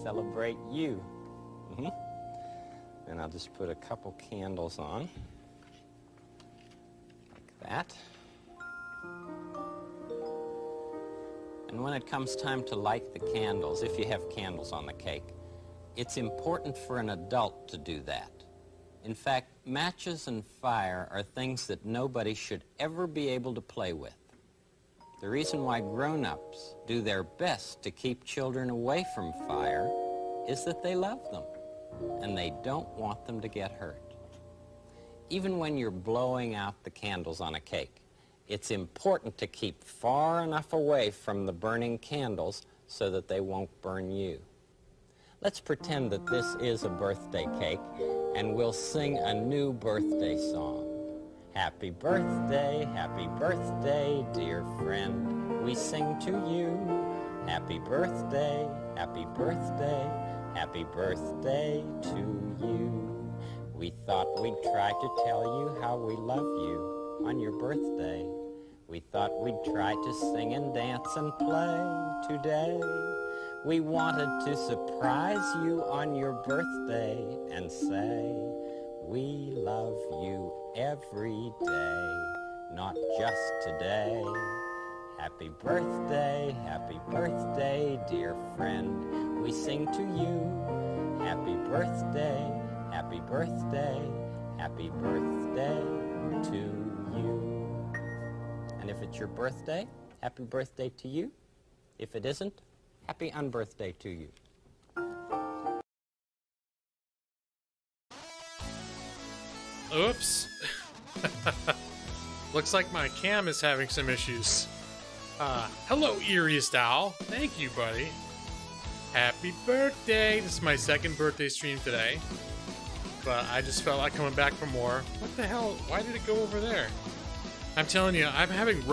celebrate you. And I'll just put a couple candles on, like that. And when it comes time to light the candles, if you have candles on the cake, it's important for an adult to do that. In fact, matches and fire are things that nobody should ever be able to play with. The reason why grown-ups do their best to keep children away from fire is that they love them, and they don't want them to get hurt. Even when you're blowing out the candles on a cake, it's important to keep far enough away from the burning candles so that they won't burn you. Let's pretend that this is a birthday cake, and we'll sing a new birthday song. Happy birthday, dear friend, we sing to you. Happy birthday, happy birthday, happy birthday to you. We thought we'd try to tell you how we love you on your birthday. We thought we'd try to sing and dance and play today. We wanted to surprise you on your birthday and say, we love you every day, not just today. Happy birthday, dear friend, we sing to you. Happy birthday, happy birthday, happy birthday to you. And if it's your birthday, happy birthday to you. If it isn't, happy unbirthday to you. Oops. Looks like my cam is having some issues. Hello, Eeriest Owl. Thank you, buddy. Happy birthday. This is my second birthday stream today. But I just felt like coming back for more. What the hell? Why did it go over there? I'm telling you, I've been having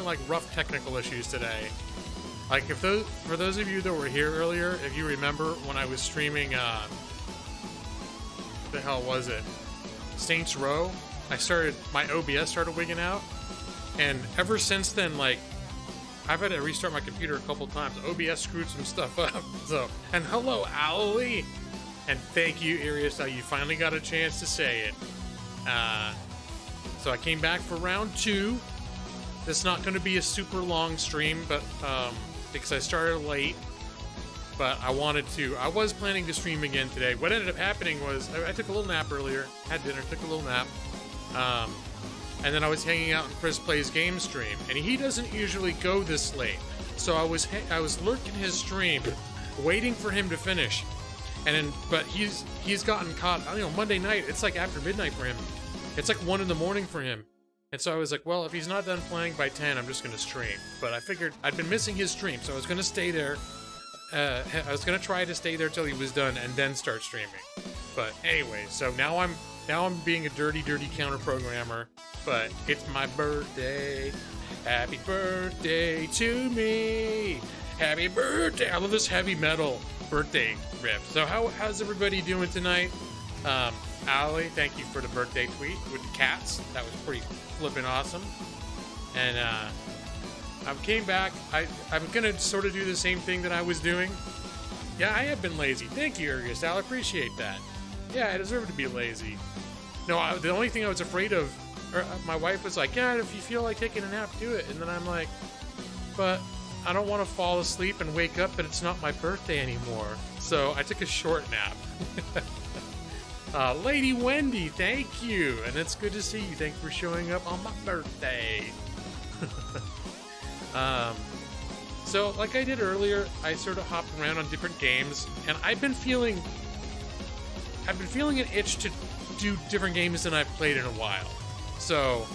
like rough technical issues today. Like for those of you that were here earlier, if you remember when I was streaming, what the hell was it? Saints Row. My OBS started wigging out, and ever since then, like, I've had to restart my computer a couple times. OBS screwed some stuff up. So, and hello, Owlie, and thank you, Eeriest. You finally got a chance to say it. So I came back for round 2. This is not going to be a super long stream, but because I started late, but I was planning to stream again today. What ended up happening was I took a little nap earlier, had dinner, took a little nap, and then I was hanging out in Chris Plays Game stream, and he doesn't usually go this late, so I was lurking his stream, waiting for him to finish, but he's gotten caught. I don't know, Monday night, it's like after midnight for him. It's like 1 in the morning for him. And so I was like, well, if he's not done playing by 10, I'm just going to stream. But I figured I'd been missing his stream, so I was going to stay there. I was going to try to stay there till he was done and then start streaming. But anyway, so now I'm being a dirty counter programmer. But it's my birthday. Happy birthday to me. Happy birthday. I love this heavy metal birthday riff. So how's everybody doing tonight? Allie, thank you for the birthday tweet with the cats. That was pretty flippin' awesome. And I came back. I'm gonna sort of do the same thing that I was doing. Yeah, I have been lazy. Thank you, Ergus. I appreciate that. Yeah, I deserve to be lazy. No, the only thing I was afraid of, my wife was like, yeah, if you feel like taking a nap, do it. And then I'm like, but I don't want to fall asleep and wake up, but it's not my birthday anymore. So I took a short nap. Lady Wendy, thank you, and it's good to see you. Thanks for showing up on my birthday. So like I did earlier, I sort of hopped around on different games, and I've been feeling an itch to do different games than I've played in a while. So,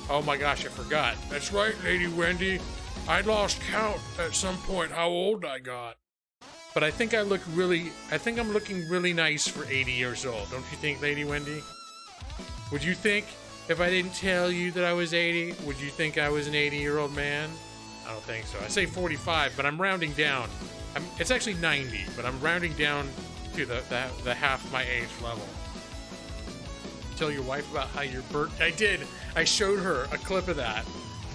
oh my gosh, I forgot. That's right, Lady Wendy. I lost count at some point how old I got. But I think I'm looking really nice for 80 years old. Don't you think, Lady Wendy? Would you think, if I didn't tell you that I was 80, would you think I was an 80-year-old man? I don't think so. I say 45, but I'm rounding down. It's actually 90, but I'm rounding down to the half my age level. Tell your wife about how your birthday... I did. I showed her a clip of that.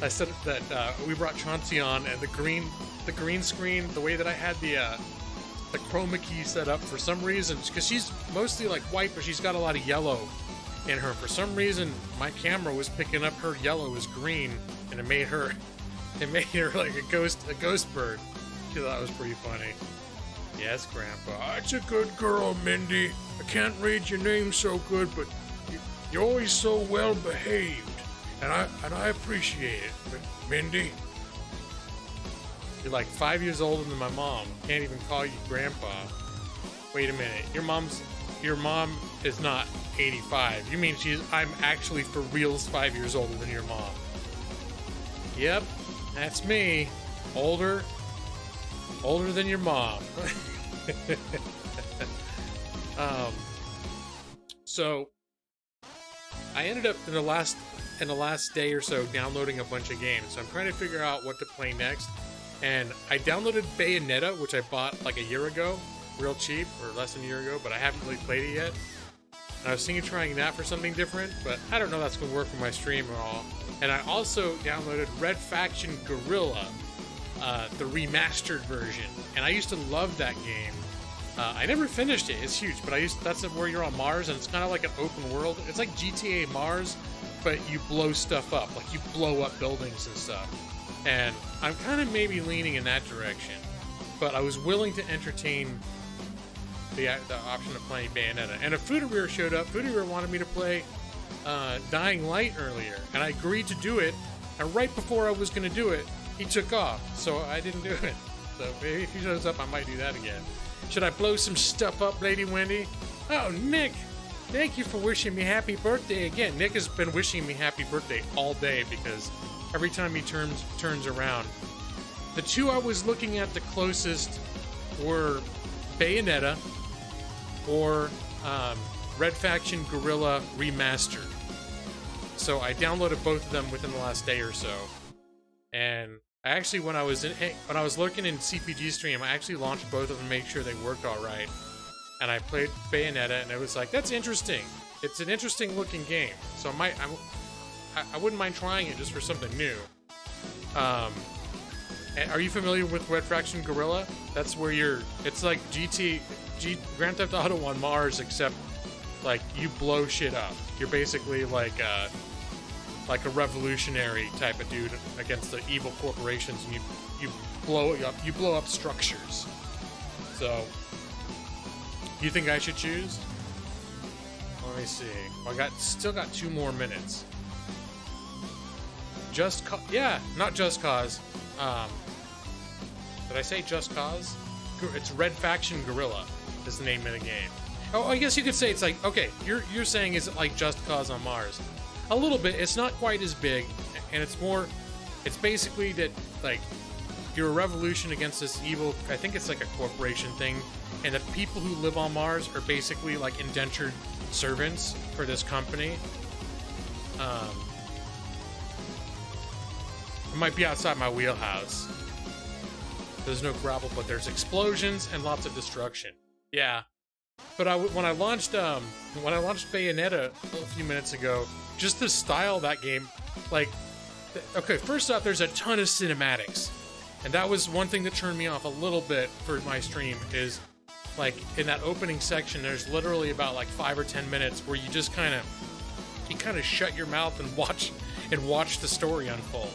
I said that we brought Chauncey on, and the green screen, the way that I had the the chroma key set up for some reason, because she's mostly like white, but she's got a lot of yellow in her. For some reason, my camera was picking up her yellow as green, and it made her like a ghost bird. She thought it was pretty funny. Yes, Grandpa. It's a good girl, Mindy. I can't read your name so good, but you're always so well behaved, and I appreciate it, Mindy. You're like 5 years older than my mom. Can't even call you Grandpa. Wait a minute. Your mom is not 85. You mean I'm actually for reals 5 years older than your mom? Yep, that's me. Older than your mom. So I ended up in the last day or so downloading a bunch of games. So I'm trying to figure out what to play next. And I downloaded Bayonetta, which I bought like a year ago, real cheap, or less than a year ago, but I haven't really played it yet. And I was thinking of trying that for something different, but I don't know if that's going to work for my stream at all. And I also downloaded Red Faction Guerrilla, the remastered version. And I used to love that game. I never finished it. It's huge, but that's where you're on Mars, and it's kind of like an open world. It's like GTA Mars, but you blow stuff up. Like, you blow up buildings and stuff. And I'm kind of maybe leaning in that direction. But I was willing to entertain the option of playing Bayonetta. And if Fudereer showed up, Fudereer wanted me to play Dying Light earlier. And I agreed to do it. And right before I was going to do it, he took off. So I didn't do it. So maybe if he shows up, I might do that again. Should I blow some stuff up, Lady Wendy? Oh, Nick! Thank you for wishing me happy birthday again. Nick has been wishing me happy birthday all day because every time he turns around. The two I was looking at the closest were Bayonetta or Red Faction Guerrilla Remastered. So I downloaded both of them within the last day or so. And I actually, when I was looking in CPG stream, I actually launched both of them to make sure they worked all right. And I played Bayonetta, and it was like, that's interesting. It's an interesting looking game. So I wouldn't mind trying it just for something new. Are you familiar with Red Faction Guerrilla? That's where it's like Grand Theft Auto on Mars, except like you blow shit up. You're basically like a revolutionary type of dude against the evil corporations, and you blow up structures. So, you think I should choose? Let me see. Still got 2 more minutes. Not Just Cause. Did I say Just Cause? It's Red Faction Guerrilla is the name of the game. Oh, I guess you could say it's like, okay, you're saying is it like Just Cause on Mars? A little bit. It's not quite as big, and it's basically that, like, you're a revolution against this evil, I think it's like a corporation thing, and the people who live on Mars are basically like indentured servants for this company. It might be outside my wheelhouse. There's no gravel, but there's explosions and lots of destruction. Yeah. But when I launched Bayonetta a few minutes ago, just the style of that game, like, okay, first off, there's a ton of cinematics, and that was one thing that turned me off a little bit for my stream. Is like in that opening section, there's literally about like 5 or 10 minutes where you just kind of shut your mouth and watch the story unfold.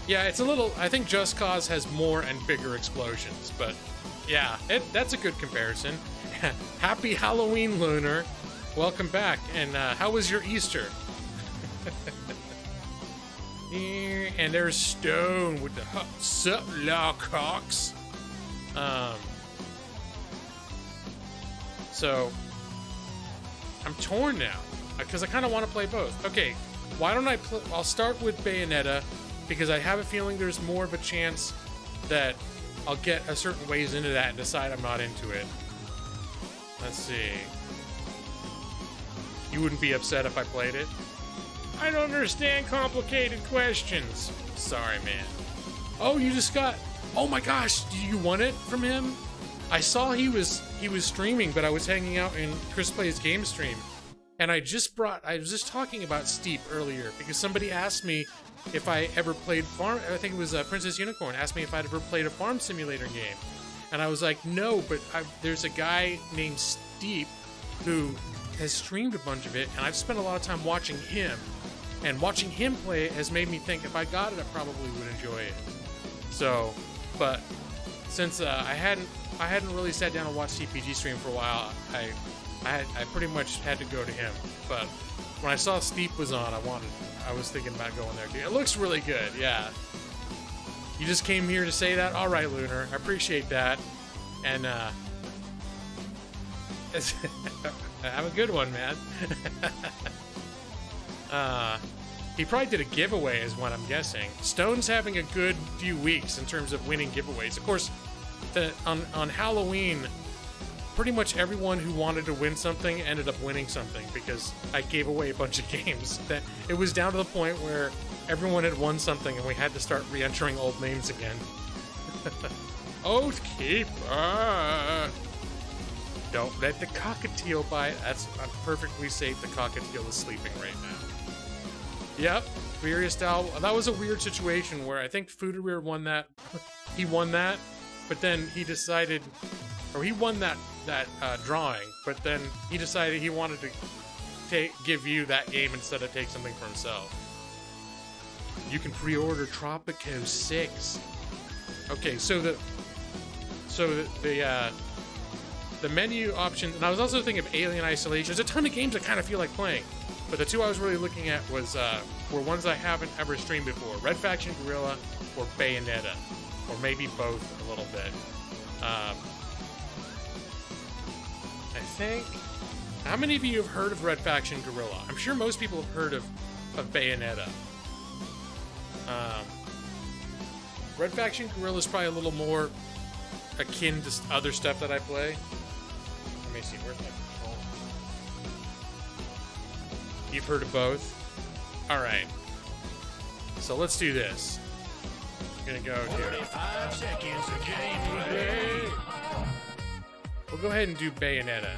Yeah, it's a little. I think Just Cause has more and bigger explosions, but yeah, that's a good comparison. Happy Halloween, Lunar. Welcome back. And how was your Easter? And there's Stone with the sup law cocks. So I'm torn now because I kind of want to play both. Okay, why don't I'll start with Bayonetta because I have a feeling there's more of a chance that I'll get a certain ways into that and decide I'm not into it. Let's see. You wouldn't be upset if I played it? I don't understand complicated questions. Sorry, man. Oh, you just got... Oh my gosh, you won it from him? I saw he was streaming, but I was hanging out in Chris Plays Game Stream. And I was just talking about Steep earlier because somebody asked me if I ever played farm. I think it was Princess Unicorn asked me if I'd ever played a farm simulator game, and I was like, no, but there's a guy named Steep who has streamed a bunch of it, and I've spent a lot of time watching him, and watching him play it has made me think if I got it, I probably would enjoy it. So, but since I hadn't really sat down and watched CPG stream for a while, I pretty much had to go to him. But when I saw Steep was on, I was thinking about going there too. It looks really good, yeah. You just came here to say that? All right, Lunar, I appreciate that. And have a good one, man. He probably did a giveaway is what I'm guessing. Stone's having a good few weeks in terms of winning giveaways. Of course, on Halloween, pretty much everyone who wanted to win something ended up winning something because I gave away a bunch of games. That it was down to the point where everyone had won something and we had to start re-entering old names again. Oathkeeper! Don't let the cockatiel bite. I'm perfectly safe. The cockatiel is sleeping right now. Yep, Furious Style. That was a weird situation where I think Fuderir won that. He won that, but then he decided, or he won that drawing, but then he decided he wanted to give you that game instead of take something for himself. You can pre-order Tropico 6. Okay, so the menu options, and I was also thinking of Alien Isolation. There's a ton of games I kind of feel like playing, but the two I was really looking at were ones I haven't ever streamed before: Red Faction Guerrilla or Bayonetta, or maybe both a little bit. I think. How many of you have heard of Red Faction Guerrilla? I'm sure most people have heard of Bayonetta. Red Faction Guerrilla is probably a little more akin to other stuff that I play. Let me see, where's my control? You've heard of both? Alright. So let's do this. I'm gonna go to 45 seconds of gameplay. We'll go ahead and do Bayonetta.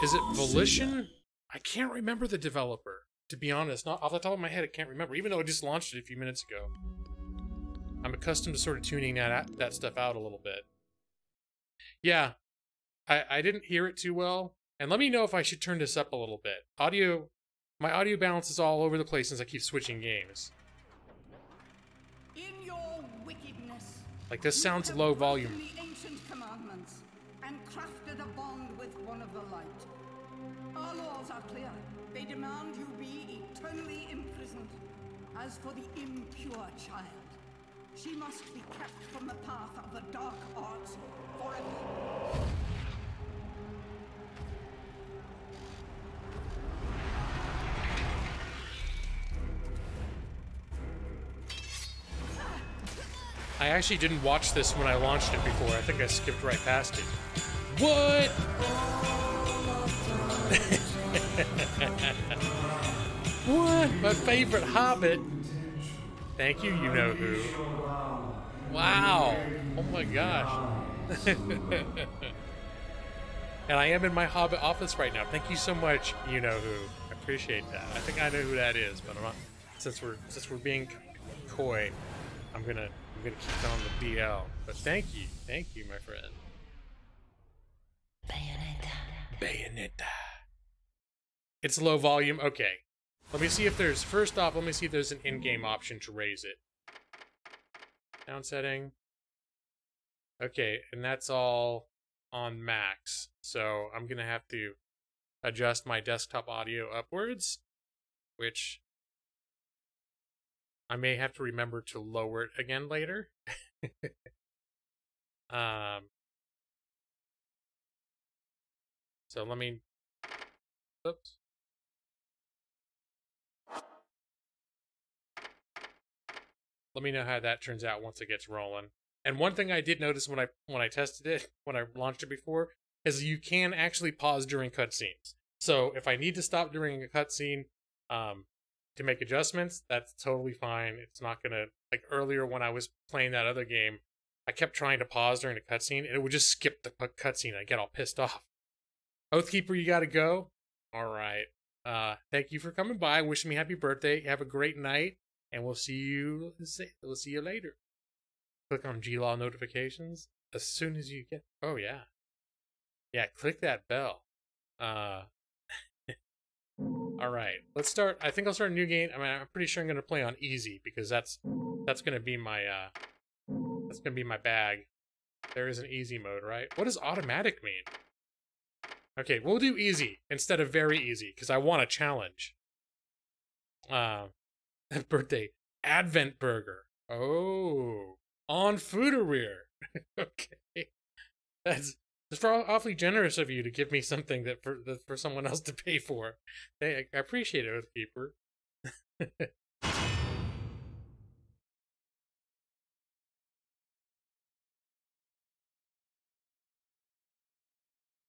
Is it Volition? I can't remember the developer, to be honest. Not off the top of my head, I can't remember, even though I just launched it a few minutes ago. I'm accustomed to sort of tuning that stuff out a little bit. Yeah, I didn't hear it too well. And let me know if I should turn this up a little bit. My audio balance is all over the place since I keep switching games. In your wickedness, like this sounds low volume. The ancient commandments and crafted a bond with one of the light. Our laws are clear. They demand you be eternally imprisoned. As for the impure child, she must be kept from the path of the dark arts forever. I actually didn't watch this when I launched it before. I think I skipped right past it. What? What? My favorite Hobbit. Thank you, you know who. Wow. Oh my gosh. And I am in my Hobbit office right now. Thank you so much, you know who. I appreciate that. I think I know who that is, but I'm not, since we're being coy, I'm gonna keep on the BL. But thank you, my friend. Bayonetta. It's low volume. Okay. Let me see if there's, first off, let me see if there's an in-game option to raise it. Sound setting. Okay, and that's all on max. So I'm gonna have to adjust my desktop audio upwards, which I may have to remember to lower it again later. So let me, oops. Let me know how that turns out once it gets rolling. And one thing I did notice when I tested it, when I launched it before, is you can actually pause during cutscenes. So if I need to stop during a cutscene to make adjustments, that's totally fine. It's not gonna, like earlier when I was playing that other game, I kept trying to pause during the cutscene and it would just skip the cutscene and I get all pissed off. Oathkeeper, you gotta go. All right. Thank you for coming by. Wishing me happy birthday. Have a great night, and we'll see you later. Click on GLAW notifications as soon as you get. Oh yeah, yeah. Click that bell. All right. Let's start. I think I'll start a new game. I mean, I'm pretty sure I'm gonna play on easy because that's gonna be my bag. There is an easy mode, right? What does automatic mean? Okay, we'll do easy instead of very easy, because I want a challenge. Birthday. Advent burger. Oh. On Fooderwear. Okay. That's awfully generous of you to give me something that for someone else to pay for. Hey, I appreciate it, Oathkeeper.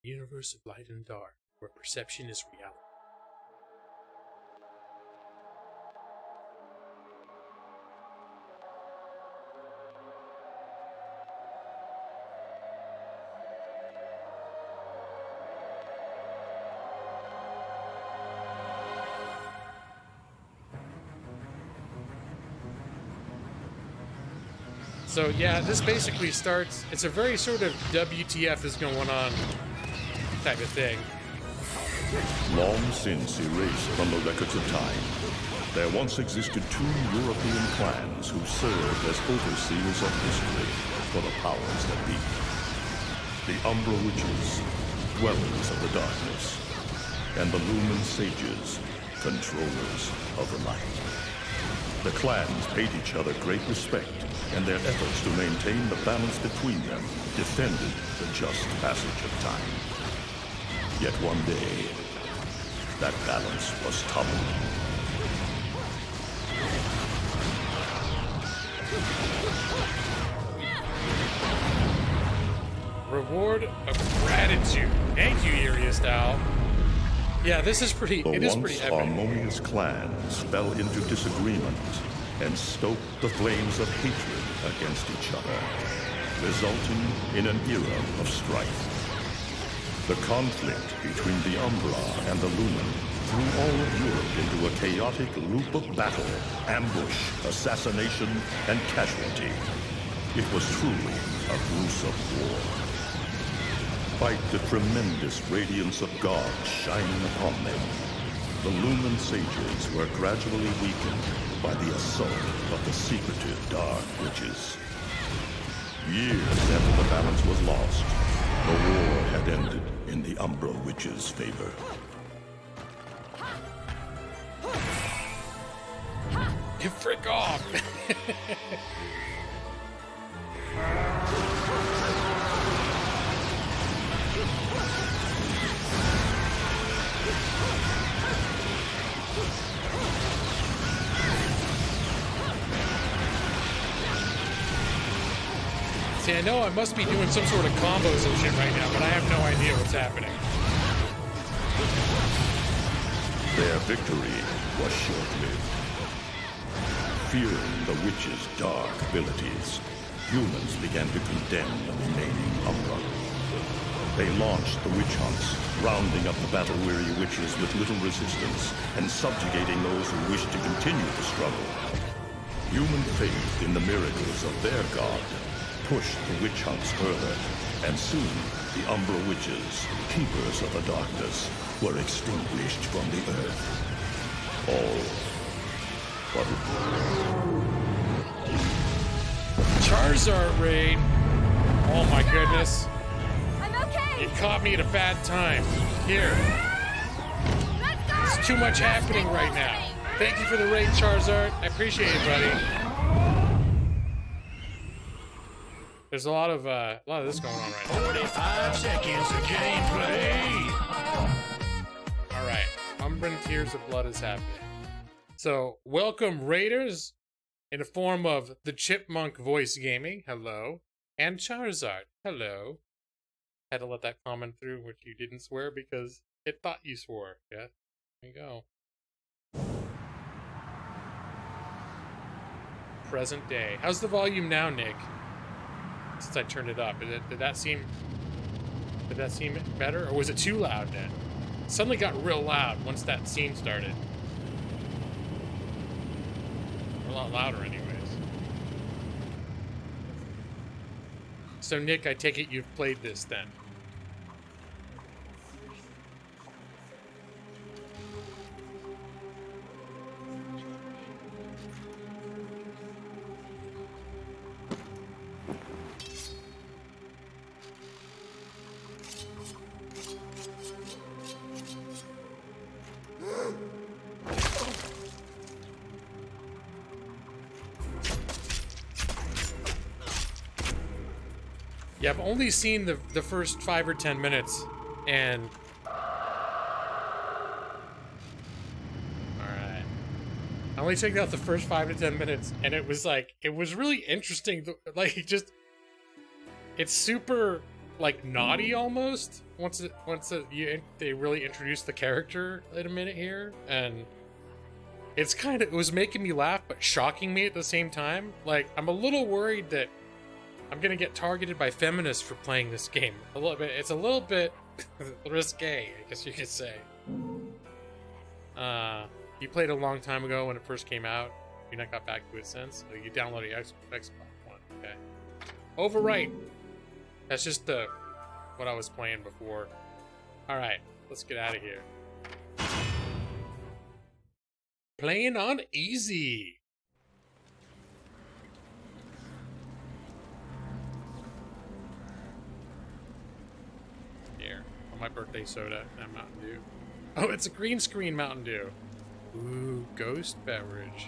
Universe of light and dark, where perception is reality. So yeah, this basically starts, it's a very sort of WTF is going on type of thing. Long since erased from the records of time, there once existed two European clans who served as overseers of history for the powers that be. The Umbra Witches, dwellers of the darkness, and the Lumen Sages, controllers of the light. The clans paid each other great respect, and their efforts to maintain the balance between them defended the just passage of time. Yet one day, that balance was toppled. Reward of gratitude. Thank you, Irius Owl. Yeah, this is pretty. It is pretty epic. The once harmonious clans fell into disagreement and stoked the flames of hatred against each other, resulting in an era of strife. The conflict between the Umbra and the Lumen threw all of Europe into a chaotic loop of battle, ambush, assassination, and casualty. It was truly a gruesome war. Despite the tremendous radiance of God shining upon them, the Lumen Sages were gradually weakened by the assault of the secretive Dark Witches. Years after the balance was lost, the war had ended in the Umbra Witches' favor. You frick off! See, I know I must be doing some sort of combos and shit right now, but I have no idea what's happening. Their victory was short-lived. Fearing the witches' dark abilities, humans began to condemn the remaining Umbra. They launched the witch hunts, rounding up the battle-weary witches with little resistance and subjugating those who wished to continue the struggle. Human faith in the miracles of their god pushed the witch hunts further, and soon the Umbra Witches, keepers of the darkness, were extinguished from the earth. All but Charizard raid! Oh my goodness. I'm okay! You caught me at a bad time. Here. There's too much happening right now. Thank you for the raid, Charizard. I appreciate it, buddy. There's a lot of this going on right now. 45 seconds of gameplay. All right, Umbran Tears of Blood is happening. So, welcome Raiders in the form of the Chipmunk Voice Gaming. Hello, and Charizard. Hello. Had to let that comment through, which you didn't swear because it thought you swore. Yeah, there you go. Present day. How's the volume now, Nick? Since I turned it up, did that seem Did that seem better, or was it too loud then? It suddenly got real loud once that scene started. A lot louder anyways. So Nick, I take it you've played this then? Yeah, I've only seen the first 5 or 10 minutes, and... Alright. I only checked out the first 5 to 10 minutes, and it was like, it was really interesting, like, just... It's super, like, naughty almost, they really introduce the character in a minute here, and... It's kind of, it was making me laugh, but shocking me at the same time. Like, I'm a little worried that I'm gonna get targeted by feminists for playing this game. A little bit. It's a little bit risque, I guess you could say. You played a long time ago when it first came out. You not got back to it since. So you downloaded the Xbox one. Okay. Overwrite. That's just what I was playing before. All right, let's get out of here. Playing on easy. My birthday soda and Mountain Dew. Oh, it's a green screen Mountain Dew. Ooh, ghost beverage.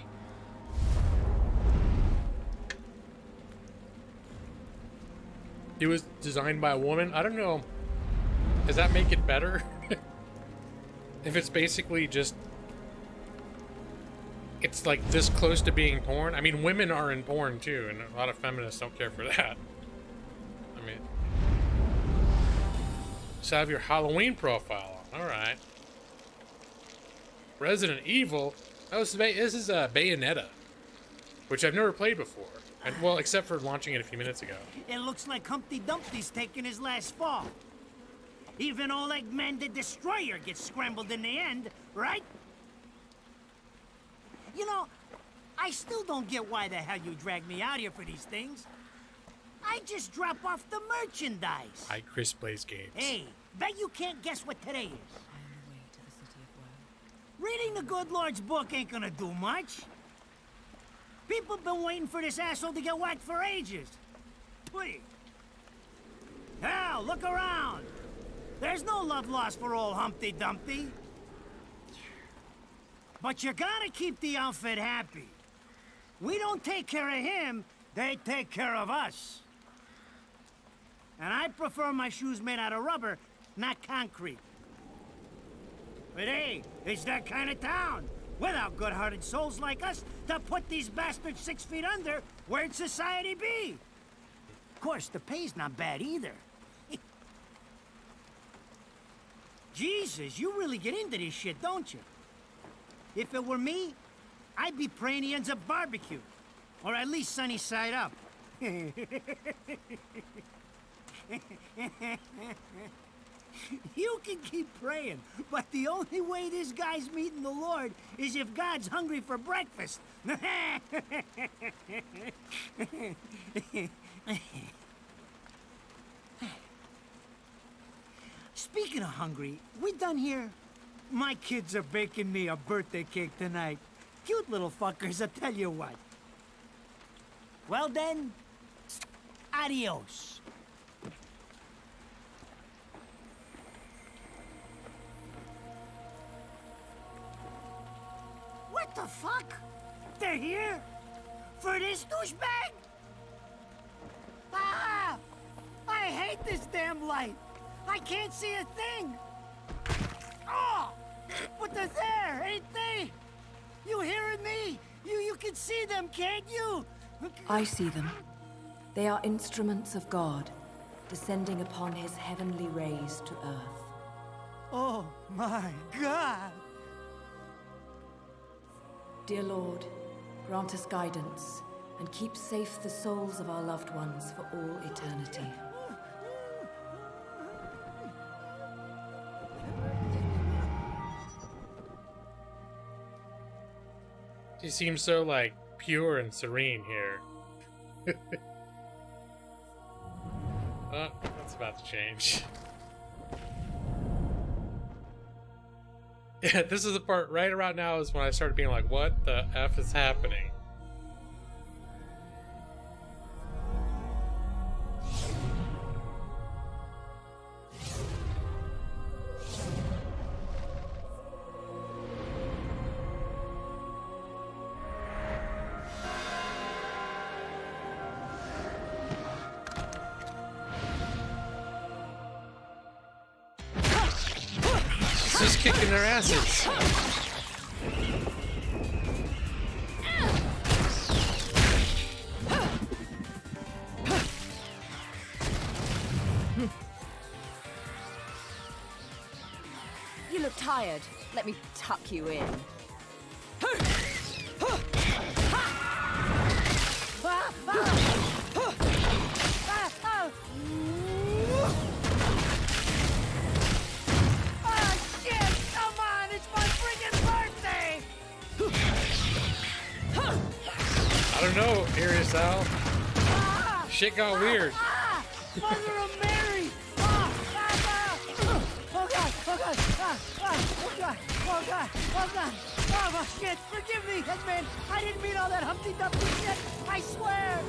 It was designed by a woman. I don't know. Does that make it better? If it's basically just... It's like this close to being porn. I mean, women are in porn too, and a lot of feminists don't care for that. I mean... So have your Halloween profile on. Alright. Resident Evil. Oh, this is Bayonetta, which I've never played before. And, well, except for launching it a few minutes ago. It looks like Humpty Dumpty's taking his last fall. Even old Eggman the Destroyer gets scrambled in the end, right? You know, I still don't get why the hell you dragged me out here for these things. I just drop off the merchandise. I Chris plays games. Hey, bet you can't guess what today is. Reading the good Lord's book ain't gonna do much. People been waiting for this asshole to get whacked for ages. Please. Hell, look around. There's no love lost for old Humpty Dumpty. But you gotta keep the outfit happy. We don't take care of him, they take care of us. And I prefer my shoes made out of rubber, not concrete. But hey, it's that kind of town. Without good-hearted souls like us to put these bastards 6 feet under, where'd society be? Of course, the pay's not bad either. Jesus, you really get into this shit, don't you? If it were me, I'd be praying he ends up barbecued. Or at least sunny side up. You can keep praying, but the only way this guy's meeting the Lord is if God's hungry for breakfast. Speaking of hungry, we done here? My kids are baking me a birthday cake tonight. Cute little fuckers, I'll tell you what. Well then, adios. What the fuck? They're here? For this douchebag? Ah! I hate this damn light. I can't see a thing. Oh! But they're there, ain't they? You hearing me? You can see them, can't you? I see them. They are instruments of God, descending upon his heavenly rays to earth. Oh my God! Dear Lord, grant us guidance and keep safe the souls of our loved ones for all eternity. She seems so, like, pure and serene here. Oh, that's about to change. Yeah, this is the part right around now is when I started being like, what the F is happening? Just kicking their asses. You look tired. Let me tuck you in. I don't know, Arius Al. Shit got weird. Mother of Mary! Oh God! Oh God! Oh God! Oh God! Oh God! Oh shit! Forgive me, Headman! I didn't mean all that Humpty Dumpty shit! I swear!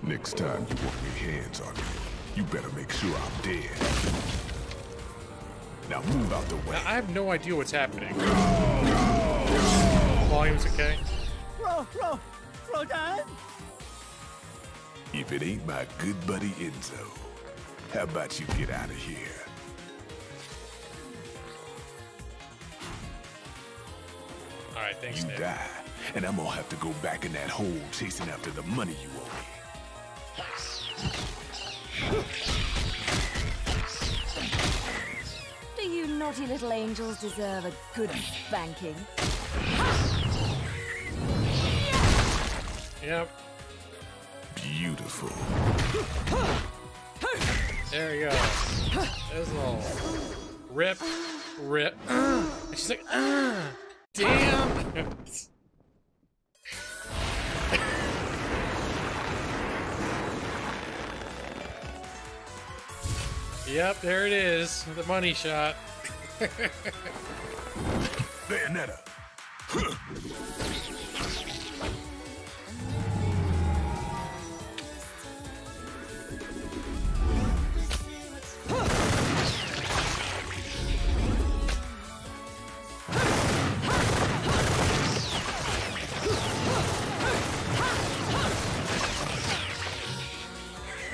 Next time you want me hands on me, you better make sure I'm dead. Now move out the way. I have no idea what's happening. Volume's okay. Rodan? If it ain't my good buddy Enzo, how about you get out of here? Alright, thanks, You Nick. die, and I'm gonna have to go back in that hole chasing after the money you owe me. Do you naughty little angels deserve a good spanking? Yep. Beautiful. There you go. There's a little rip. And she's like, damn. Yep, there it is. The money shot. Bayonetta.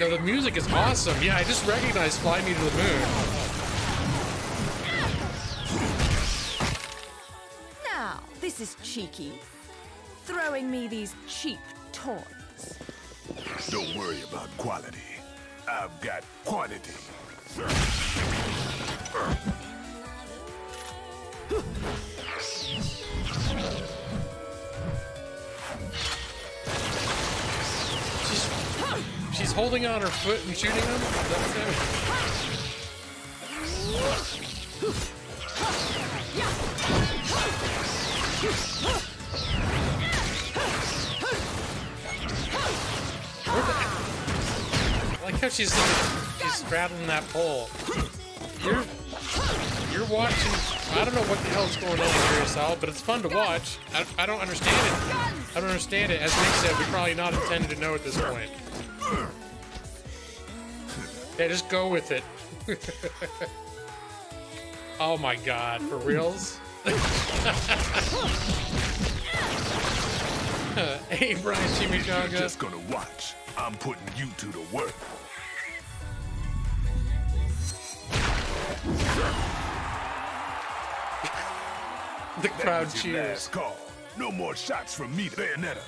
No, the music is awesome. Yeah, I just recognized Fly Me to the Moon. Now, this is cheeky. Throwing me these cheap toys. Don't worry about quality. I've got quantity. She's holding on her foot and shooting him? Is that what's happening? I like how she's straddling that pole. You're watching. I don't know what the hell's going on here, Sal, but it's fun to watch. I don't understand it. I don't understand it. As Nick said, we're probably not intended to know at this point. Yeah, just go with it. Oh my god, for reals? Hey, Brian Chimichanga. You're just gonna watch. I'm putting you two to work. The crowd That was your cheers. last call. No more shots from me to Bayonetta.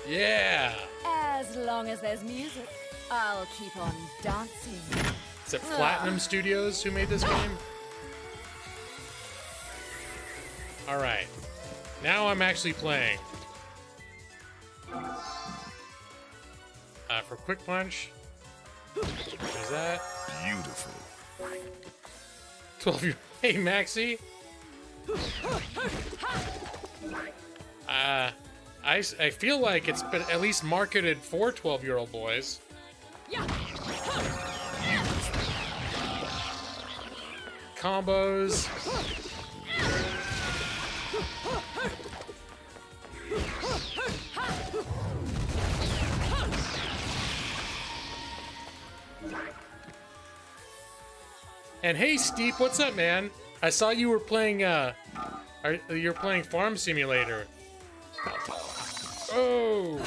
Yeah. As long as there's music. I'll keep on dancing. Is it Platinum Studios who made this game? Alright. Now I'm actually playing. For Quick Punch. There's that. Beautiful. 12 year. Hey, Maxie. I feel like it's been at least marketed for 12-year-old boys. Combos. And hey, Steep, what's up, man? I saw you were playing, you're playing Farm Simulator. Oh!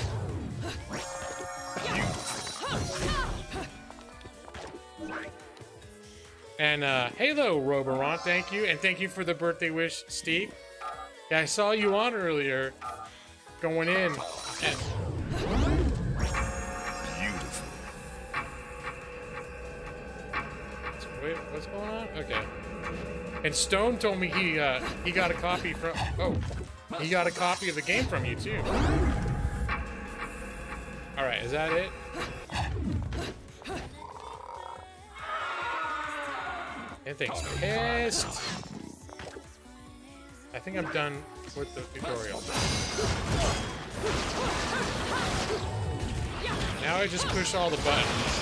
And, hello, Roborant, thank you. And thank you for the birthday wish, Steep. Yeah, I saw you on earlier, going in, and... Wait, what's going on? Okay. And Stone told me he got a copy from... Oh. He got a copy of the game from you, too. Alright, is that it? That thing's pissed. I think I'm done with the tutorial. Now I just push all the buttons.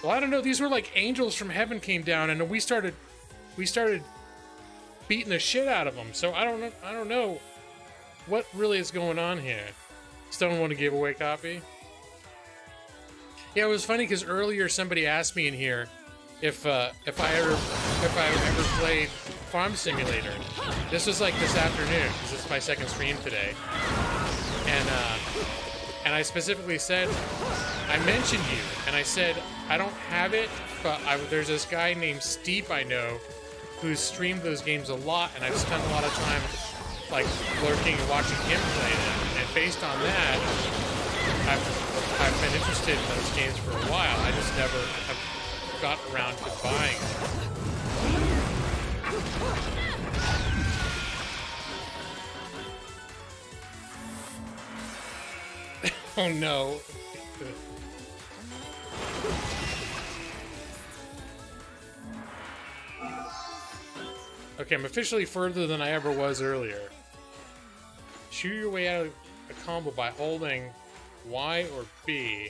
Well, I don't know. These were like angels from heaven came down, and we started beating the shit out of them. So I don't know what really is going on here. Stone want to give away copy? Yeah, it was funny because earlier somebody asked me in here if I ever played Farm Simulator. This was like this afternoon because it's my second stream today, and I specifically said, I mentioned you, and I said, I don't have it, but there's this guy named Steep I know who's streamed those games a lot, and I've spent a lot of time like lurking and watching him play them. And based on that, I've been interested in those games for a while. I just never have got around to buying them. Oh no. Okay, I'm officially further than I ever was earlier. Shoot your way out of a combo by holding Y or B.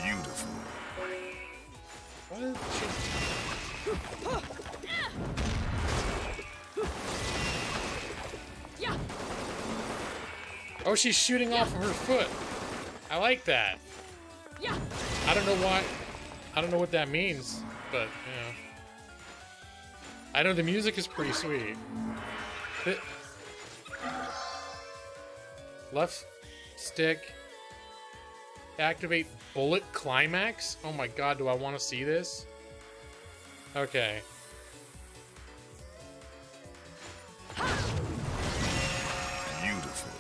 Beautiful. What is she... Oh, she's shooting off of her foot. I like that. I don't know why. I don't know what that means, but, you know. I know the music is pretty sweet. Left stick. Activate bullet climax? Oh my god, do I want to see this? Okay. Beautiful.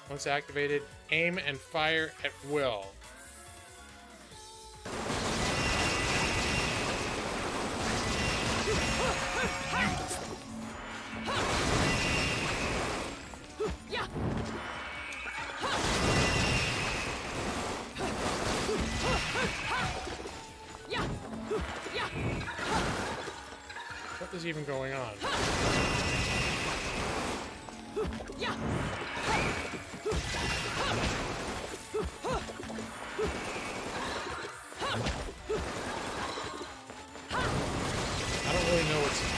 Once activated, aim and fire at will. What is even going on?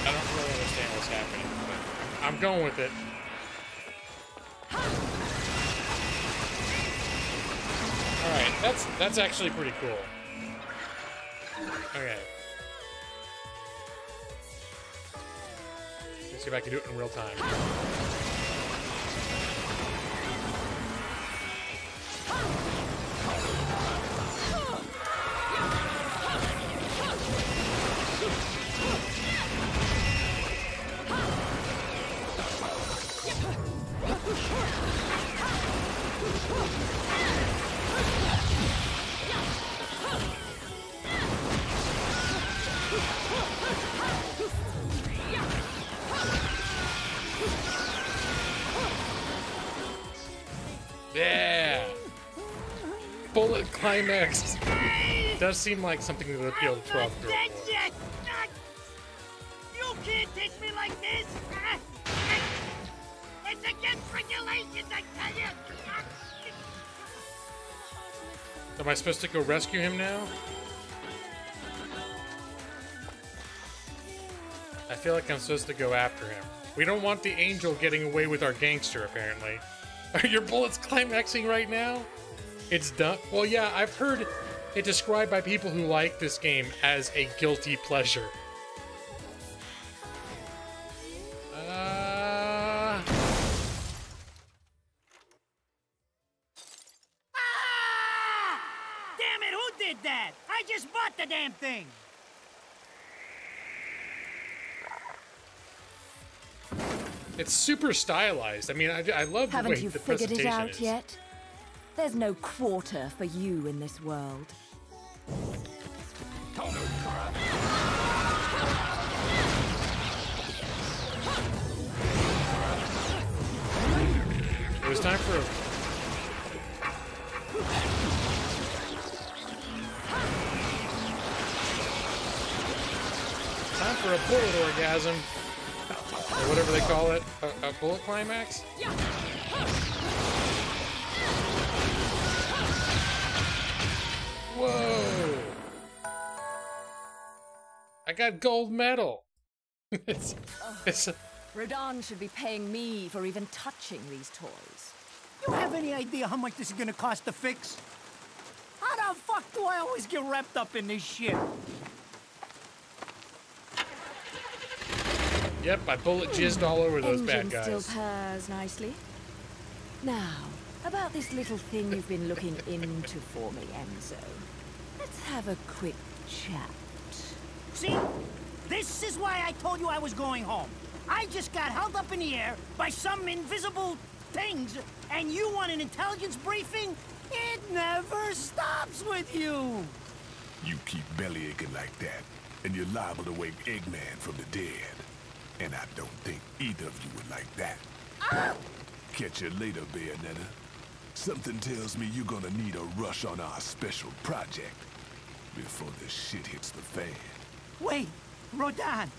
I don't really understand what's happening, but I'm going with it. Alright, that's actually pretty cool. Okay. Let's see if I can do it in real time. Yeah! Bullet climax. Does seem like something that would appeal to 12 year olds. You can't take me like this! It's against regulations, I tell you! Am I supposed to go rescue him now? I feel like I'm supposed to go after him. We don't want the angel getting away with our gangster, apparently. Are your bullets climaxing right now? It's done. Well, yeah, I've heard it described by people who like this game as a guilty pleasure. Damn it, who did that? I just bought the damn thing! It's super stylized. I mean, I love the way the presentation is. Haven't you figured it out yet? There's no quarter for you in this world. It was time for a bullet orgasm. Or whatever they call it. A bullet climax? Whoa! I got gold medal! it's Rodan should be paying me for even touching these toys. You have any idea how much this is gonna cost to fix? How the fuck do I always get wrapped up in this shit? Yep, I bullet jizzed all over those bad guys. Engine still purrs nicely. Now, about this little thing you've been looking into for me, Enzo. Let's have a quick chat. See? This is why I told you I was going home. I just got held up in the air by some invisible things, and you want an intelligence briefing? It never stops with you! You keep belly aching like that, and you're liable to wake Eggman from the dead. And I don't think either of you would like that. Ah! Catch you later, Bayonetta. Something tells me you're gonna need a rush on our special project before this shit hits the fan. Wait, Rodan.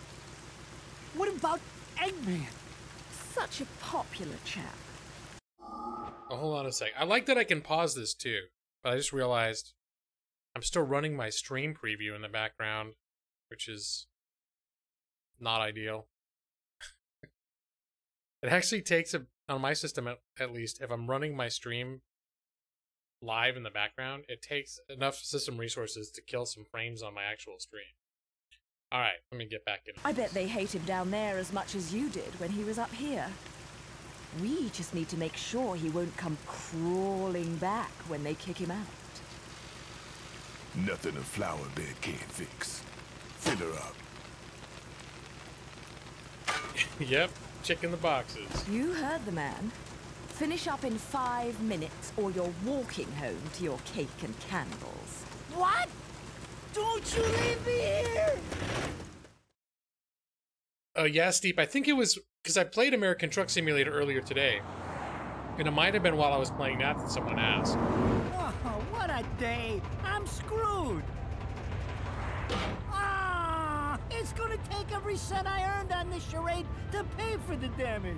What about Eggman? Such a popular chap. Oh, hold on a sec. I like that I can pause this too, but I just realized I'm still running my stream preview in the background, which is not ideal. It actually takes, on my system at least, if I'm running my stream live in the background, it takes enough system resources to kill some frames on my actual stream. Alright, let me get back in. I bet they hate him down there as much as you did when he was up here. We just need to make sure he won't come crawling back when they kick him out. Nothing a flower bed can't fix. Fill her up. Yep, checking the boxes. You heard the man. Finish up in 5 minutes or you're walking home to your cake and candles. What? Don't you leave me here! Oh yeah, Steve, I think it was because I played American Truck Simulator earlier today. And it might have been while I was playing that someone asked. Oh, what a day! I'm screwed! Ah, it's gonna take every cent I earned on this charade to pay for the damage.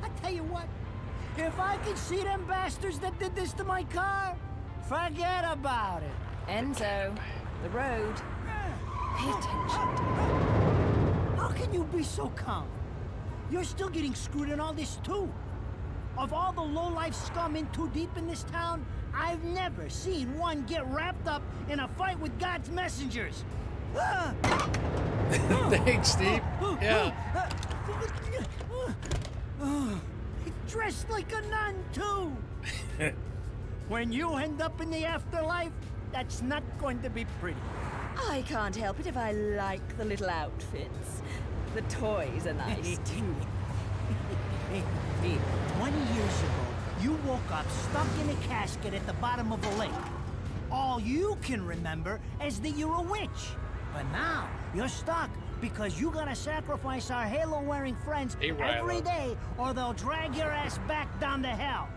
I tell you what, if I could see them bastards that did this to my car, forget about it. Enzo, the road. Pay attention. How can you be so calm? You're still getting screwed in all this too. Of all the low-life scum in too deep in this town, I've never seen one get wrapped up in a fight with God's messengers. Thanks, Steve. Yeah. Dressed like a nun, too. When you end up in the afterlife, that's not going to be pretty. I can't help it if I like the little outfits. The toys are nice, too. Hey, 20 years ago, you woke up stuck in a casket at the bottom of a lake. All you can remember is that you're a witch. But now, you're stuck because you gotta sacrifice our halo-wearing friends every day, or they'll drag your ass back down to hell.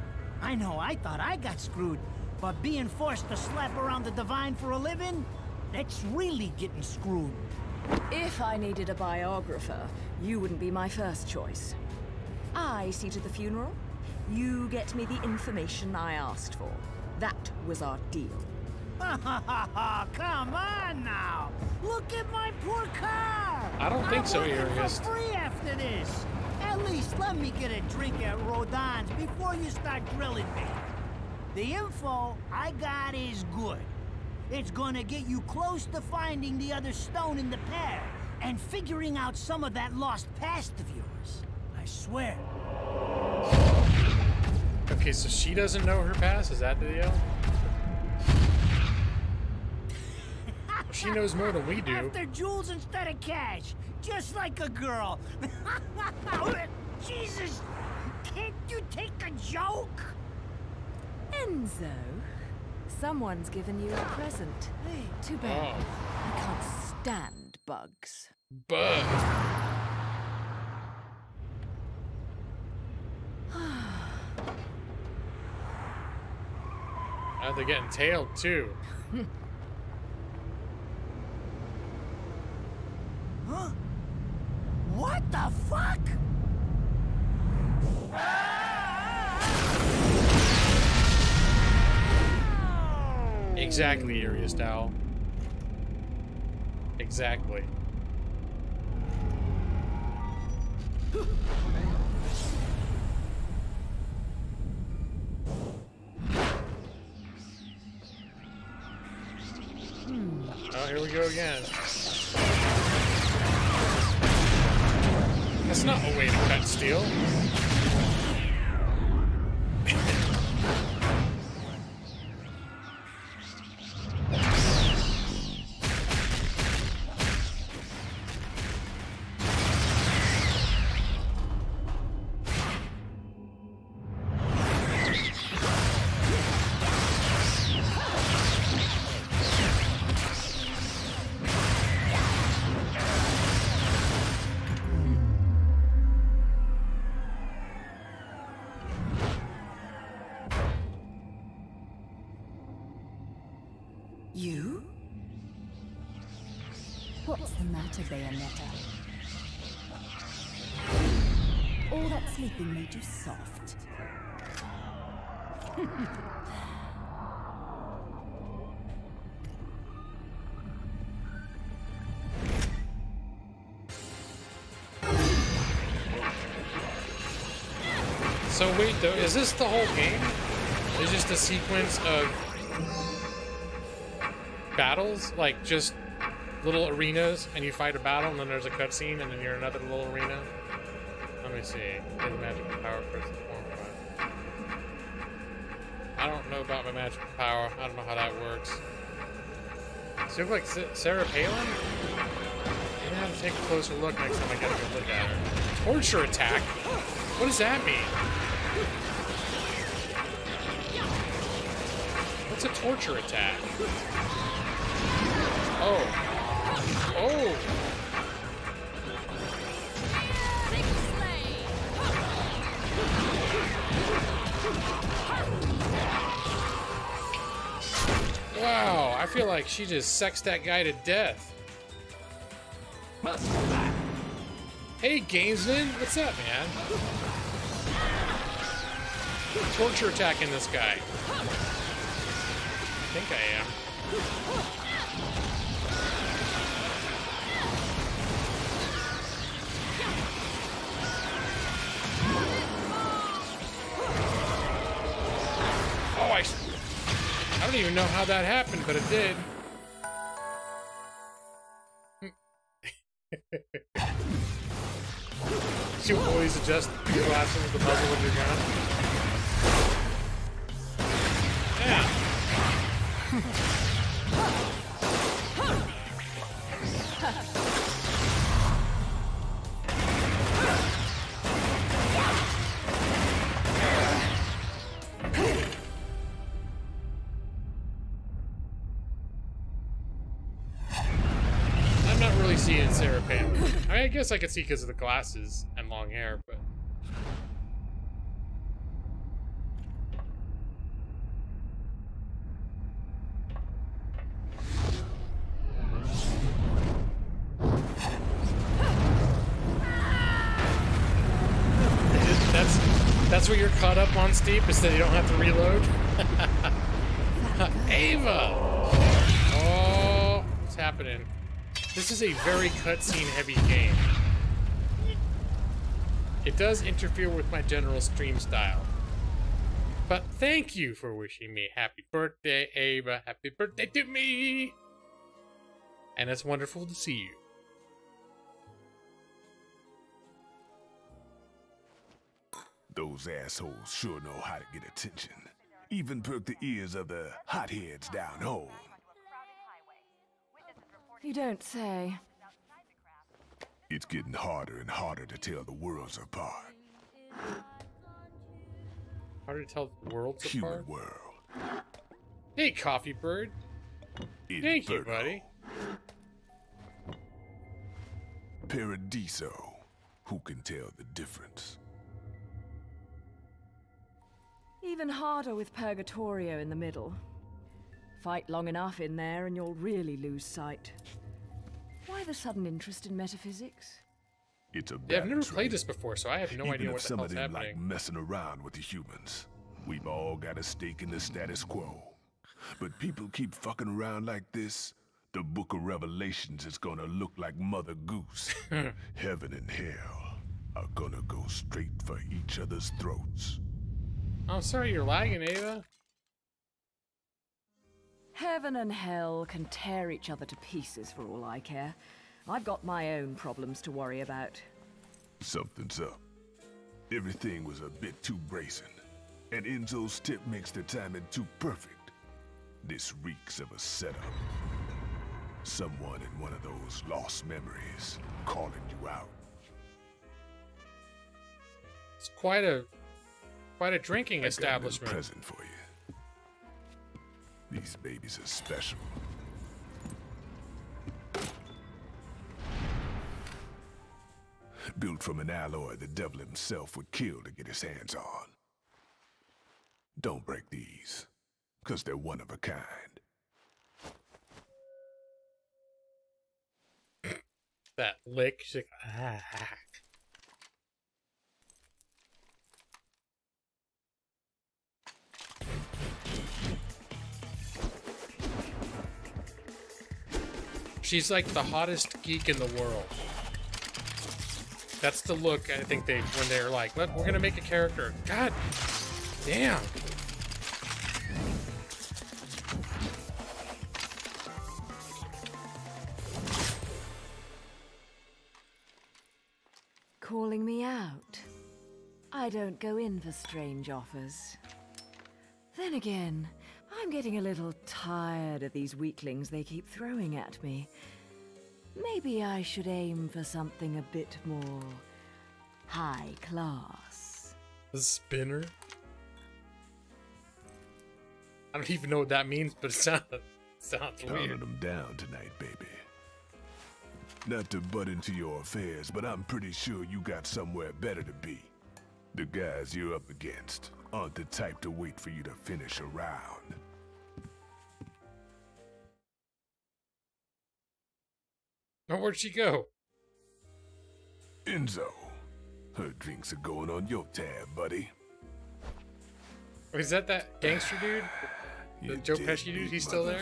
I know, I thought I got screwed, but being forced to slap around the divine for a living, that's really getting screwed. If I needed a biographer, you wouldn't be my first choice. I see to the funeral. You get me the information I asked for. That was our deal. Come on now! Look at my poor car! I don't think so, Arius. For free after this. At least let me get a drink at Rodin's before you start grilling me. The info I got is good. It's gonna get you close to finding the other stone in the pair and figuring out some of that lost past of yours. I swear. Okay, so she doesn't know her past? Is that the deal? She knows more than we do. After jewels instead of cash, just like a girl. Jesus, can't you take a joke? Enzo, someone's given you a present. Too bad. I can't stand bugs. Bug. Oh, they're getting tailed too. Huh? What the fuck? Exactly, Arius Dow. Exactly. Oh, here we go again. That's not a way to cut steel. You? What's the matter, Bayonetta? All that sleeping made you soft. So wait though, is this the whole game? Is just a sequence of battles? Like just little arenas and you fight a battle and then there's a cutscene and then you're in another little arena? Let me see. His magical power versus form 5. I don't know about my magical power. I don't know how that works. Does she look like Sarah Palin? I'm gonna have to take a closer look next time I get a good look at her. Torture attack? What does that mean? What's a torture attack? Oh. Oh! Wow, I feel like she just sexed that guy to death. Hey, Gamesman, what's up, man? Torture attacking this guy. I think I am. Oh, I don't even know how that happened, but it did. You always adjust your glasses with the muzzle of your gun. Yeah. I'm not really seeing Sarah Palin. I mean, I guess I could see because of the glasses and long hair, but That's what you're caught up on, Steve, is that you don't have to reload? Ava! Oh, what's happening? This is a very cutscene heavy game. It does interfere with my general stream style. But thank you for wishing me happy birthday, Ava. Happy birthday to me! And it's wonderful to see you. Those assholes sure know how to get attention. Even perk the ears of the hotheads down home. You don't say. It's getting harder and harder to tell the worlds apart. Hard to tell worlds apart? Human world. Hey, Coffee Bird. Thank you, buddy. Paradiso. Who can tell the difference? Even harder with Purgatorio in the middle. Fight long enough in there and you'll really lose sight. Why the sudden interest in metaphysics? It's a yeah, I've never played this before, so I have no idea what the hell's happening. Like messing around with the humans. We've all got a stake in the status quo. But people keep fucking around like this, the Book of Revelations is gonna look like Mother Goose. Heaven and hell are gonna go straight for each other's throats. Oh, sorry, you're lagging, Ava. Heaven and hell can tear each other to pieces for all I care. I've got my own problems to worry about. Something's up. Everything was a bit too brazen, and Enzo's tip makes the timing too perfect. This reeks of a setup. Someone in one of those lost memories calling you out. It's quite a drinking establishment. I got a present for you. These babies are special. Built from an alloy the devil himself would kill to get his hands on. Don't break these, 'cause they're one of a kind. That lick, she's like, ah. She's like the hottest geek in the world. That's the look I think when they're like, we're gonna make a character. God damn. Calling me out. I don't go in for strange offers. Then again, I'm getting a little tired of these weaklings they keep throwing at me. Maybe I should aim for something a bit more high class. A spinner? I don't even know what that means, but it sounds weird. Counting them down tonight, baby. Not to butt into your affairs, but I'm pretty sure you got somewhere better to be. The guys you're up against aren't the type to wait for you to finish a round. Oh, where'd she go? Enzo, her drinks are going on your tab, buddy. Is that gangster dude? The Joe Pesci dude? He's still there?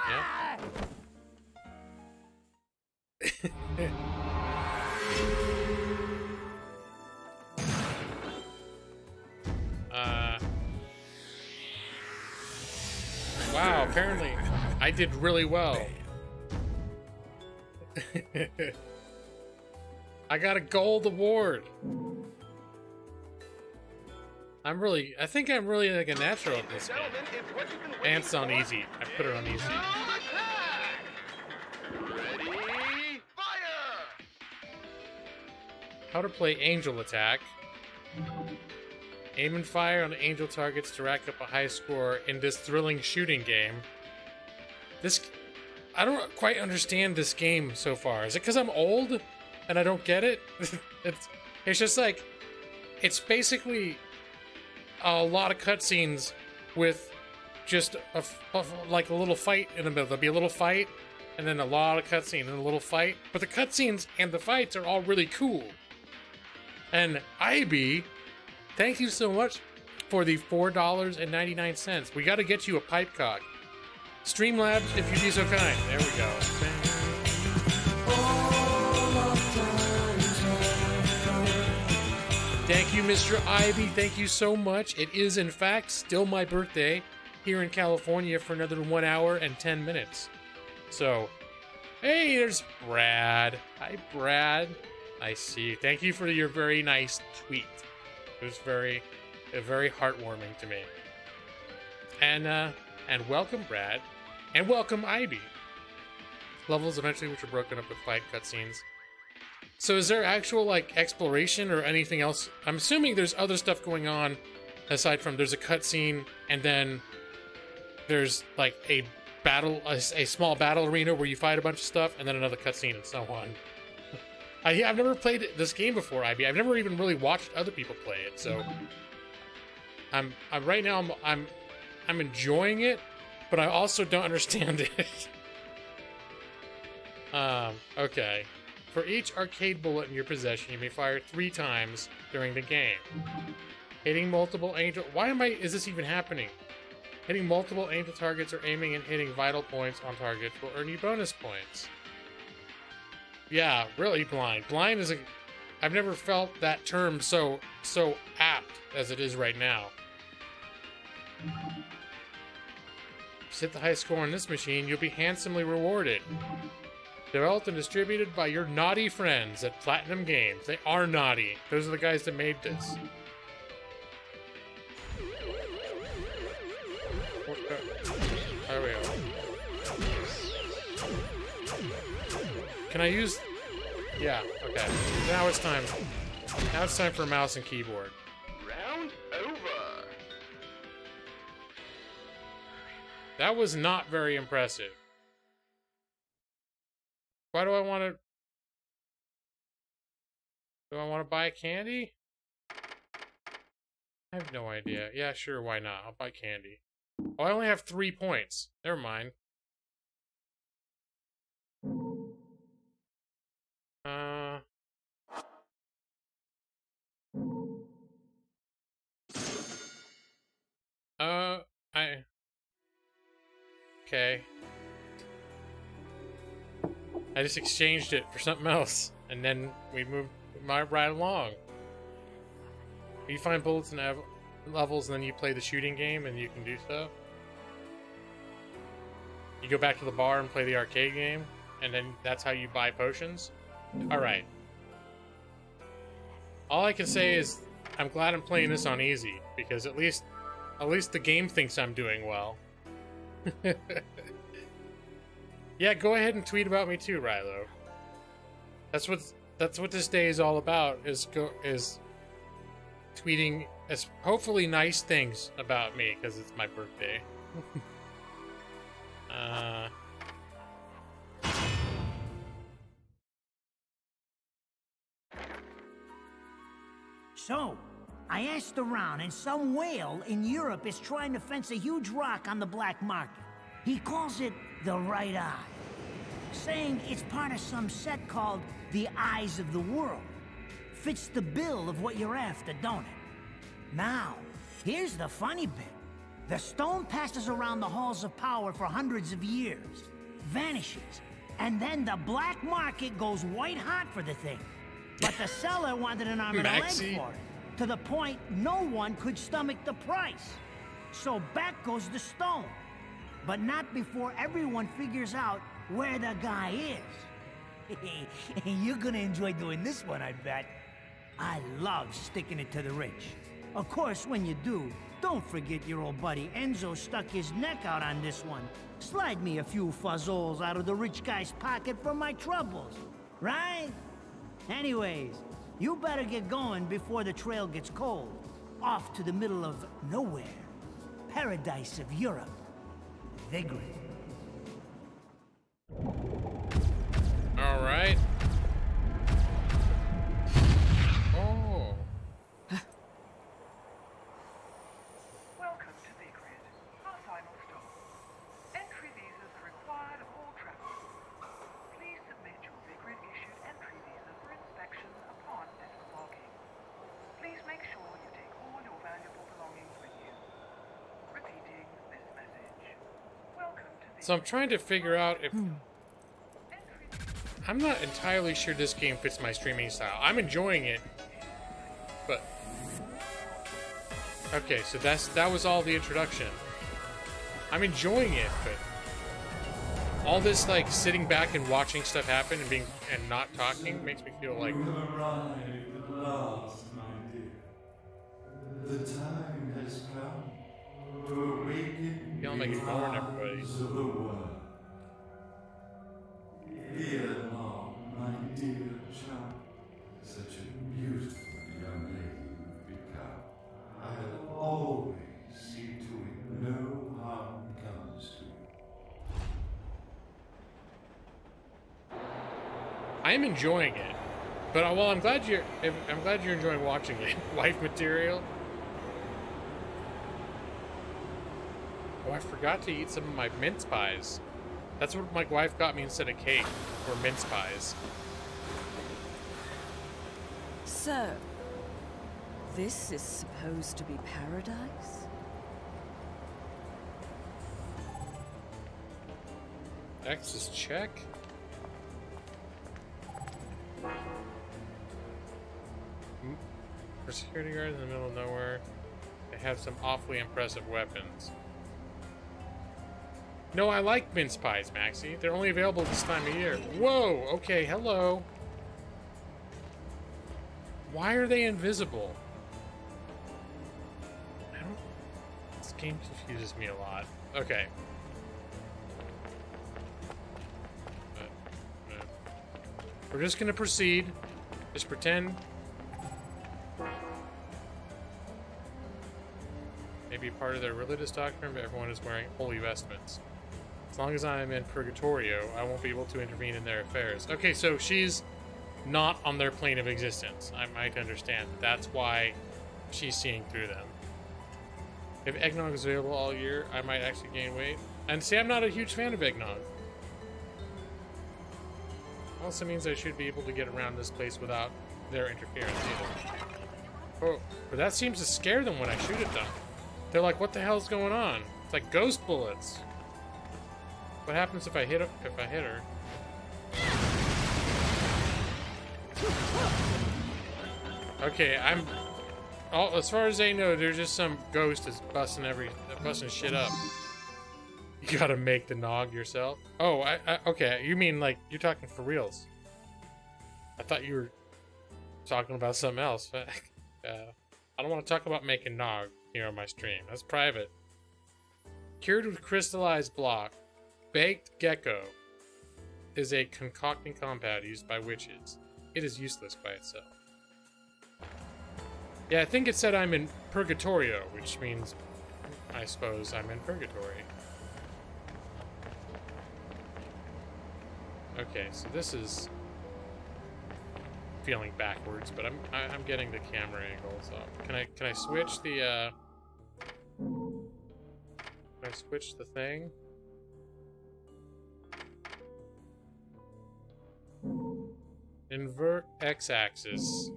Yeah. Wow, apparently I did really well. I got a gold award. I think I'm really like a natural at this game. And it's on easy. I put it on easy. Ready, fire! How to play Angel Attack. Aim and fire on angel targets to rack up a high score in this thrilling shooting game. I don't quite understand this game so far. Is it because I'm old and I don't get it? It's just like, it's basically a lot of cutscenes with just like a little fight in the middle. There'll be a little fight and then a lot of cutscene and a little fight. But the cutscenes and the fights are all really cool. And Ivy thank you so much for the $4.99. We got to get you a pipe cock. Streamlabs, if you'd be so kind. There we go. Thank you, Mr. Ivy. Thank you so much. It is, in fact, still my birthday here in California for another 1 hour and 10 minutes. So, hey, there's Brad. Hi, Brad. I see. Thank you for your very nice tweet. It was very heartwarming to me. And welcome, Brad. And welcome, Ivy. Levels eventually which are broken up with fight cutscenes. So is there actual, like, exploration or anything else? I'm assuming there's other stuff going on aside from there's a cutscene and then there's, like, a small battle arena where you fight a bunch of stuff and then another cutscene and so on. I've never played this game before, Ivy. I've never even really watched other people play it, so I'm right now I'm enjoying it, but I also don't understand it. Okay. For each arcade bullet in your possession, you may fire 3 times during the game. Hitting multiple angel... is this even happening? Hitting multiple angel targets or aiming and hitting vital points on targets will earn you bonus points. Yeah, really blind. Blind is a... I've never felt that term so apt as it is right now. If you hit the high score on this machine, you'll be handsomely rewarded. Developed and distributed by your naughty friends at Platinum Games. They are naughty. Those are the guys that made this. There we go. Can I use... Yeah, okay. Now it's time. Now it's time for mouse and keyboard. Round over. That was not very impressive. Why do I want to... Do I want to buy candy? I have no idea. Yeah, sure, why not? I'll buy candy. Oh, I only have 3 points. Never mind. Okay. I just exchanged it for something else, and then we moved right along. You find bullets and levels, and then you play the shooting game, and you can do stuff. You go back to the bar and play the arcade game, and then that's how you buy potions. Alright. All I can say is, I'm glad I'm playing this on easy, because at least the game thinks I'm doing well. Yeah, go ahead and tweet about me too, Rilo. That's what this day is all about, is tweeting as hopefully nice things about me, because it's my birthday. So, I asked around, and some whale in Europe is trying to fence a huge rock on the black market. He calls it the right eye, saying it's part of some set called the Eyes of the World. Fits the bill of what you're after, don't it? Now, here's the funny bit. The stone passes around the halls of power for hundreds of years, vanishes, and then the black market goes white hot for the thing. But the seller wanted an arm and a leg for it, to the point no one could stomach the price. So back goes the stone. But not before everyone figures out where the guy is. You're gonna enjoy doing this one, I bet. I love sticking it to the rich. Of course, when you do, don't forget your old buddy Enzo stuck his neck out on this one. Slide me a few fuzzoles out of the rich guy's pocket for my troubles, right? Anyways, you better get going before the trail gets cold. Off to the middle of nowhere. Paradise of Europe. Vigrid. All right. Oh. Welcome to Vigrid, our final stop. Entry visas are required of all travelers. Please submit your Vigrid-issued entry visa for inspection upon disembarking. Please make sure you take all So I'm trying to figure out if... I'm not entirely sure this game fits my streaming style. I'm enjoying it, but... Okay, so that was all the introduction. I'm enjoying it, but... All this, like, sitting back and watching stuff happen and not talking makes me feel like... You arrived at last, my dear. The time has come to awaken I feel like ignoring everybody. of the world. Ere long, my dear child, such a beautiful young lady you've become. I'll always see to it no harm comes to you. I am enjoying it, but well, I'm glad you're enjoying watching it. Wife material. Oh, I forgot to eat some of my mince pies. That's what my wife got me instead of cake, or mince pies. So, this is supposed to be paradise? X is check. For security guards in the middle of nowhere, they have some awfully impressive weapons. No, I like mince pies, Maxie. They're only available this time of year. Whoa, okay, hello. Why are they invisible? This game confuses me a lot. Okay. We're just gonna proceed. Just pretend. Maybe part of their religious doctrine, but everyone is wearing holy vestments. As long as I'm in Purgatorio, I won't be able to intervene in their affairs. Okay, so she's not on their plane of existence. I might understand. That's why she's seeing through them. If eggnog is available all year, I might actually gain weight. And see, I'm not a huge fan of eggnog. Also means I should be able to get around this place without their interference either. Oh, but that seems to scare them when I shoot at them. They're like, what the hell's going on? It's like ghost bullets. What happens if I hit her? Okay, as far as they know, there's just some ghost that's busting shit up. You gotta make the nog yourself. Oh, okay. You mean like you're talking for reals? I thought you were talking about something else. I don't want to talk about making nog here on my stream. That's private. Cured with crystallized block. Baked gecko is a concocting compound used by witches. It is useless by itself. Yeah, I think it said I'm in Purgatorio, which means I suppose I'm in Purgatory. Okay, so this is feeling backwards, but I'm getting the camera angles up. Can I switch the can I switch the thing? Invert x-axis.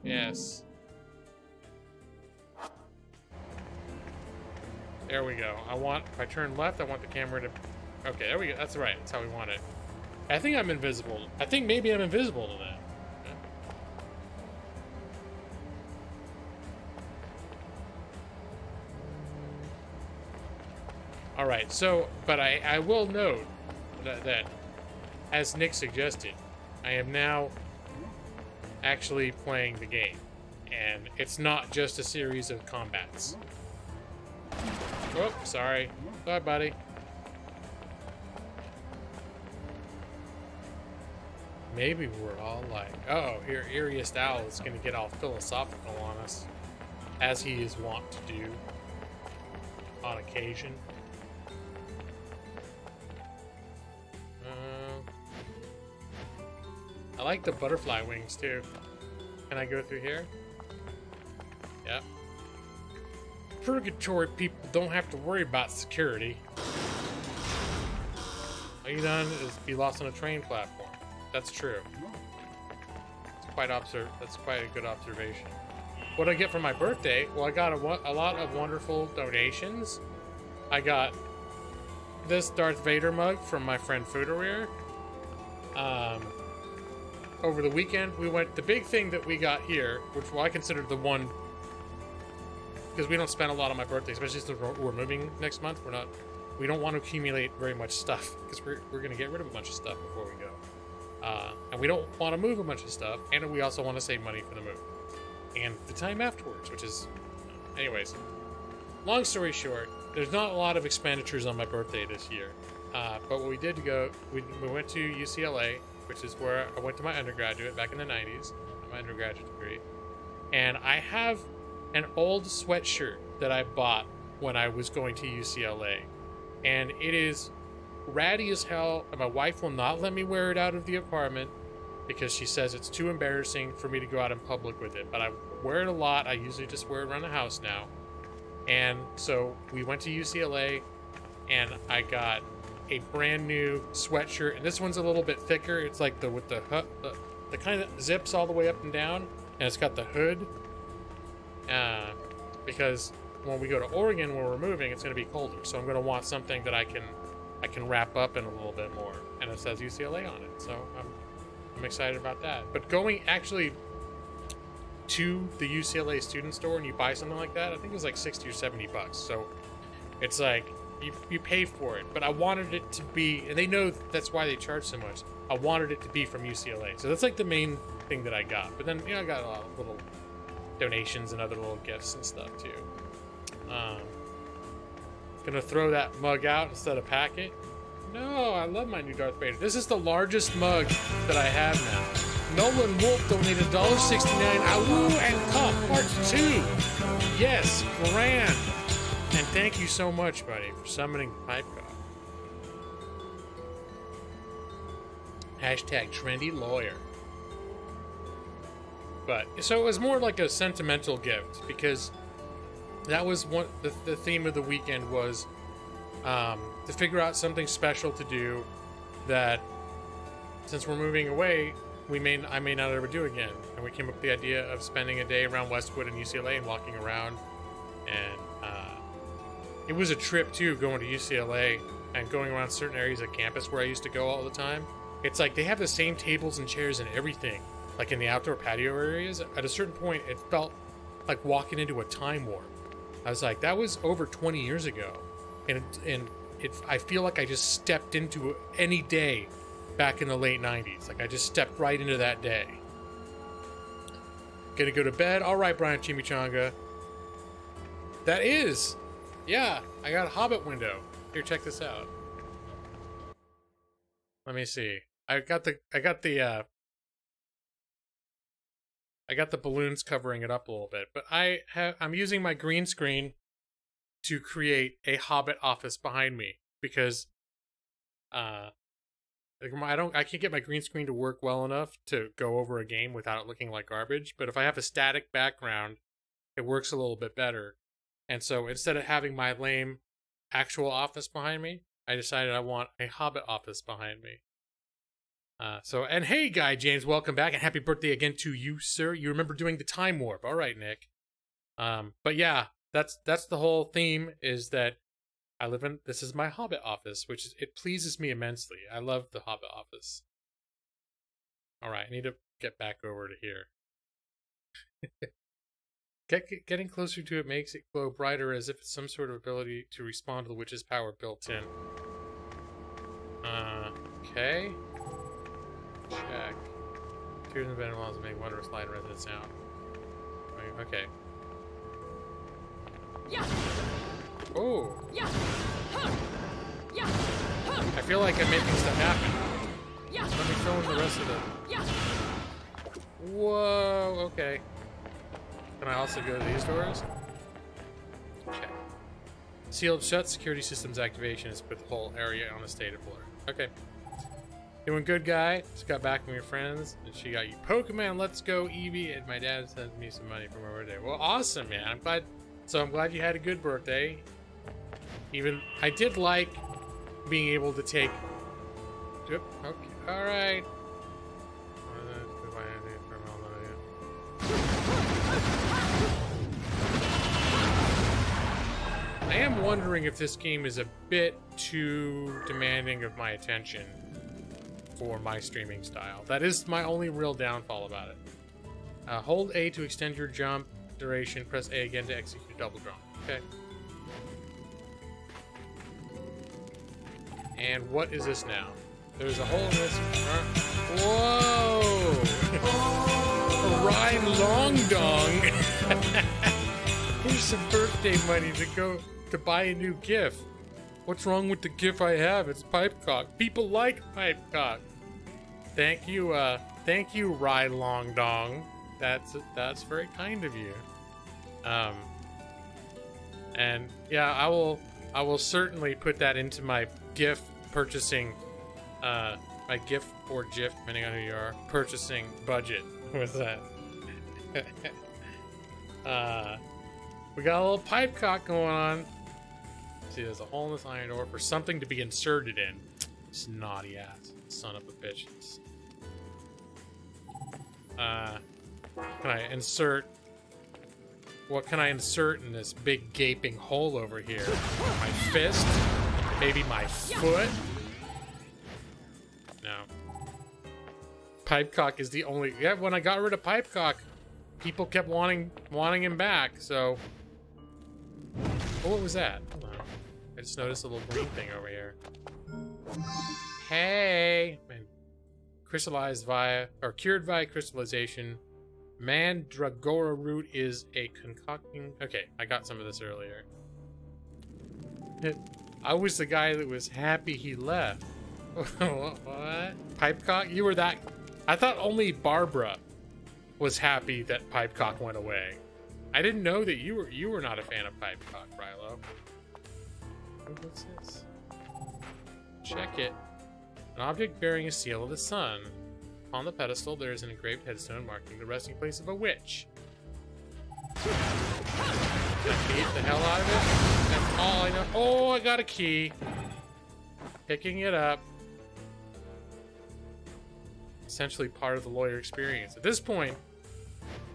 Yes. There we go. If I turn left, I want the camera to... Okay, there we go. That's right. That's how we want it. I think I'm invisible. I think maybe I'm invisible to that. Yeah. Alright, so... But I will note that, as Nick suggested, I am now actually playing the game. And it's not just a series of combats. Oh, sorry. Bye, buddy. Maybe we're all like, uh-oh, here Eeriest Owl is going to get all philosophical on us, as he is wont to do on occasion. I like the butterfly wings, too. Can I go through here? Yep. Purgatory people don't have to worry about security. All you done is be lost on a train platform. That's true. That's quite a good observation. what did I get for my birthday? Well, I got a lot of wonderful donations. I got this Darth Vader mug from my friend Foodereer. Over the weekend, we went. The big thing that we got here, which I consider the one, because we don't spend a lot on my birthday, especially since we're moving next month. We don't want to accumulate very much stuff because we're gonna get rid of a bunch of stuff before we go, and we don't want to move a bunch of stuff, and we also want to save money for the move and the time afterwards, which is, anyways. Long story short, there's not a lot of expenditures on my birthday this year, but what we did we went to UCLA, which is where I went to my undergraduate back in the 90s, my undergraduate degree, and I have an old sweatshirt that I bought when I was going to UCLA, and it is ratty as hell, and my wife will not let me wear it out of the apartment because she says it's too embarrassing for me to go out in public with it, but I wear it a lot. I usually just wear it around the house now. And so we went to UCLA, and I got a brand new sweatshirt, and this one's a little bit thicker. It's like the kind that zips all the way up and down, and it's got the hood. Because when we go to Oregon, when we're moving, it's going to be colder, so I'm going to want something that I can wrap up in a little bit more, and it says UCLA on it. So I'm excited about that. But going actually to the UCLA student store and you buy something like that, I think it was like 60 or 70 bucks. So it's like you pay for it. But I wanted it to be, and they know that's why they charge so much. I wanted it to be from UCLA. So that's like the main thing that I got. But then, I got a lot of little donations and other little gifts and stuff too. Gonna throw that mug out instead of pack it. No, I love my new Darth Vader. This is the largest mug that I have now. Nolan Wolf donated $1.69. Awoo and Cup Part 2. Yes, grand. And thank you so much, buddy, for summoning Pipe Cop. Hashtag trendy lawyer. But, so it was more like a sentimental gift, because that was the theme of the weekend was to figure out something special to do that, since we're moving away, I may not ever do again. And we came up with the idea of spending a day around Westwood and UCLA and walking around. And it was a trip too, going to UCLA and going around certain areas of campus where I used to go all the time. It's like they have the same tables and chairs and everything, like in the outdoor patio areas. At a certain point, it felt like walking into a time warp. I was like, that was over 20 years ago. And I feel like I just stepped into any day back in the late 90s. Like I just stepped right into that day. Gonna go to bed. All right, Brian Chimichanga. That is, yeah, I got a Hobbit window. Here, check this out. Let me see. I got the balloons covering it up a little bit, but I'm using my green screen to create a Hobbit office behind me because I can't get my green screen to work well enough to go over a game without it looking like garbage. But if I have a static background, it works a little bit better. And so instead of having my lame actual office behind me, I decided I want a Hobbit office behind me. And hey, Guy James, welcome back and happy birthday again to you, sir. You remember doing the time warp. All right, Nick. But yeah, that's the whole theme, is that this is my Hobbit office, which it pleases me immensely. I love the Hobbit office. All right, I need to get back over to here. Getting closer to it makes it glow brighter, as if it's some sort of ability to respond to the witch's power built in. Okay. Check. Tears and venom walls make wondrous light resonant sound. Okay. Yeah. Oh. Yeah. Yeah. I feel like I'm making stuff happen. Yeah. Let me fill in the rest of it. Yeah. Whoa. Okay. Can I also go to these doors? Okay. Sealed shut. Security systems activation has put the whole area on a state of alert. Okay. Doing good, guy. Just got back from your friends, and she got you Pokemon. Let's go, Eevee. And my dad sent me some money for my birthday. Well, awesome, man. I'm glad you had a good birthday. Even I did like being able to take. Yep. Okay. All right. I am wondering if this game is a bit too demanding of my attention for my streaming style. That is my only real downfall about it. Hold A to extend your jump duration. Press A again to execute double jump. Okay. And what is this now? There's a hole in this. Whoa! Ryan Longdong! Here's some birthday money to go to buy a new GIF. What's wrong with the GIF I have? It's Pipecock. People like Pipecock. Thank you, Ryan Longdong. That's very kind of you. And yeah, I will certainly put that into my GIF purchasing, my GIF or GIF, depending on who you are, purchasing budget. What's that? We got a little Pipecock going on. See, there's a hole in this iron door for something to be inserted in. This naughty ass son of a bitch. Can I insert? What can I insert in this big gaping hole over here? My fist? Maybe my foot? No. Pipecock is the only. Yeah, when I got rid of Pipecock, people kept wanting him back. So, oh, what was that? Hold on. I just noticed a little green thing over here. Hey, man. Crystallized via or cured via crystallization. Mandragora root is a concocting. Okay, I got some of this earlier. I was the guy that was happy he left. What? Pipecock? You were that? I thought only Barbara was happy that Pipecock went away. I didn't know that you were not a fan of Pipecock, Rilo. What's this? Check it. An object bearing a seal of the sun. On the pedestal, there is an engraved headstone marking the resting place of a witch. Can I beat the hell out of it? That's all I know. Oh, I got a key. Picking it up. Essentially part of the lawyer experience. At this point,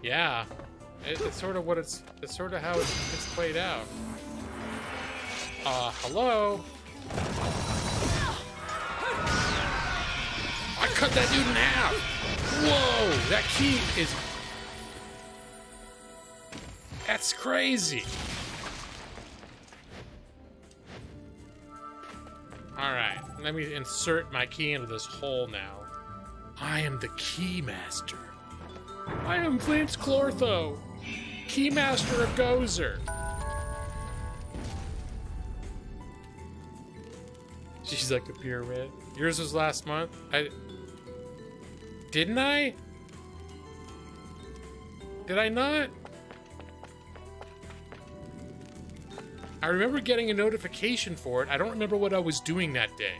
yeah, it's sort of what it's sort of how it's played out. Hello? I cut that dude in half! Whoa! That key is... That's crazy! Alright, let me insert my key into this hole now. I am the Keymaster. I am Vince Clortho, Keymaster of Gozer. She's like a pyramid. Yours was last month. Didn't I? Did I not? I remember getting a notification for it. I don't remember what I was doing that day.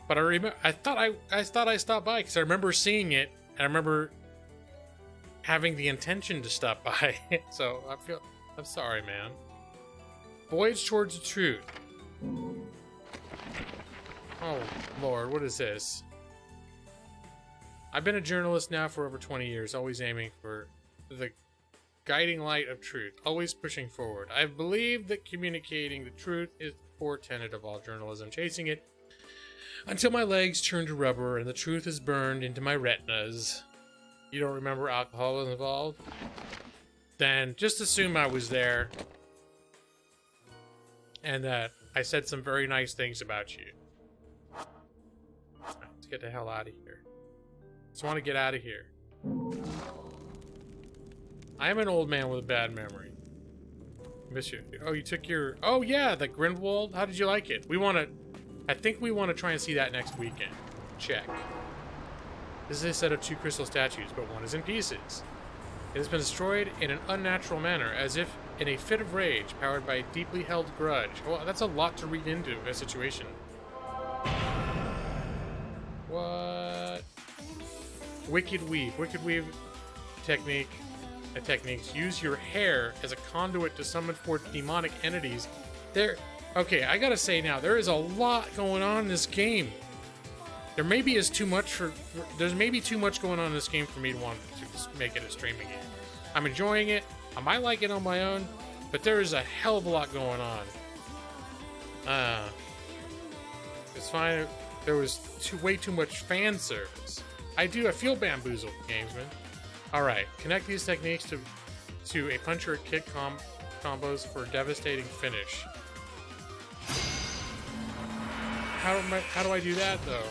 But I remember. I thought I stopped by because I remember seeing it. And I remember having the intention to stop by. So I'm sorry, man. Voyage towards the truth. Oh, Lord, what is this? I've been a journalist now for over 20 years, always aiming for the guiding light of truth, always pushing forward. I believe that communicating the truth is the core tenet of all journalism, chasing it until my legs turn to rubber and the truth is burned into my retinas. You don't remember alcohol was involved? Then just assume I was there and that I said some very nice things about you. Let's get the hell out of here. Just want to get out of here. I am an old man with a bad memory. Miss you. Oh, you took your... Oh, yeah, the Grindelwald. How did you like it? I think we want to try and see that next weekend. Check. This is a set of 2 crystal statues, but one is in pieces. It has been destroyed in an unnatural manner, as if in a fit of rage, powered by a deeply held grudge. Well, that's a lot to read into a situation. What? Wicked Weave. Wicked Weave techniques. Use your hair as a conduit to summon forth demonic entities. Okay, I gotta say now, there is a lot going on in this game. There maybe is too much there's maybe too much going on in this game for me to want to just make it a streaming game. I'm enjoying it. I might like it on my own, but there is a hell of a lot going on. It's fine. There was way too much fan service. I feel bamboozled, gamesman. Alright, connect these techniques to a puncher kick combos for a devastating finish. How do I do that, though?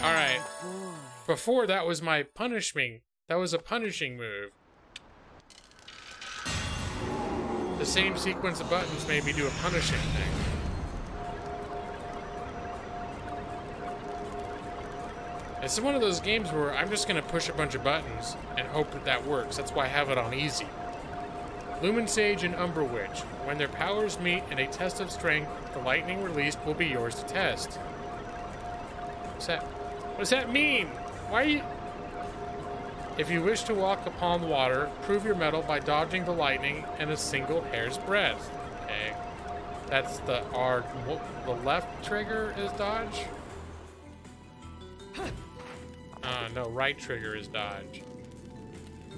Alright. Before, that was my punishing. That was a punishing move. The same sequence of buttons made me do a punishing thing. It's one of those games where I'm just going to push a bunch of buttons and hope that works. That's why I have it on easy. Lumen Sage and Umbra Witch. When their powers meet in a test of strength, the lightning released will be yours to test. What does that mean? Why are you... If you wish to walk upon water, prove your mettle by dodging the lightning in a single hair's breadth. Okay. That's the R... The left trigger is dodge? No, right trigger is dodge.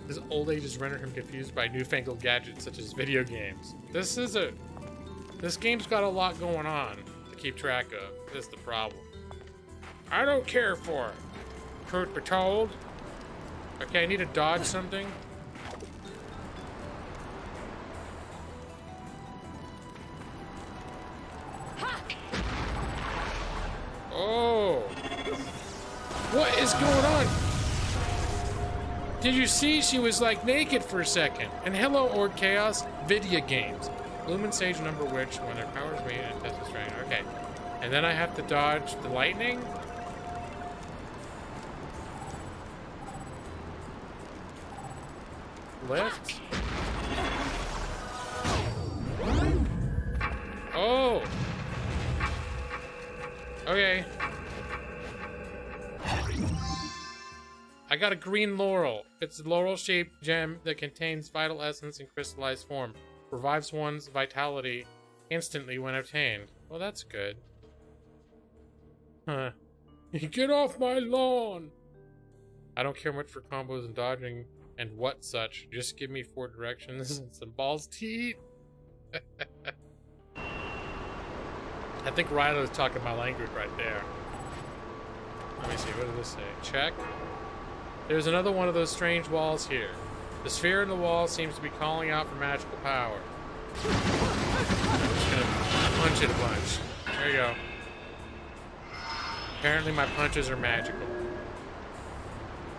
His old age has rendered him confused by newfangled gadgets such as video games. This game's got a lot going on to keep track of. That's the problem. I don't care for it. Truth be told. Okay, I need to dodge something. Oh. What is going on? Did you see she was like naked for a second? And hello, Orc Chaos, video games. Lumen Sage and Umbra Witch when their powers meet and test the strength. Okay. And then I have to dodge the lightning? Lift? Oh! Okay. I got a green laurel. It's a laurel-shaped gem that contains vital essence in crystallized form. Revives one's vitality instantly when obtained. Well, that's good. Huh. Get off my lawn! I don't care much for combos and dodging and what such. Just give me 4 directions and some balls to eat. I think Rhino's talking my language right there. Let me see, what does this say? Check. There's another one of those strange walls here. The sphere in the wall seems to be calling out for magical power. I'm just gonna punch it a bunch. There you go. Apparently my punches are magical.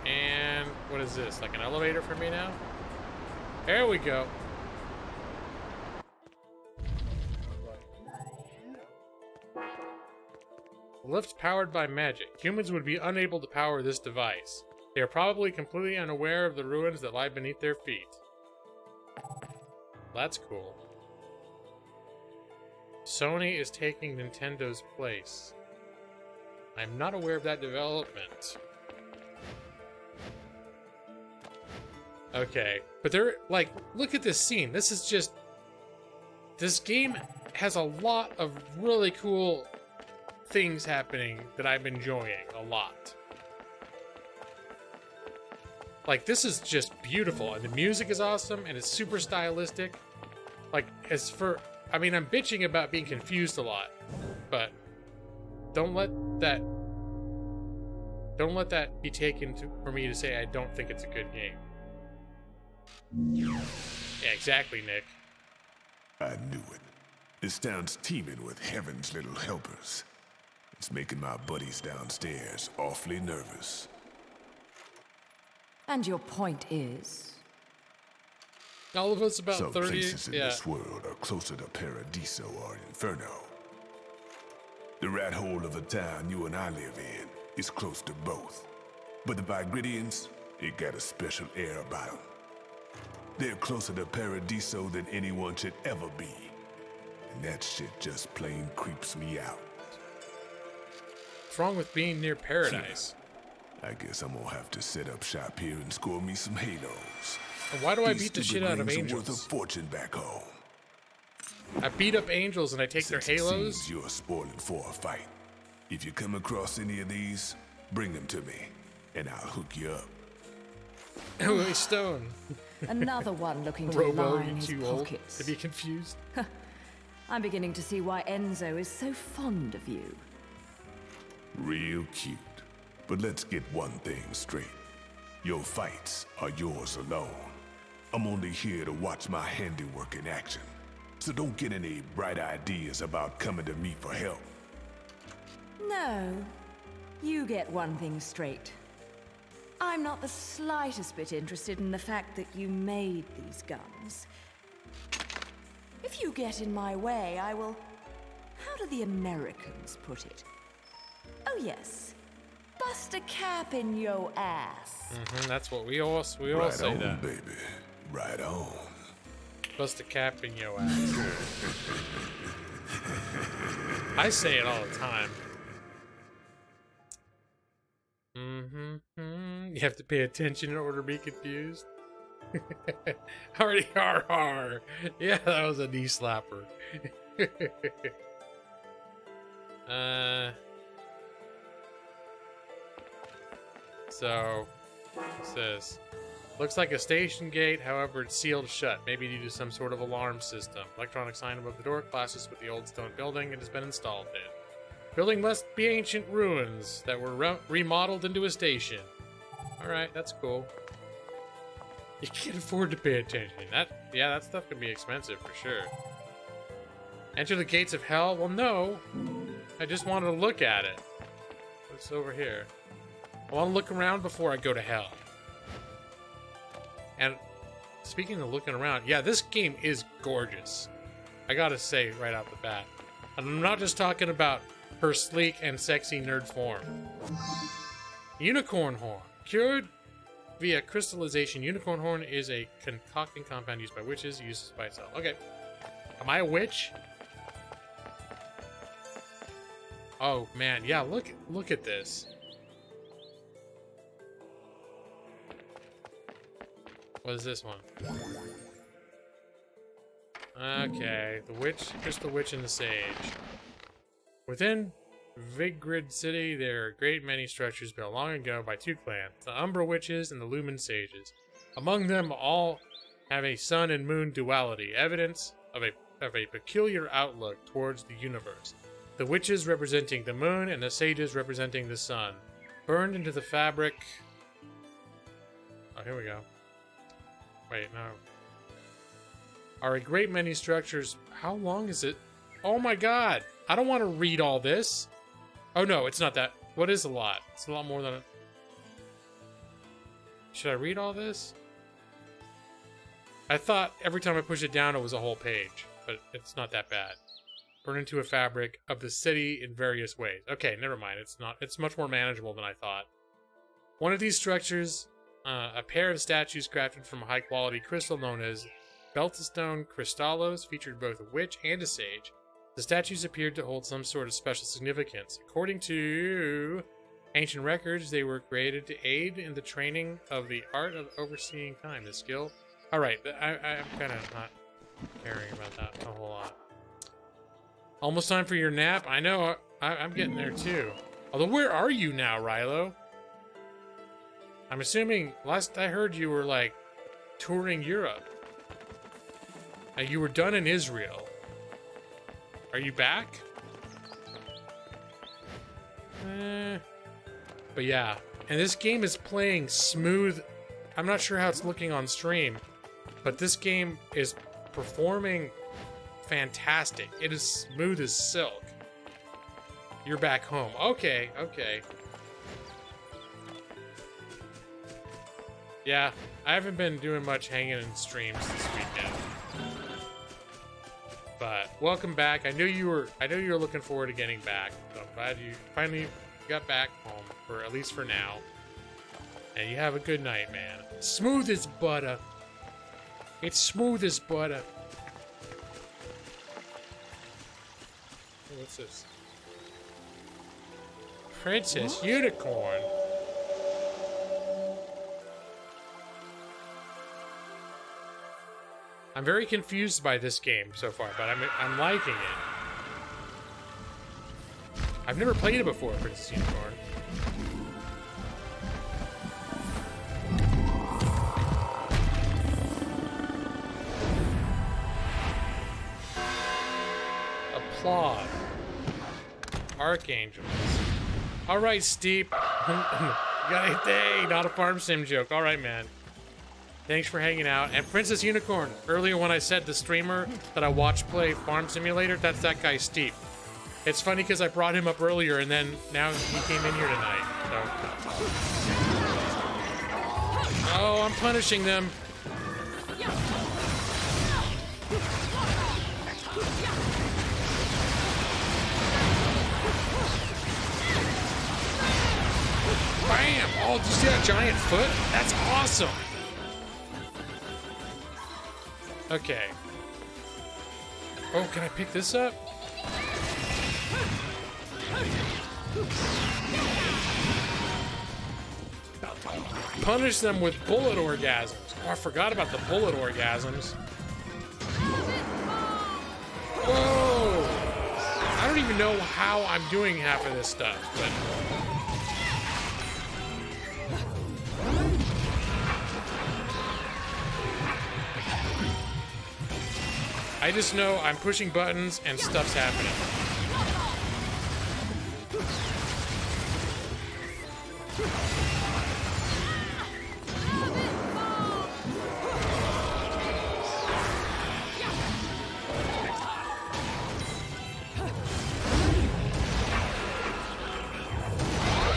And what is this? Like an elevator for me now? There we go. The lift's powered by magic. Humans would be unable to power this device. They are probably completely unaware of the ruins that lie beneath their feet. That's cool. Sony is taking Nintendo's place. I'm not aware of that development. Okay, but they're like, look at this scene. This is just... This game has a lot of really cool things happening that I'm enjoying a lot. Like, this is just beautiful, and the music is awesome, and it's super stylistic. Like, as for... I mean, I'm bitching about being confused a lot, but don't let that be taken for me to say I don't think it's a good game. Yeah, exactly, Nick. I knew it. This town's teeming with heaven's little helpers. It's making my buddies downstairs awfully nervous. And your point is? All of us about Some 30. places in this world are closer to Paradiso or Inferno. The rat hole of the town you and I live in is close to both. But the Vigridians, it got a special air about them. They're closer to Paradiso than anyone should ever be. And that shit just plain creeps me out. What's wrong with being near paradise? I guess I'm gonna have to set up shop here and score me some halos. And why do I These beat the stupid shit out of rings are angels? worth a fortune back home. I beat up angels and I take Since their it halos? seems you're spoiling for a fight. If you come across any of these, bring them to me, and I'll hook you up. Oh, a stone. Another one looking to Robo, line you're his too old pockets. to be confused. I'm beginning to see why Enzo is so fond of you. Real cute. But let's get one thing straight. Your fights are yours alone. I'm only here to watch my handiwork in action. So don't get any bright ideas about coming to me for help. No, you get one thing straight. I'm not the slightest bit interested in the fact that you made these guns. If you get in my way, I will... How do the Americans put it? Oh yes, bust a cap in yo ass. That's what we all say on, that. Baby. Right on. Bust a cap in yo ass. I say it all the time. You have to pay attention in order to be confused. Hardy har har. Yeah, that was a knee slapper. So, what's this? Looks like a station gate, however it's sealed shut, maybe due to some sort of alarm system. Electronic sign above the door clashes with the old stone building it has been installed in. Building must be ancient ruins that were remodeled into a station. Alright, that's cool. You can't afford to pay attention. That stuff can be expensive for sure. Enter the gates of hell? Well, no. I just wanted to look at it. What's over here? I want to look around before I go to hell. And speaking of looking around, yeah, this game is gorgeous. I gotta say right off the bat. And I'm not just talking about her sleek and sexy nerd form. Unicorn horn. Cured via crystallization. Unicorn horn is a concocting compound used by witches, uses by itself. Okay. Am I a witch? Oh man, yeah, look at this. What is this one? Okay, the witch, crystal witch and the sage. Within Vigrid City, there are a great many structures built long ago by two clans, the Umbra Witches and the Lumen Sages. Among them, all have a sun and moon duality, evidence of a peculiar outlook towards the universe. The witches representing the moon and the sages representing the sun. Burned into the fabric... Oh, here we go. Wait, no. Are a great many structures... How long is it? Oh my god! I don't want to read all this! Oh no, it's not that. What is a lot? It's a lot more than a... Should I read all this? I thought every time I push it down it was a whole page, but it's not that bad. Burn into a fabric of the city in various ways. Okay, never mind. It's not. It's much more manageable than I thought. One of these structures, a pair of statues crafted from a high-quality crystal known as Beltastone Crystallos, featured both a witch and a sage. The statues appeared to hold some sort of special significance. According to ancient records, they were created to aid in the training of the art of overseeing time. The skill. All right, I'm kind of not caring about that a whole lot. Almost time for your nap? I know, I'm getting there too. Although, where are you now, Rilo? I'm assuming, last I heard you were, like, touring Europe. And you were done in Israel. Are you back? But yeah, and this game is playing smooth. I'm not sure how it's looking on stream, but this game is performing fantastic. It is smooth as silk. You're back home. Okay, okay. Yeah, I haven't been doing much hanging in streams this weekend. But welcome back. I knew you were looking forward to getting back. So I'm glad you finally got back home, for at least for now. And you have a good night, man. Smooth as butter. It's smooth as butter. What's this? Princess Unicorn. I'm very confused by this game so far, but I'm liking it. I've never played it before, Princess Unicorn. Applaud. Archangels. Alright, Steep. Hey, not a farm sim joke. Alright, man. Thanks for hanging out. And Princess Unicorn, earlier when I said the streamer that I watched play Farm Simulator, that's that guy, Steep. It's funny because I brought him up earlier and then now he came in here tonight. So. Oh, I'm punishing them. Bam! Oh, did you see that giant foot? That's awesome! Okay. Oh, can I pick this up? Punish them with bullet orgasms. Oh, I forgot about the bullet orgasms. Whoa! I don't even know how I'm doing half of this stuff, but... I just know I'm pushing buttons and stuff's happening.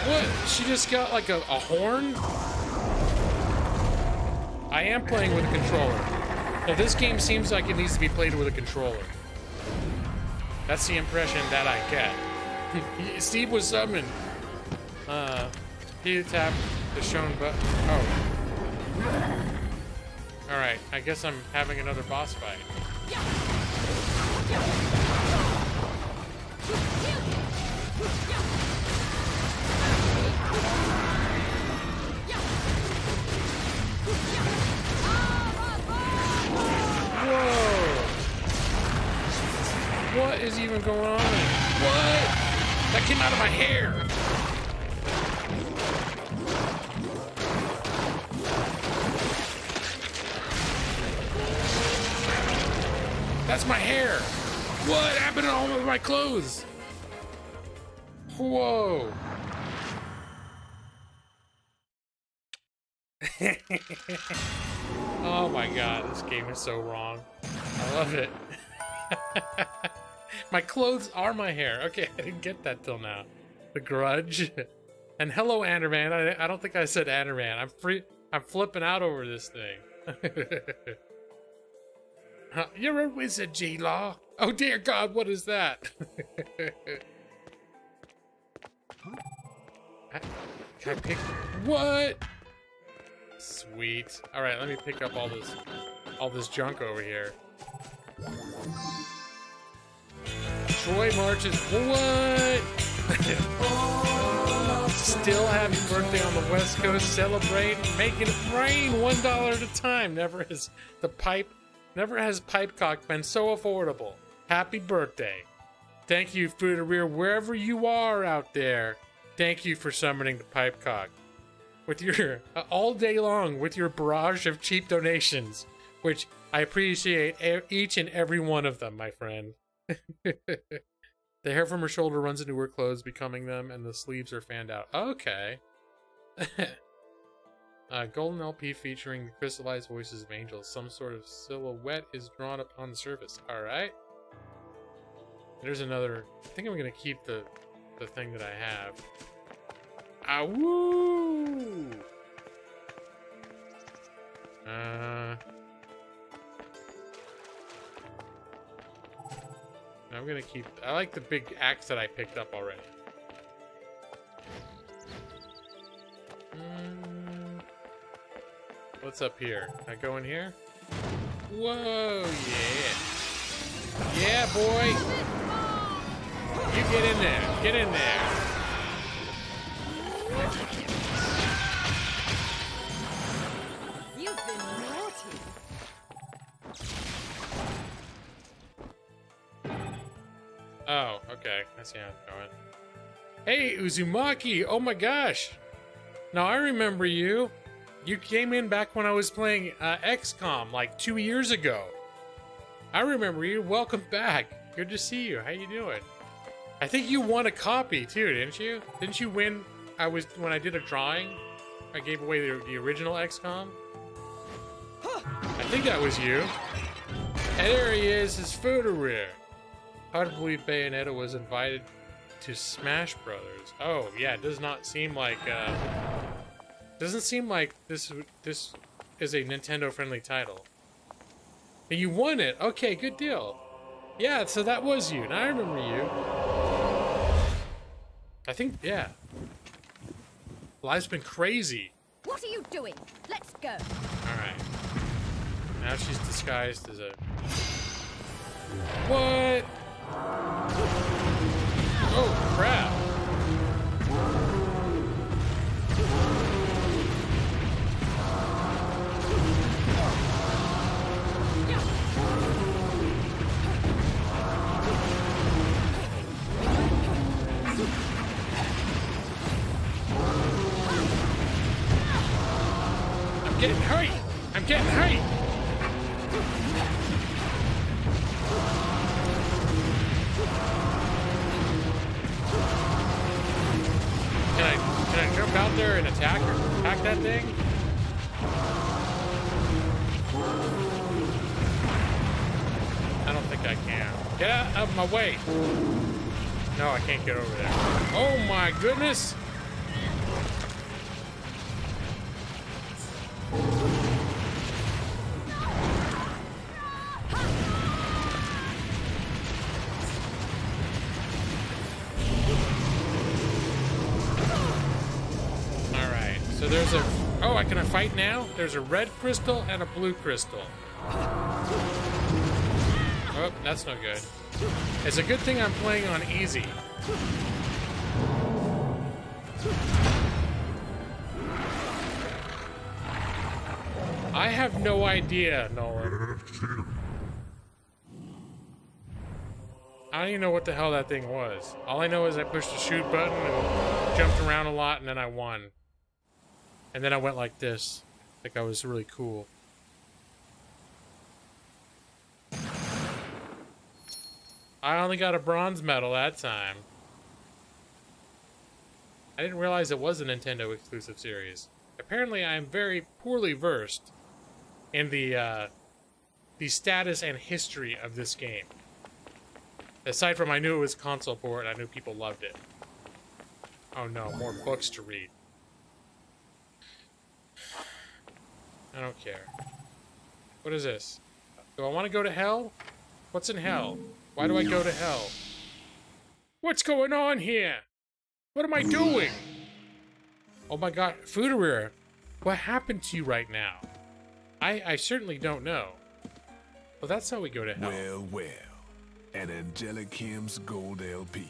What? She just got like a horn? I am playing with a controller. Now, this game seems like it needs to be played with a controller. That's the impression that I get. Steve was summoned. He tapped the shown button. Oh. Alright, I guess I'm having another boss fight. Whoa! What is even going on? What? That came out of my hair! That's my hair! What happened to all of my clothes? Whoa! Oh my god, this game is so wrong. I love it. My clothes are my hair. Okay, I didn't get that till now. The Grudge. And hello, Anderman. I don't think I said Anderman. I'm flipping out over this thing. You're a wizard, GLAW. Oh dear God, what is that? Can I pick? What? Sweet. All right, let me pick up all this junk over here. Troy marches. What? Still happy birthday on the West Coast. Celebrate, making it rain $1 at a time. Never has pipe cock been so affordable. Happy birthday. Thank you, Food Rear, wherever you are out there. Thank you for summoning the pipe cock. With your all day long with your barrage of cheap donations, which I appreciate each and every one of them, my friend. The hair from her shoulder runs into her clothes, becoming them, and the sleeves are fanned out. Okay. Golden LP featuring the crystallized voices of angels. Some sort of silhouette is drawn upon the surface. Alright. There's another. I think I'm going to keep the thing that I have. Ah, woo! I'm gonna keep. I like the big axe that I picked up already. What's up here? Can I go in here? Whoa, yeah. Yeah, boy! You get in there. Get in there. You've been naughty. Okay, I see how it's going. Hey, Uzumaki! Oh my gosh! Now I remember you. You came in back when I was playing XCOM like 2 years ago. I remember you. Welcome back. Good to see you. How you doing? I think you won a copy too, didn't you? Didn't you win? When I did a drawing, I gave away the original XCOM. I think that was you. And there he is, his Fuderer. Hard to believe Bayonetta was invited to Smash Brothers. Oh yeah, it does not seem like doesn't seem like this is a Nintendo friendly title. And you won it. Okay, good deal. Yeah, so that was you. Now I remember you. I think, yeah. Life's been crazy. What are you doing? Let's go. Alright. Now she's disguised as a... What? Oh, crap. I'm getting hurt! I'm getting hurt! Can I jump out there and attack that thing? I don't think I can. Get out of my way! No, I can't get over there. Oh my goodness! So there's a... Oh, can I fight now? There's a red crystal and a blue crystal. Oh, that's no good. It's a good thing I'm playing on easy. I have no idea, Nolan. I don't even know what the hell that thing was. All I know is I pushed the shoot button and jumped around a lot and then I won. And then I went like this. Like I was really cool. I only got a bronze medal that time. I didn't realize it was a Nintendo exclusive series. Apparently I am very poorly versed in the status and history of this game. Aside from I knew it was console port, I knew people loved it. Oh no, more books to read. I don't care. What is this? Do I want to go to hell? What's in hell? Why do I go to hell? What's going on here? What am I doing? Oh my god, Fuderer, what happened to you right now? I certainly don't know. Well, that's how we go to hell. Well, well. An Angelic Hymns Gold LP.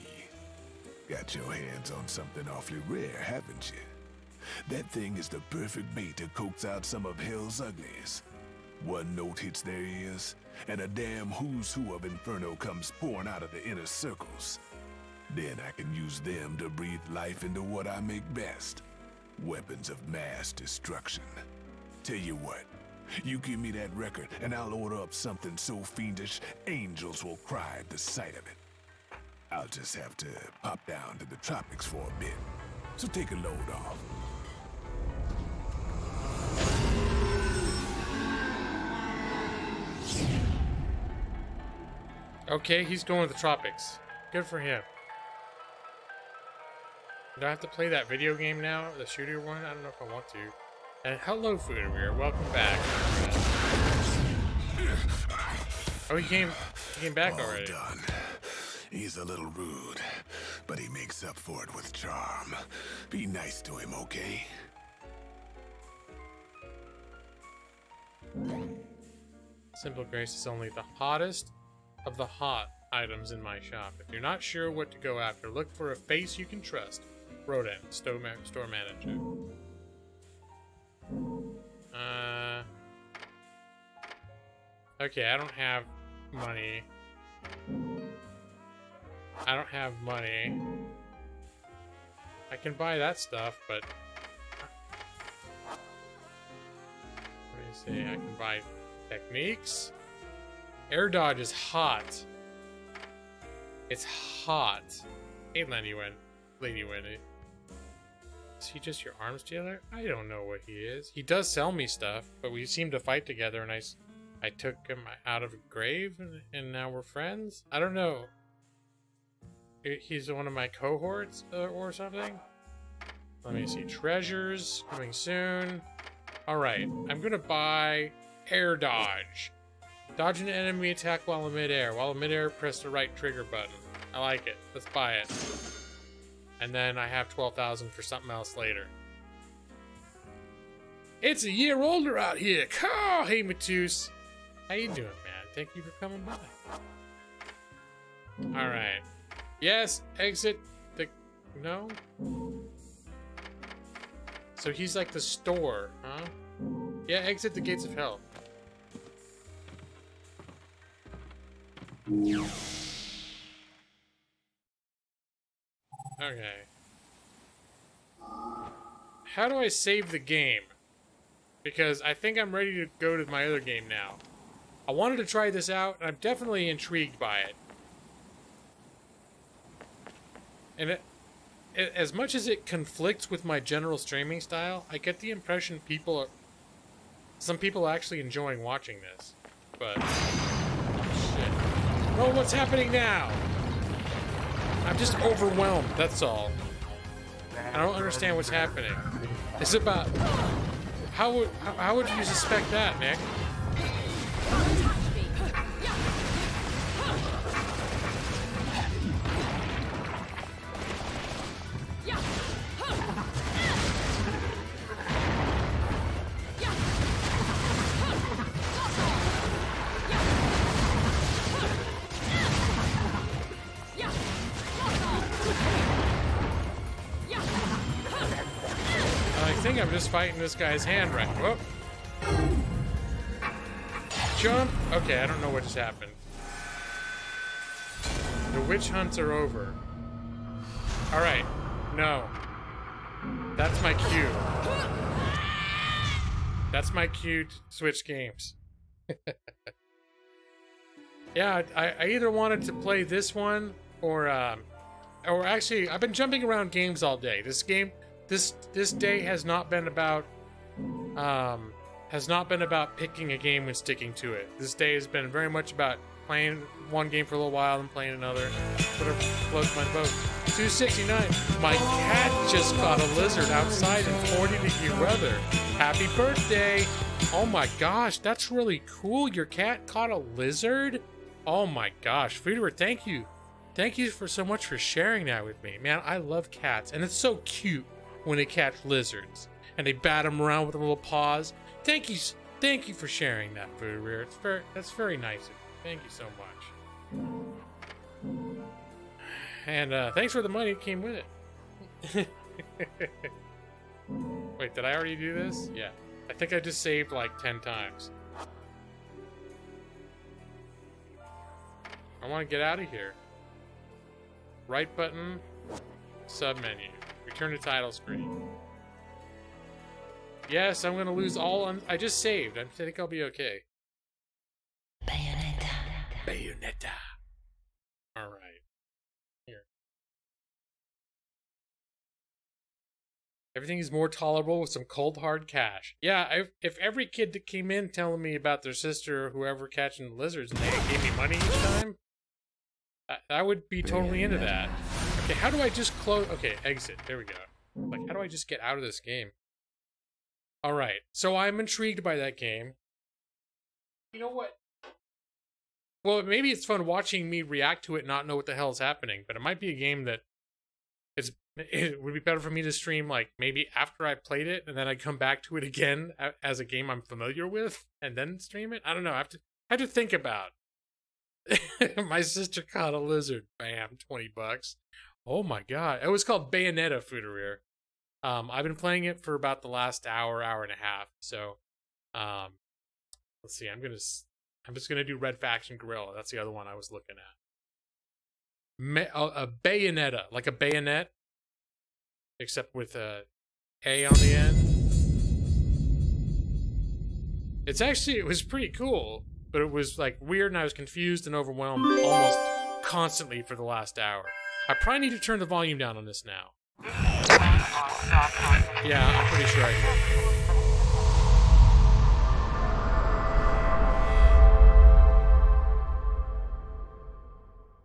Got your hands on something awfully rare, haven't you? That thing is the perfect bait to coax out some of hell's uglies. One note hits their ears, and a damn who's who of Inferno comes pouring out of the inner circles. Then I can use them to breathe life into what I make best. Weapons of mass destruction. Tell you what, you give me that record, and I'll order up something so fiendish, angels will cry at the sight of it. I'll just have to pop down to the tropics for a bit. So take a load off. Okay, he's going to the tropics. Good for him. Do I have to play that video game now? The shooter one? I don't know if I want to. And hello, Fuderer. Welcome back. Oh, he came back already. Well done. He's a little rude, but he makes up for it with charm. Be nice to him, okay? Simple Grace is only the hottest of the hot items in my shop. If you're not sure what to go after, look for a face you can trust. Rodan, store manager. Okay, I don't have money. I don't have money. I can buy that stuff, but... Let me see, I can buy techniques. Air dodge is hot. It's hot. Hey, Lady Wendy. Is he just your arms dealer? I don't know what he is. He does sell me stuff, but we seem to fight together, and I took him out of a grave, and now we're friends? I don't know. He's one of my cohorts or something? Let me see. Treasures coming soon. Alright, I'm gonna buy air dodge. Dodge an enemy attack while in midair. While in midair, press the right trigger button. I like it. Let's buy it. And then I have 12,000 for something else later. It's a year older out here. Oh, hey, Matus. How you doing, man? Thank you for coming by. Alright. Yes, exit the... No? So he's like the store, huh? Yeah, exit the gates of hell. Okay. How do I save the game? Because I think I'm ready to go to my other game now. I wanted to try this out, and I'm definitely intrigued by it. And as much as it conflicts with my general streaming style, I get the impression some people are actually enjoying watching this. But, shit. Oh, what's happening now? I'm just overwhelmed, that's all. I don't understand what's happening. It's about... How would you suspect that, Nick? I think I'm just fighting this guy's hand right. Whoop. Jump. Okay, I don't know what just happened. The witch hunts are over. Alright. No. That's my cue. That's my cue to switch games. Yeah, I either wanted to play this one or actually, I've been jumping around games all day. This day has not been about picking a game and sticking to it. This day has been very much about playing one game for a little while and playing another. Whatever floats my boat. 269. My cat just caught a lizard outside in 40-degree weather. Happy birthday! Oh my gosh, that's really cool. Your cat caught a lizard? Oh my gosh, Frieder, thank you. Thank you so much for sharing that with me. Man, I love cats, and it's so cute when they catch lizards and they bat them around with their little paws. Thank you for sharing that, Frieder. That's very nice of you. Thank you so much. And thanks for the money that came with it. Wait, did I already do this? Yeah. I think I just saved like 10 times. I want to get out of here. Right button, sub-menu. Return to title screen. Yes, I'm going to lose all... I just saved. I think I'll be okay. Bayonetta. Bayonetta. Alright. Here. Everything is more tolerable with some cold hard cash. Yeah, if every kid that came in telling me about their sister or whoever catching lizards and they gave me money each time, I would be totally into that. Okay, how do I just close... Okay, exit. There we go. Like, how do I just get out of this game? Alright, so I'm intrigued by that game. You know what? Well, maybe it's fun watching me react to it and not know what the hell is happening, but it might be a game that it would be better for me to stream, like, maybe after I played it, and then I come back to it again as a game I'm familiar with, and then stream it? I don't know. I have to think about. My sister caught a lizard. Bam, 20 bucks. Oh my god. It was called Bayonetta, Frieder. I've been playing it for about the last hour and a half. So, let's see. I'm just gonna do Red Faction Guerrilla. That's the other one I was looking at. a bayonetta, like a bayonet, except with a A on the end. It was pretty cool, but it was like weird and I was confused and overwhelmed almost constantly for the last hour. I probably need to turn the volume down on this now. Yeah, I'm pretty sure I do.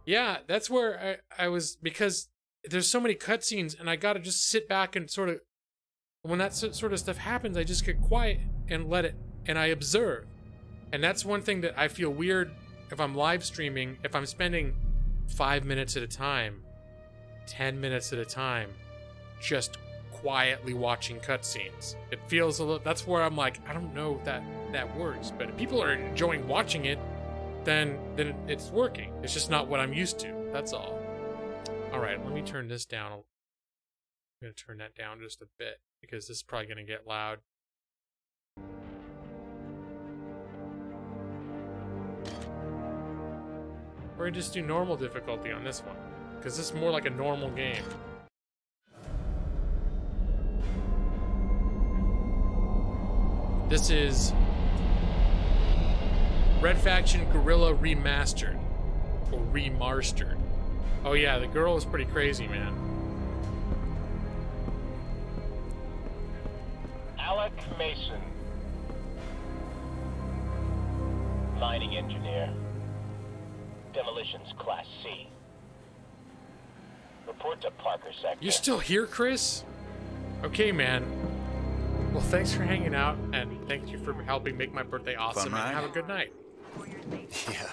Yeah, that's where I was, because there's so many cutscenes and I gotta just sit back and sort of, when that sort of stuff happens, I just get quiet and let it, and I observe. And that's one thing that I feel weird if I'm live streaming, if I'm spending 5 minutes at a time, 10 minutes at a time, just quietly watching cutscenes. It feels a little, that's where I'm like, I don't know if that works, but if people are enjoying watching it, then it's working. It's just not what I'm used to. That's all. All right, let me turn this down. I'm gonna turn that down just a bit because this is probably gonna get loud. Or just do normal difficulty on this one, because this is more like a normal game. This is Red Faction Guerrilla Remastered. Or Remastered. Oh yeah, the girl is pretty crazy, man. Alec Mason. Mining engineer. Demolitions Class C. Report to Parker Sector. You're still here, Chris? Okay, man. Well, thanks for hanging out, and thank you for helping make my birthday awesome, Fun ride? and have a good night. Yeah,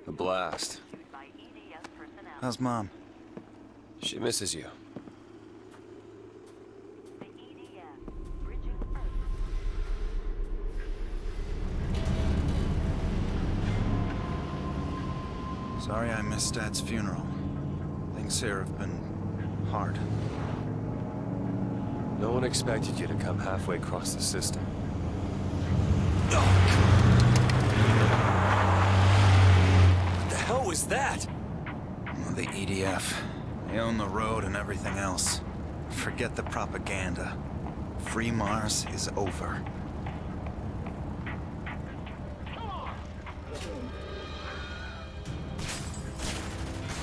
a blast. How's Mom? She misses you. Sorry I missed Dad's funeral. Things here have been hard. No one expected you to come halfway across the system. What the hell was that? Well, the EDF. They own the road and everything else. Forget the propaganda. Free Mars is over.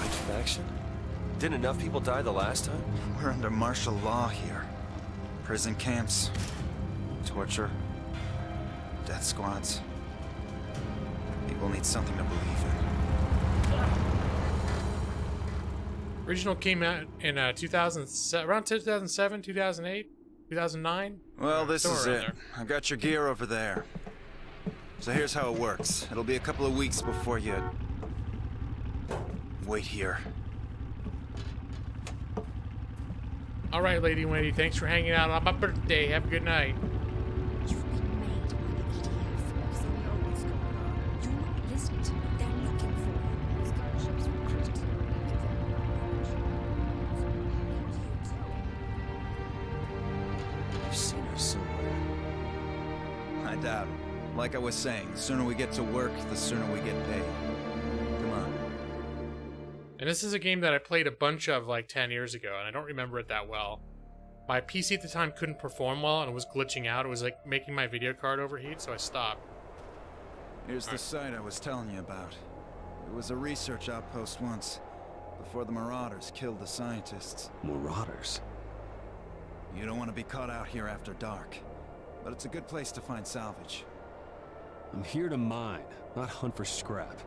Which faction? Didn't enough people die the last time? We're under martial law here. Prison camps, torture, death squads. People need something to believe in. Original came out in 2007, around 2007, 2008, 2009. Well, this is Somewhere it. around I got your gear over there. So here's how it works. It'll be a couple of weeks before you wait here. All right, lady Wendy, thanks for hanging out on my birthday. Have a good night. You've been made by the EDF, so they know what's going on. You're not listening to me. They're looking for you. Starships were critically I've seen her somewhere. I doubt it. Like I was saying, the sooner we get to work, the sooner we get paid. Come on. And this is a game that I played a bunch of like 10 years ago, and I don't remember it that well. My PC at the time couldn't perform well, and it was glitching out. It was like making my video card overheat, so I stopped. Here's the site I was telling you about. It was a research outpost once, before the Marauders killed the scientists. Marauders? You don't want to be caught out here after dark, but it's a good place to find salvage. I'm here to mine, not hunt for scrap.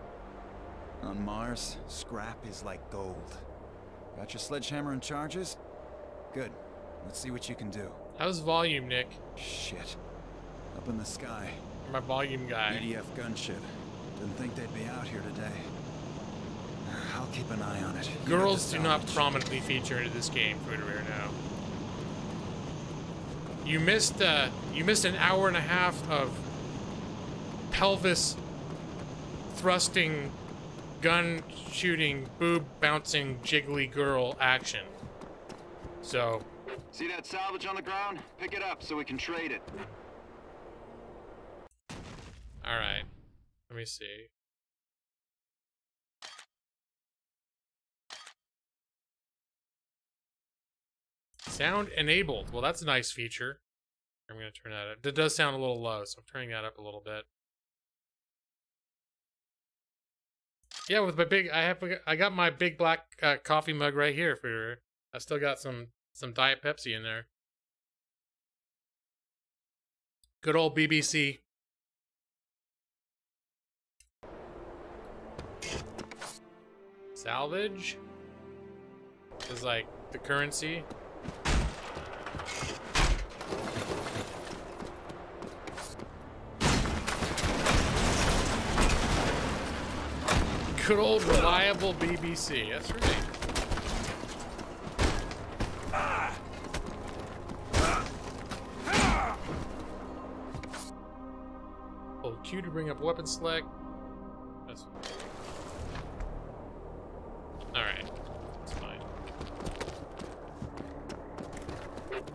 On Mars, scrap is like gold. Got your sledgehammer and charges? Good. Let's see what you can do. How's volume, Nick? Shit. Up in the sky. You're my volume guy. EDF gunship. Didn't think they'd be out here today. I'll keep an eye on it. Girls do not prominently feature into this game, for you to know. You missed an hour and a half of pelvis thrusting, gun shooting, boob bouncing, jiggly girl action. So. See that salvage on the ground? Pick it up so we can trade it. Alright. Let me see. Sound enabled. Well, that's a nice feature. I'm going to turn that up. That does sound a little low, so I'm turning that up a little bit. Yeah, with my big, I got my big black coffee mug right here for. I still got some Diet Pepsi in there. Good old BBC. Salvage is like the currency. Good old reliable BBC. That's right. Hold Q to bring up weapon select. That's... Alright. That's fine.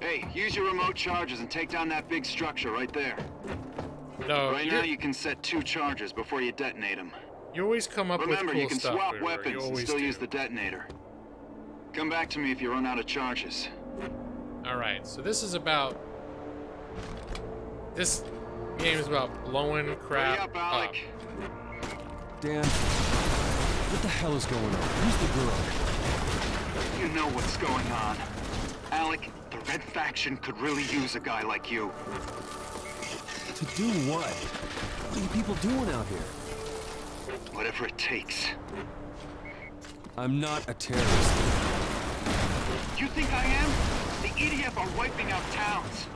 Hey, use your remote charges and take down that big structure right there. No, right now you can set 2 charges before you detonate them. You always come up with cool stuff. Remember, you can swap weapons and still do. use the detonator. Come back to me if you run out of charges. Alright, so this is about... This game is about blowing crap up. Alec. Dan, what the hell is going on? Who's the girl? You know what's going on. Alec, the Red Faction could really use a guy like you. To do what? What are you people doing out here? Whatever it takes. I'm not a terrorist. You think I am? The EDF are wiping out towns.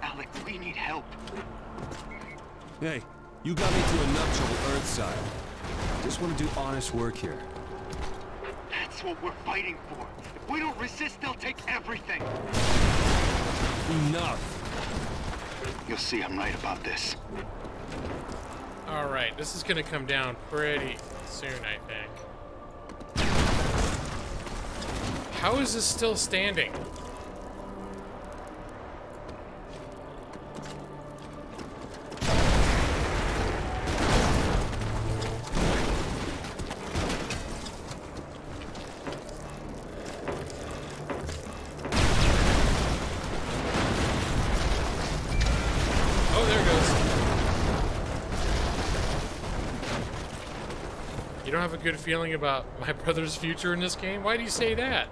Alec, we need help. Hey, you got me to enough trouble Earthside. Just want to do honest work here. That's what we're fighting for. If we don't resist, they'll take everything. Enough. You'll see I'm right about this. Alright, this is gonna come down pretty soon, I think. How is this still standing? Oh, there it goes. You don't have a good feeling about my brother's future in this game? Why do you say that?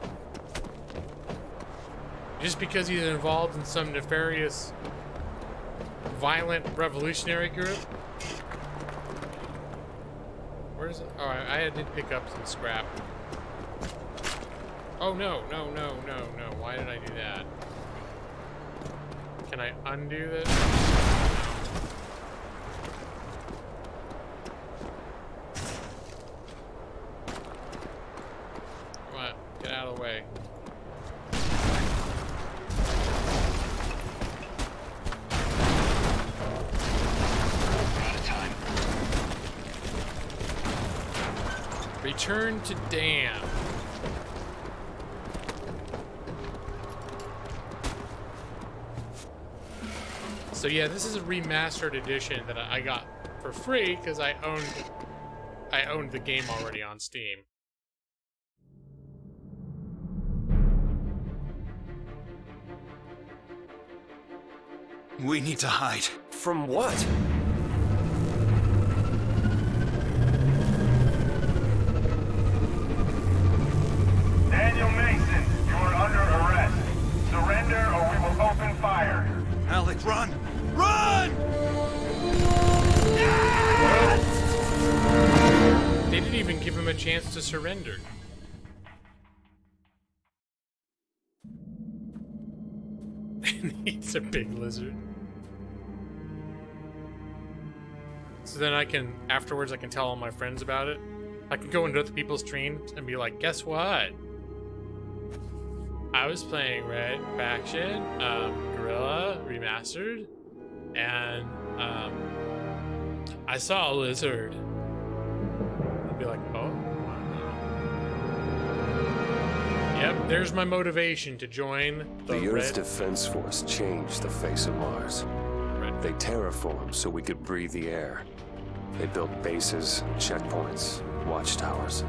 Just because he's involved in some nefarious, violent revolutionary group? Where's it? Oh, I did pick up some scrap. Oh, no. Why did I do that? Can I undo this? Come on, get out of the way. Return to Dam. So yeah, this is a remastered edition that I got for free because I owned the game already on Steam. We need to hide. From what? Daniel Mason, you are under arrest. Surrender or we will open fire. Alec, run! Run! They didn't even give him a chance to surrender. He's a big lizard. So then afterwards I can tell all my friends about it. I can go into other people's streams and be like, guess what? I was playing Red Faction, Gorilla Remastered, and I saw a lizard. I'd be like, oh, wow. Yep, there's my motivation to join the Earth's Defense Force changed the face of Mars. They terraformed so we could breathe the air. They built bases, checkpoints, watchtowers.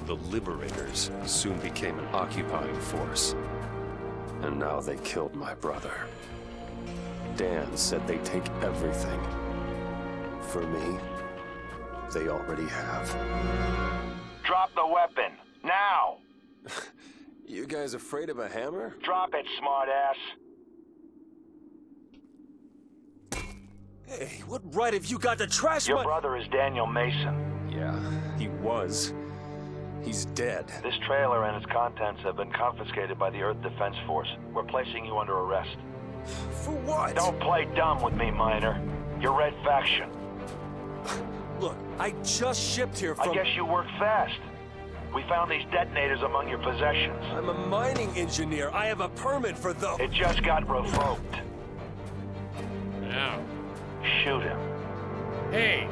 The Liberators soon became an occupying force. And now they killed my brother. Dan said they'd take everything. For me, they already have. Drop the weapon, now! You guys afraid of a hammer? Drop it, smartass. Hey, what right have you got to trash Your brother is Daniel Mason. Yeah, he was. He's dead. This trailer and its contents have been confiscated by the Earth Defense Force. We're placing you under arrest. For what? Don't play dumb with me, Miner. You're Red Faction. Look, I just shipped here from... I guess you work fast. We found these detonators among your possessions. I'm a mining engineer. I have a permit for those. It just got revoked. Now. Shoot him. Hey.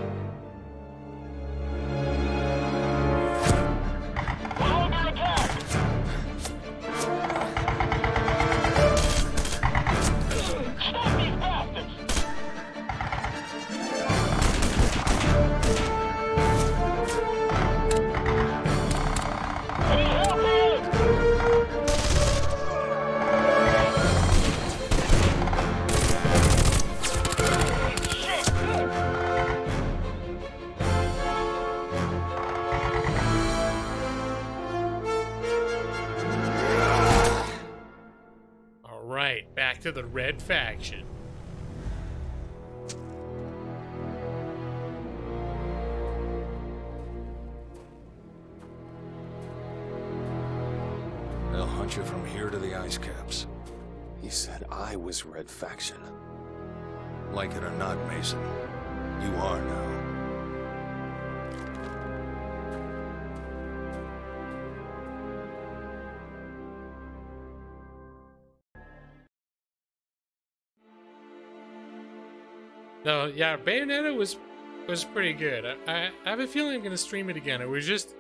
Back to the Red Faction. They'll hunt you from here to the ice caps. He said I was Red Faction. Like it or not, Mason, you are now. No, yeah, Bayonetta was pretty good. I have a feeling I'm gonna stream it again. It was just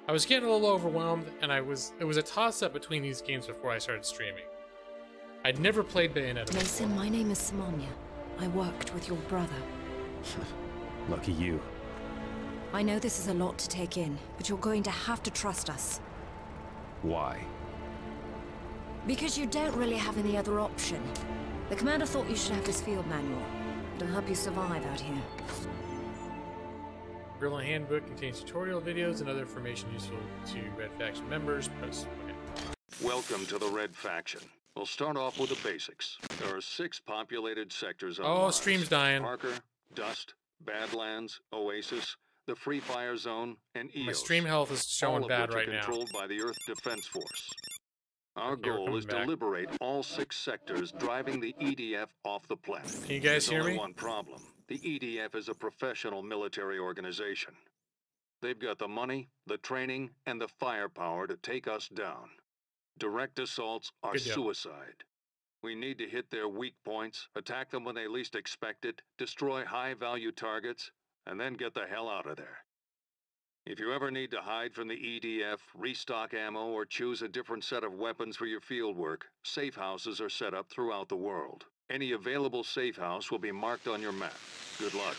I was getting a little overwhelmed, and it was a toss-up between these games before I started streaming. I'd never played Bayonetta before. Mason, my name is Simania. I worked with your brother. Lucky you. I know this is a lot to take in, but you're going to have to trust us. Why? Because you don't really have any other option. The commander thought you should have this field manual. It'll help you survive out here. Guerrilla Handbook contains tutorial videos and other information useful to Red Faction members. Press OK. Welcome to the Red Faction. We'll start off with the basics. There are 6 populated sectors on Mars. Stream's dying. Parker, Dust, Badlands, Oasis, the Free Fire Zone, and Eos. My stream health is showing bad right now. Controlled by the Earth Defense Force. Our goal is to liberate all 6 sectors, driving the EDF off the planet. Can you guys hear me? There's only one problem. The EDF is a professional military organization. They've got the money, the training, and the firepower to take us down. Direct assaults are suicide. We need to hit their weak points, attack them when they least expect it, destroy high-value targets, and then get the hell out of there. If you ever need to hide from the EDF, restock ammo, or choose a different set of weapons for your field work, safe houses are set up throughout the world. Any available safe house will be marked on your map. Good luck.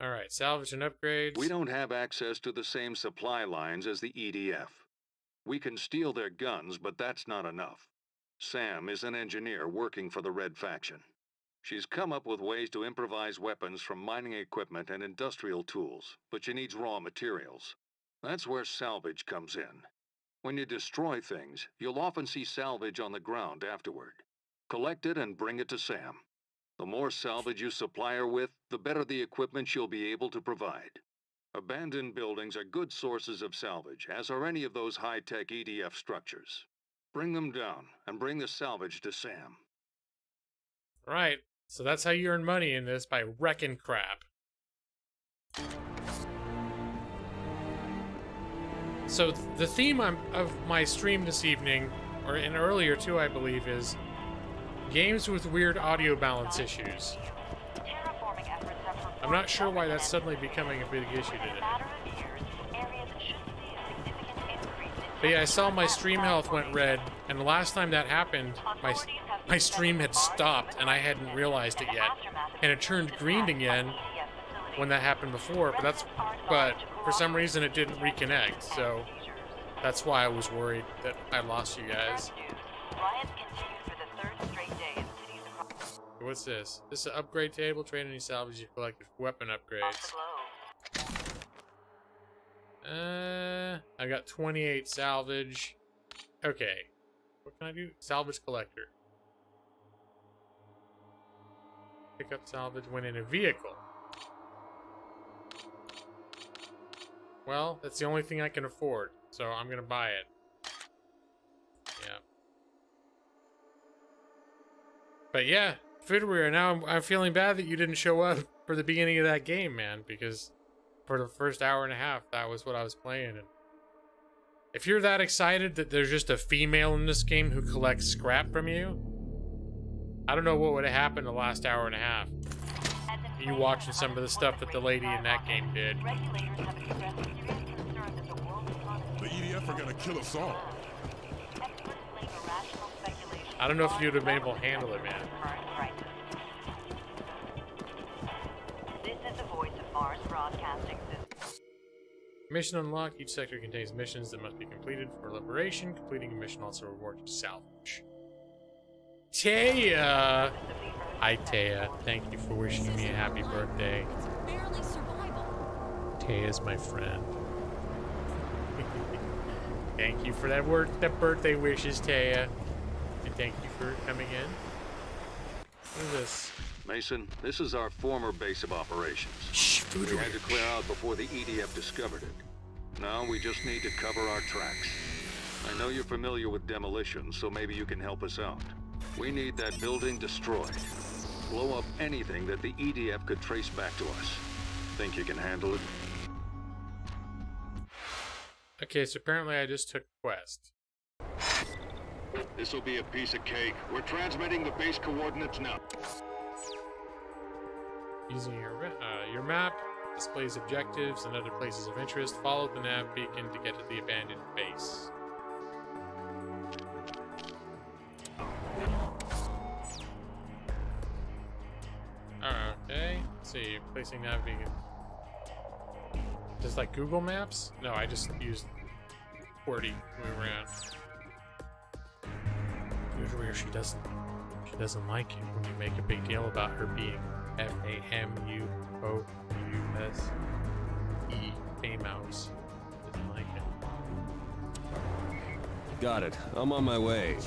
Alright, salvage and upgrades. We don't have access to the same supply lines as the EDF. We can steal their guns, but that's not enough. Sam is an engineer working for the Red Faction. She's come up with ways to improvise weapons from mining equipment and industrial tools, but she needs raw materials. That's where salvage comes in. When you destroy things, you'll often see salvage on the ground afterward. Collect it and bring it to Sam. The more salvage you supply her with, the better the equipment she'll be able to provide. Abandoned buildings are good sources of salvage, as are any of those high-tech EDF structures. Bring them down, and bring the salvage to Sam. Right. So that's how you earn money in this, by wrecking crap. So the theme of my stream this evening, and earlier too, I believe, is games with weird audio balance issues. I'm not sure why that's suddenly becoming a big issue today. But yeah, I saw my stream health went red, and the last time that happened, my stream had stopped, and I hadn't realized it yet. And it turned green again when that happened before, but for some reason it didn't reconnect, so That's why I was worried that I lost you guys. Riots continue for the third straight day in cities across. What's this? This is an upgrade table. Trade any salvage you collected for weapon upgrades. I got 28 salvage. Okay. What can I do? Salvage collector. Pick up salvage when in a vehicle. Well, that's the only thing I can afford, so I'm gonna buy it. Yeah. But yeah, Fidware, now I'm feeling bad that you didn't show up for the beginning of that game, man, because for the first hour and a half, that was what I was playing. And if you're that excited that there's just a female in this game who collects scrap from you, I don't know what would have happened the last hour and a half. You watching some of the stuff that the lady in that game did. The EDF are gonna kill us all. I don't know if you'd have been able to handle it, man. This is the voice of Mars Broadcasting System. Mission unlocked. Each sector contains missions that must be completed for liberation. Completing a mission also rewards you salvage. Taya! Hi, Taya. Thank you for wishing me a happy birthday. It's barely survival. Taya's my friend. Thank you for that birthday wishes, Taya. And thank you for coming in. What is this? Mason, this is our former base of operations. Shh, we had to clear out before the EDF discovered it. Now we just need to cover our tracks. I know you're familiar with demolition, so maybe you can help us out. We need that building destroyed. Blow up anything that the EDF could trace back to us. Think you can handle it? Okay, so apparently I just took quest. This'll be a piece of cake. We're transmitting the base coordinates now. Using your map displays objectives and other places of interest. Follow the nav beacon to get to the abandoned base. Okay, let's see. Placing nav beacon. Just like Google Maps? No, I just used QWERTY to move around. Usually she doesn't like it when you make a big deal about her being FAMUOUSE. Mouse. Doesn't like it. Got it. I'm on my way.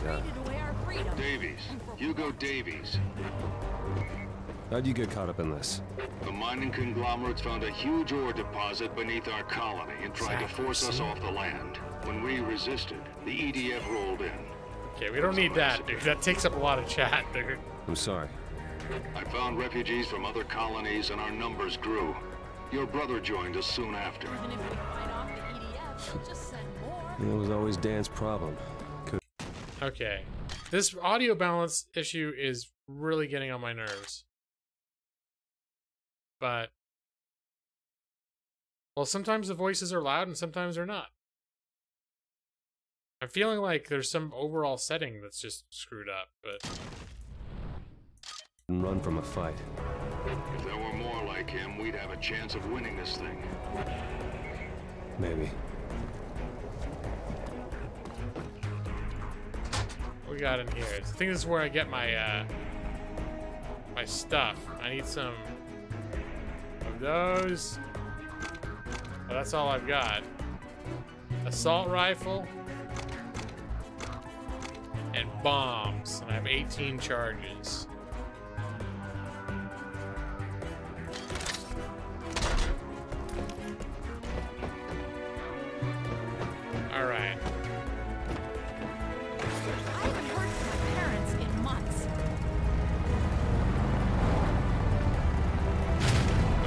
Davies. Hugo Davies. How'd you get caught up in this? The mining conglomerates found a huge ore deposit beneath our colony and tried to force us off the land. When we resisted, the EDF rolled in. Okay, we don't need that, dude. That takes up a lot of chat, dude. I'm sorry. I found refugees from other colonies and our numbers grew. Your brother joined us soon after. Even if we fight off the EDF, they'll just send more. It was always Dan's problem. Okay. This audio balance issue is really getting on my nerves. But, well, sometimes the voices are loud and sometimes they're not. I'm feeling like there's some overall setting that's just screwed up, but... Run from a fight. If there were more like him, we'd have a chance of winning this thing. Maybe. What we got in here? I think this is where I get my, my stuff. I need some of those. Well, that's all I've got. Assault rifle. And bombs. And I have 18 charges. Alright. I haven't heard from my parents in months.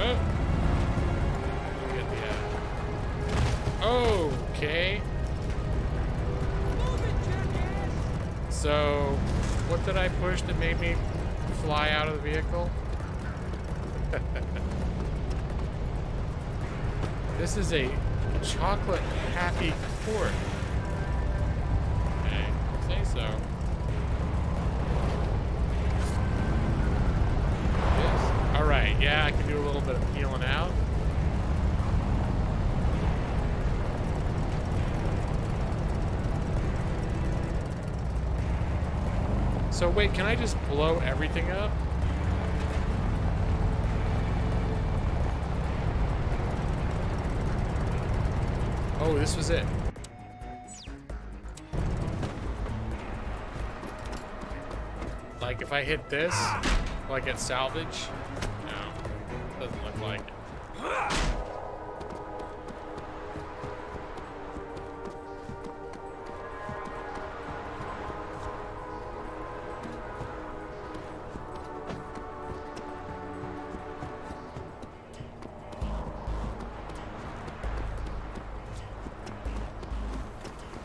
Oh. Get the, okay. So, what did I push that made me fly out of the vehicle? This is a chocolate happy court. Okay, say so. Yes. Alright, yeah, I can do a little bit of peeling out. So wait, can I just blow everything up? Oh, this was it. Like, if I hit this, will I get salvage? No, doesn't look like it.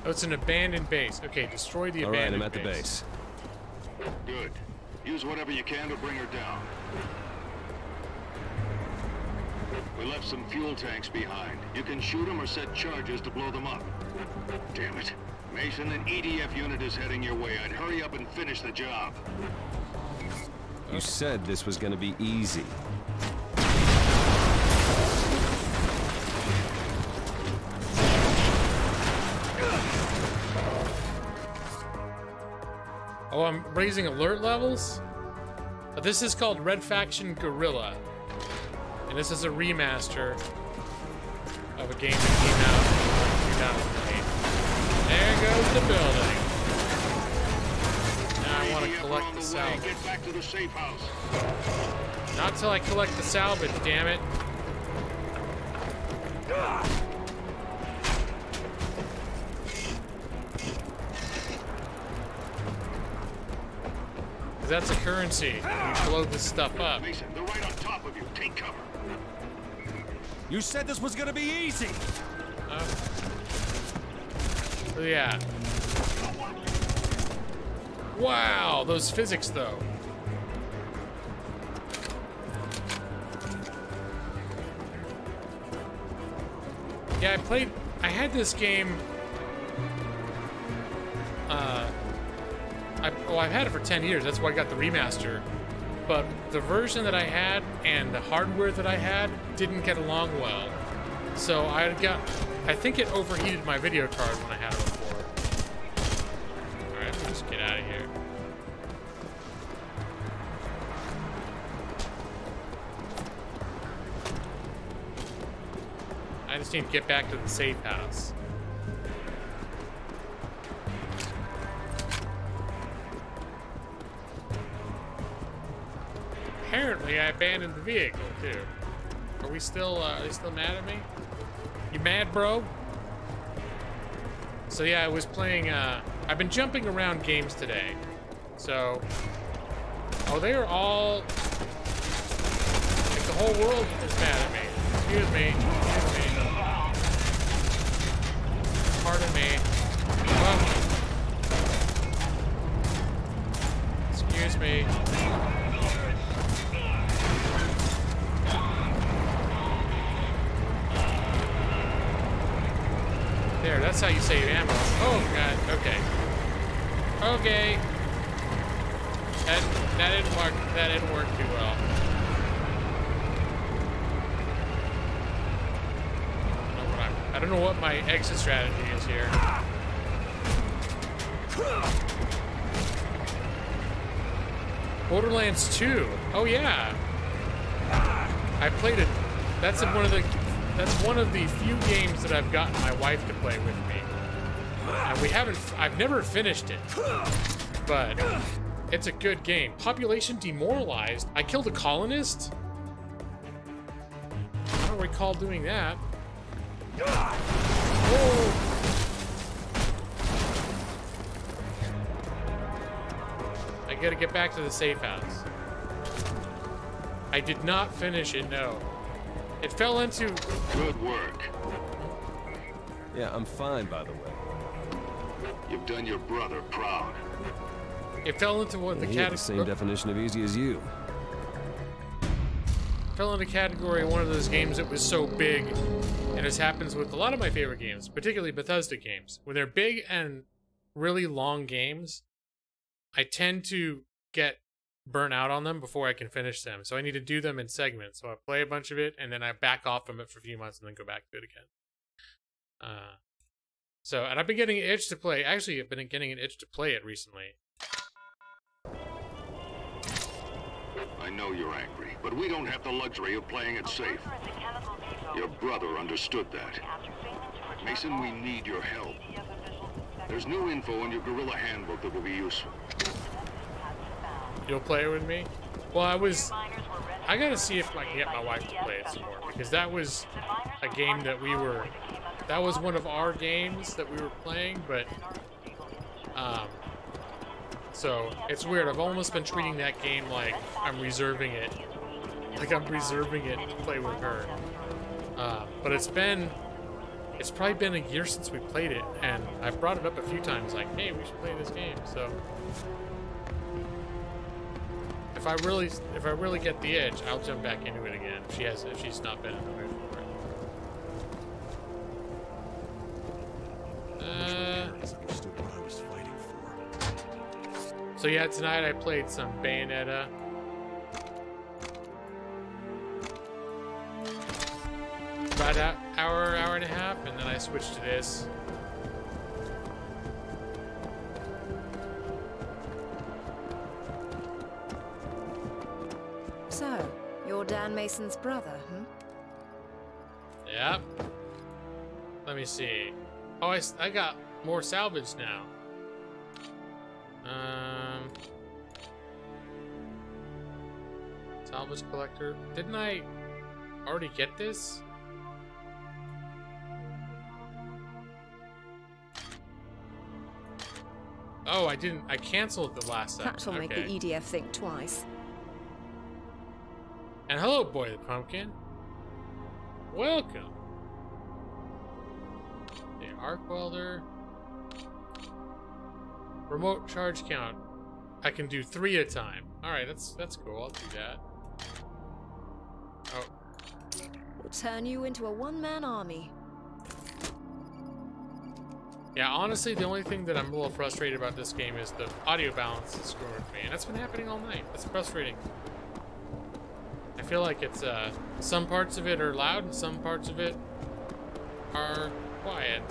Oh, it's an abandoned base. Okay, destroy the abandoned base. All right, I'm at the base. Good. Use whatever you can to bring her down. We left some fuel tanks behind. You can shoot them or set charges to blow them up. Damn it. Mason, an EDF unit is heading your way. I'd hurry up and finish the job. You said this was gonna be easy. Oh, I'm raising alert levels? This is called Red Faction Guerrilla. And this is a remaster of a game that came out in 2008. There goes the building. Now I want to collect the salvage. Get back to the safe house. Not till I collect the salvage, damn it. That's a currency. You blow this stuff up. Mason, they're right on top of you. Take cover. You said this was gonna be easy. Yeah. Wow, those physics though. Yeah, I had this game. I've had it for 10 years. That's why I got the remaster. But the version that I had and the hardware that I had didn't get along well. So I think it overheated my video card when I had it before. Alright, let's just get out of here. I just need to get back to the safe house. Apparently, I abandoned the vehicle, too. Are they still mad at me? You mad, bro? So yeah, I was playing, I've been jumping around games today. So, oh, they are all, like the whole world is mad at me. Excuse me, Pardon me. Oh. Excuse me. There, that's how you save ammo. Oh god, okay. Okay. That didn't work too well. I don't know what my exit strategy is here. Borderlands 2. Oh yeah. I played it. That's one of the few games that I've gotten my wife to play with me. And I've never finished it. But it's a good game. Population demoralized. I killed a colonist? I don't recall doing that. Whoa. I gotta get back to the safe house. I did not finish it, no. It fell into... Good work. Yeah, I'm fine, by the way. You've done your brother proud. It fell into what the category... the same definition of easy as you. Fell into category one of those games that was so big, and this happens with a lot of my favorite games, particularly Bethesda games. When they're big and really long games, I tend to get burnt out on them before I can finish them. So I need to do them in segments. So I play a bunch of it, and then I back off from it for a few months, and then go back to it again. And I've been getting an itch to play. Actually, I've been getting an itch to play it recently. know you're angry, but we don't have the luxury of playing it safe. Your brother understood that. Mason, we need your help. There's new info in your guerrilla handbook that will be useful. You'll play it with me? Well, I gotta see if I can get my wife to play it some more, because that was a game that that was one of our games that we were playing, but, so, it's weird. I've almost been treating that game like I'm reserving it. Like I'm reserving it to play with her. But it's probably been a year since we played it, and I've brought it up a few times, like, hey, we should play this game, so. If I really get the itch, I'll jump back into it again. If she's not been in the mood for it. So yeah, tonight I played some Bayonetta. About an hour and a half, and then I switched to this. So, you're Dan Mason's brother, hmm? Yep. Let me see. Oh, I got more salvage now. Salvage collector. Didn't I already get this? Oh, I didn't. I canceled the last time. That'll make the EDF think twice. And hello, Boy the Pumpkin. Welcome. The arc welder. Remote charge count. I can do 3 at a time. Alright, that's cool. I'll do that. Oh. We'll turn you into a one-man army. Yeah, honestly, the only thing that I'm a little frustrated about this game is the audio balance is screwing with me, and that's been happening all night. That's frustrating. I feel like it's, some parts of it are loud and some parts of it are quiet.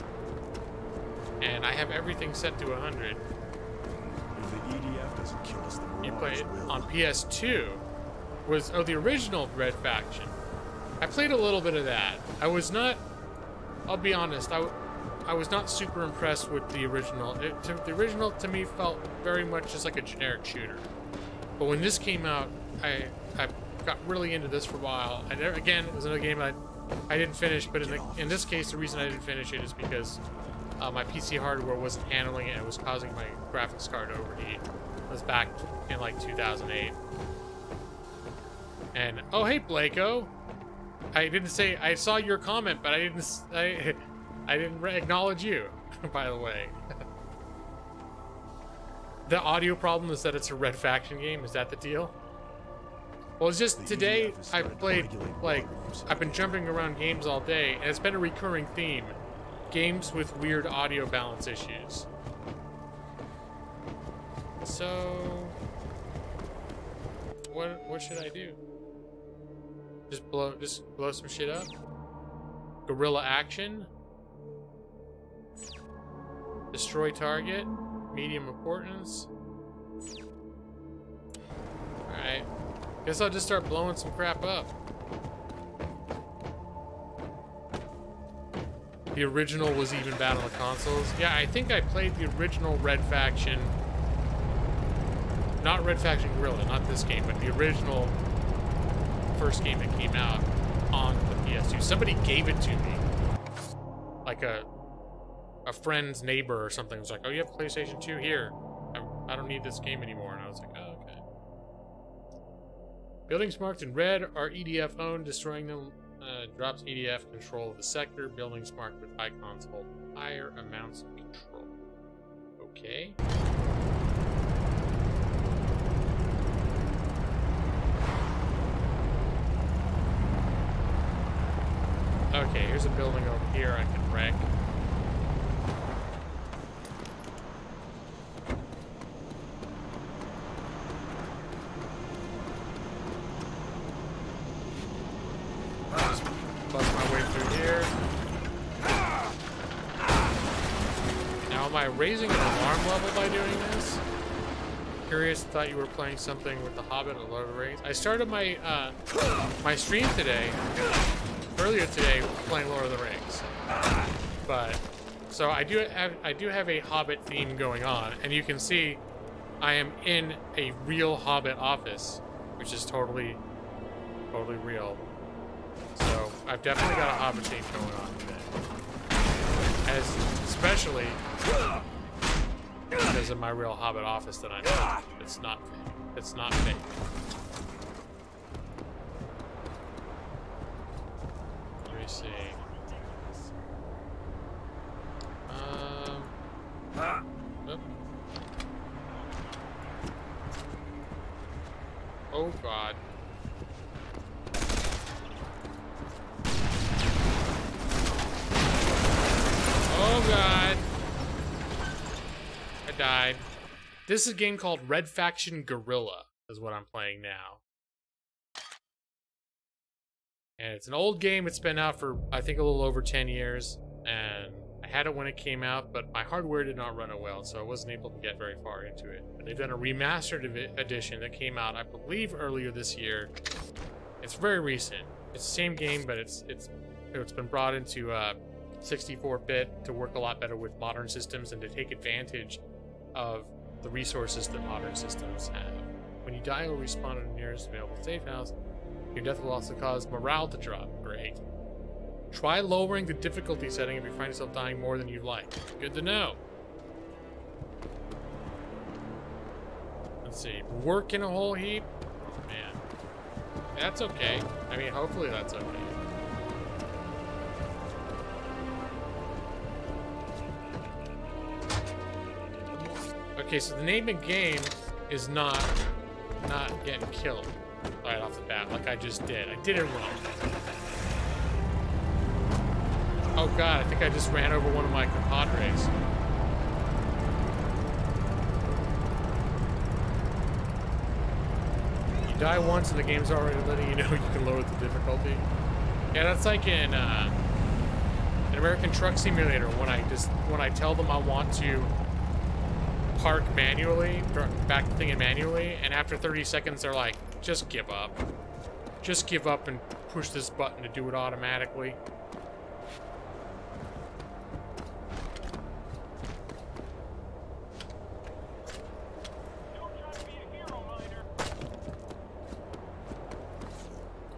And I have everything set to 100. If the EDF doesn't kill us, the You play it on PS2 was, oh, the original Red Faction. I played a little bit of that. I was not, I'll be honest, I was not super impressed with the original. The original to me felt very much just like a generic shooter. But when this came out, I got really into this for a while. Again, it was another game I didn't finish, but in this case, the reason I didn't finish it is because my PC hardware wasn't handling it and it was causing my graphics card to overheat. It was back in like 2008. And, oh hey Blako! I didn't say, I saw your comment, but I didn't acknowledge you, by the way. The audio problem is that it's a Red Faction game, is that the deal? Well, it's just today I played, like, I've been jumping around games all day, and it's been a recurring theme. Games with weird audio balance issues. So, what should I do? Just blow some shit up? Guerrilla action? Destroy target? Medium importance? Alright. Guess I'll just start blowing some crap up. The original was even bad on the consoles. Yeah, I think I played the original Red Faction. Not Red Faction Guerrilla, not this game, but the original first game that came out on the PS2. Somebody gave it to me. Like a friend's neighbor or something was like, oh, you have PlayStation 2? Here. I don't need this game anymore. And I was like, oh, okay. Buildings marked in red are EDF owned. Destroying them drops EDF control of the sector. Buildings marked with icons hold higher amounts of control. Okay. Okay, here's a building over here I can wreck. Just bust my way through here. Now, am I raising an alarm level by doing this? Curious, thought you were playing something with The Hobbit or Lord of the Rings. I started my my stream today, earlier today, playing Lord of the Rings. But so I do have a Hobbit theme going on, and you can see I am in a real Hobbit office, which is totally real. So I've definitely got a Hobbit theme going on today, especially because of my real Hobbit office that I'm in. It's not fake. It's not fake. Let me see. Oop. Oh God. Oh God. I died. This is a game called Red Faction Guerrilla, is what I'm playing now. And it's an old game. It's been out for, I think, a little over 10 years. And I had it when it came out, but my hardware did not run it well, so I wasn't able to get very far into it. But they've done a remastered edition that came out, I believe, earlier this year. It's very recent. It's the same game, but it's been brought into 64-bit to work a lot better with modern systems and to take advantage of the resources that modern systems have. When you die, you'll respawn in the nearest available safe house. Your death will also cause morale to drop. Great. Try lowering the difficulty setting if you find yourself dying more than you'd like. Good to know. Let's see. Work in a whole heap? Oh, man. That's okay. I mean, hopefully that's okay. Okay, so the name of the game is not getting killed right off the bat, like I just did. I did it wrong. Oh God, I think I just ran over one of my compadres. You die once and the game's already letting you know you can lower the difficulty. Yeah, that's like in an American Truck Simulator when I tell them I want to park manually, back the thing in manually, and after 30 seconds they're like, just give up. Just give up and push this button to do it automatically.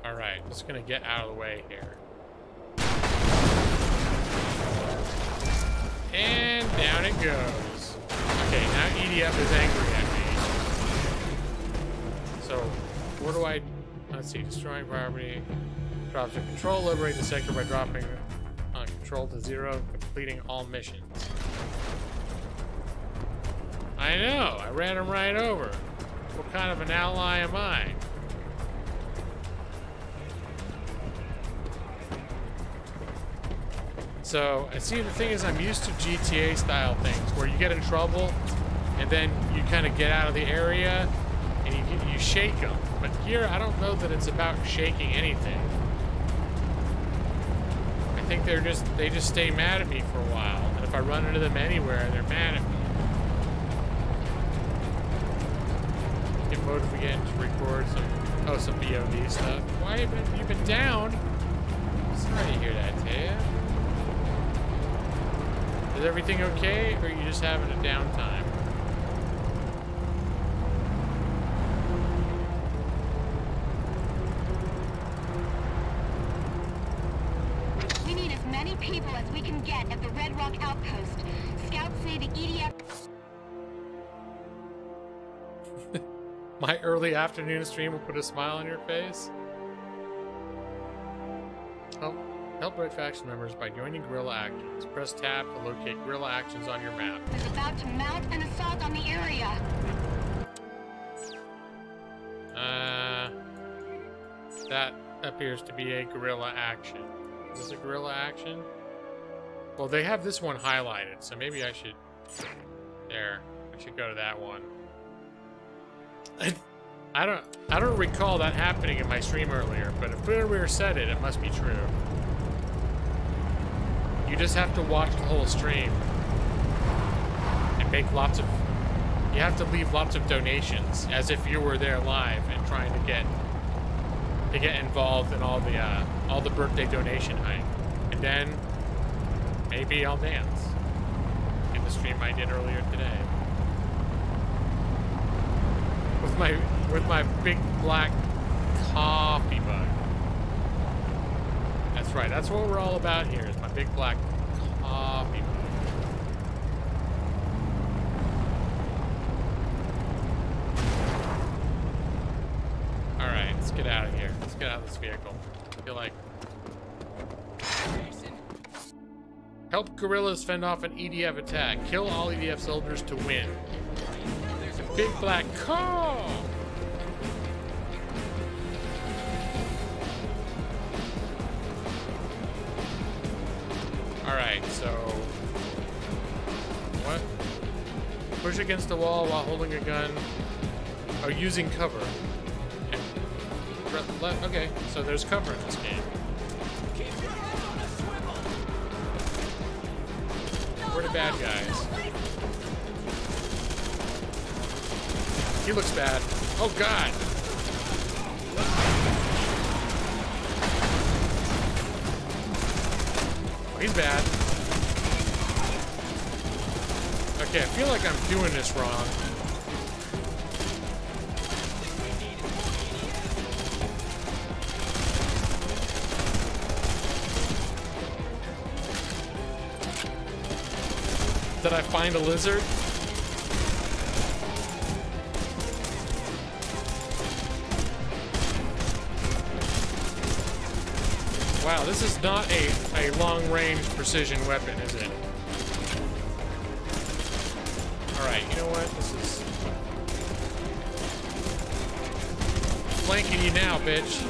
Alright, just gonna get out of the way here. And down it goes. Okay, now EDF is angry at me. So, where do I... Let's see, destroying property. Drops your control, liberate the sector by dropping control to 0, completing all missions. I know, I ran him right over. What kind of an ally am I? So, I see the thing is I'm used to GTA style things where you get in trouble and then you kind of get out of the area and you shake them. But here, I don't know that it's about shaking anything. I think they just stay mad at me for a while. And if I run into them anywhere, they're mad at me. Get motive again to record some VOD stuff. Why have you been down? Sorry to hear that, Taya. Is everything okay, or are you just having a downtime? We need as many people as we can get at the Red Rock outpost. Scouts say the EDF... My early afternoon stream will put a smile on your face. Oh. Help Red Faction members by joining Guerrilla Actions. Press tab to locate Guerrilla Actions on your map. ...is about to mount an assault on the area. That appears to be a Guerrilla Action. Is this a Guerrilla Action? Well, they have this one highlighted, so maybe I should... There. I should go to that one. I don't recall that happening in my stream earlier, but if whoever said it, it must be true. You just have to watch the whole stream and make lots of you have to leave lots of donations as if you were there live and trying to get involved in all the birthday donation hype. And then maybe I'll dance in the stream I did earlier today with my big black coffee mug. That's right. That's what we're all about here. Is my big black coffee mug. All right, let's get out of here. Let's get out of this vehicle. I feel like help guerrillas fend off an EDF attack. Kill all EDF soldiers to win. There's a big black car. Alright, so what? Push against the wall while holding a gun or using cover. And okay, so there's cover in this game. We're the bad guys. He looks bad. Oh god! Oh, he's bad. Okay, I feel like I'm doing this wrong. Did I find a lizard? Wow, this is not a long-range precision weapon, is it? Alright, you know what? This is... flanking you now, bitch.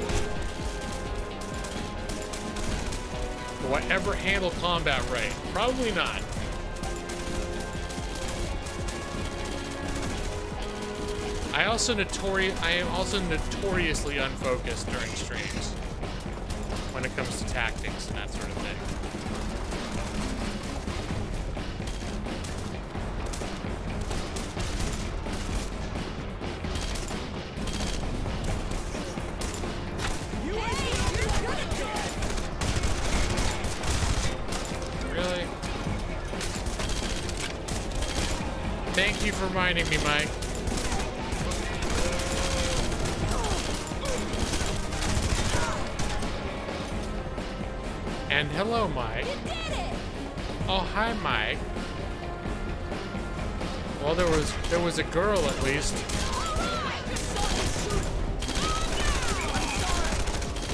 Will I ever handle combat right? Probably not. I am also notoriously unfocused during streams when it comes to tactics and that sort of thing. Really? Thank you for reminding me, Mike. And hello, Mike. You did it! Oh, hi, Mike. Well, there was a girl at least.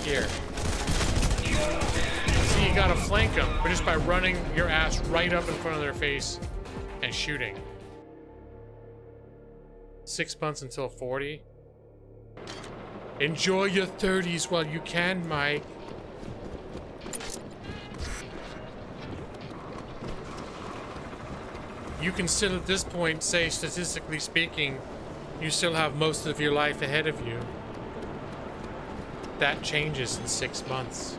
Here. See, you gotta flank them, but just by running your ass right up in front of their face and shooting. 6 months until 40. Enjoy your 30s while you can, Mike. You can still, at this point, say, statistically speaking, you still have most of your life ahead of you. That changes in 6 months.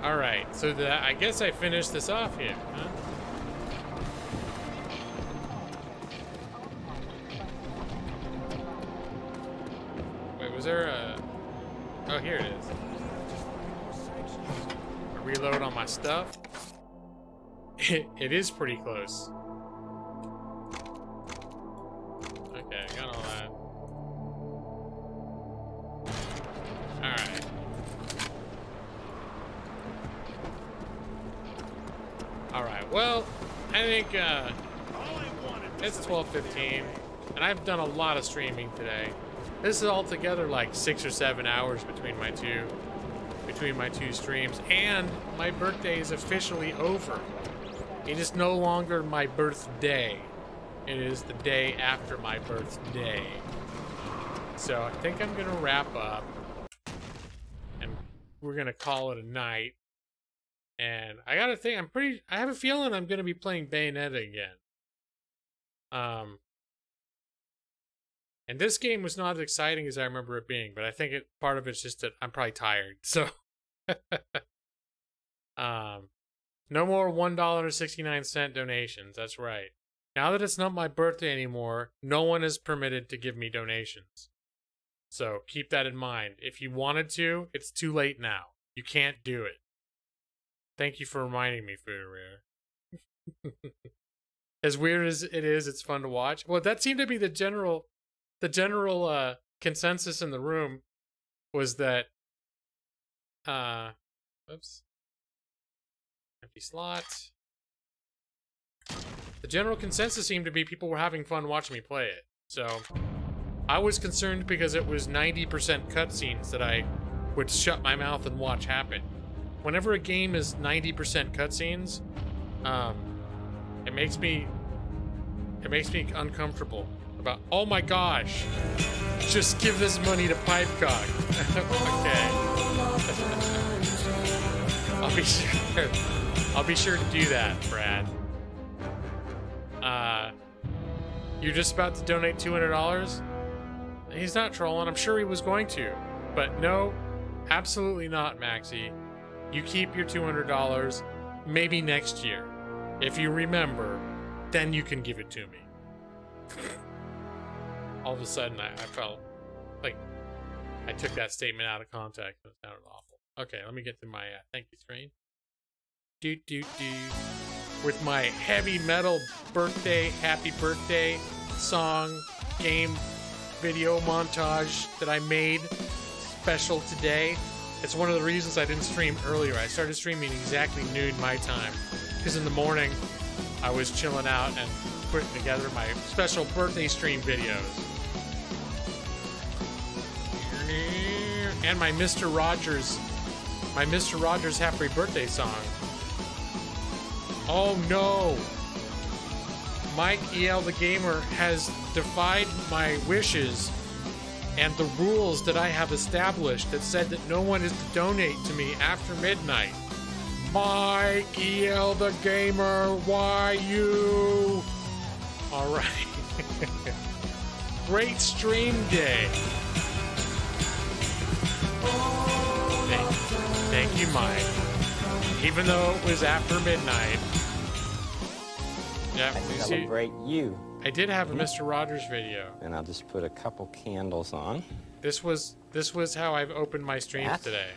Alright, so I guess I finished this off here, huh? Wait, was there a... Oh, here it is. Reload on my stuff. It is pretty close. Okay, I got all that. Alright. Alright, well, I think it's 12:15, and I've done a lot of streaming today. This is altogether like 6 or 7 hours between my two streams, and my birthday is officially over. It is no longer my birthday. It is the day after my birthday. So I think I'm gonna wrap up, and we're gonna call it a night. And I gotta think, I have a feeling I'm gonna be playing Bayonetta again. And this game was not as exciting as I remember it being, but I think part of it's just that I'm probably tired, so. No more $1.69 donations. That's right. Now that it's not my birthday anymore, no one is permitted to give me donations. So keep that in mind. If you wanted to, it's too late now. You can't do it. Thank you for reminding me, Food Rare. As weird as it is, it's fun to watch. Well, that seemed to be the general consensus in the room was that, oops, empty slot. The general consensus seemed to be people were having fun watching me play it. So I was concerned because it was 90% cutscenes that I would shut my mouth and watch happen. Whenever a game is 90% cutscenes, it makes me uncomfortable about, oh my gosh, just give this money to Pipecock. Okay. I'll be sure to do that, Brad. You're just about to donate $200? He's not trolling. I'm sure he was going to. But no, absolutely not, Maxie. You keep your $200, maybe next year. If you remember, then you can give it to me. All of a sudden, I felt like I took that statement out of context. It sounded awful. Okay, let me get to my thank you screen. With my heavy metal birthday, happy birthday song, game, video montage that I made special today. It's one of the reasons I didn't stream earlier. I started streaming exactly noon my time, because in the morning I was chilling out and putting together my special birthday stream videos. And my Mr. Rogers happy birthday song. Oh no! Mike EL the Gamer has defied my wishes and the rules that I have established that said that no one is to donate to me after midnight. Mike EL the Gamer, why you? Alright. Great stream day. Thank you, Mike. Even though it was after midnight. Yeah, I celebrate you. I did have a Mr. Rogers video. And I'll just put a couple candles on. This was how I've opened my streams today.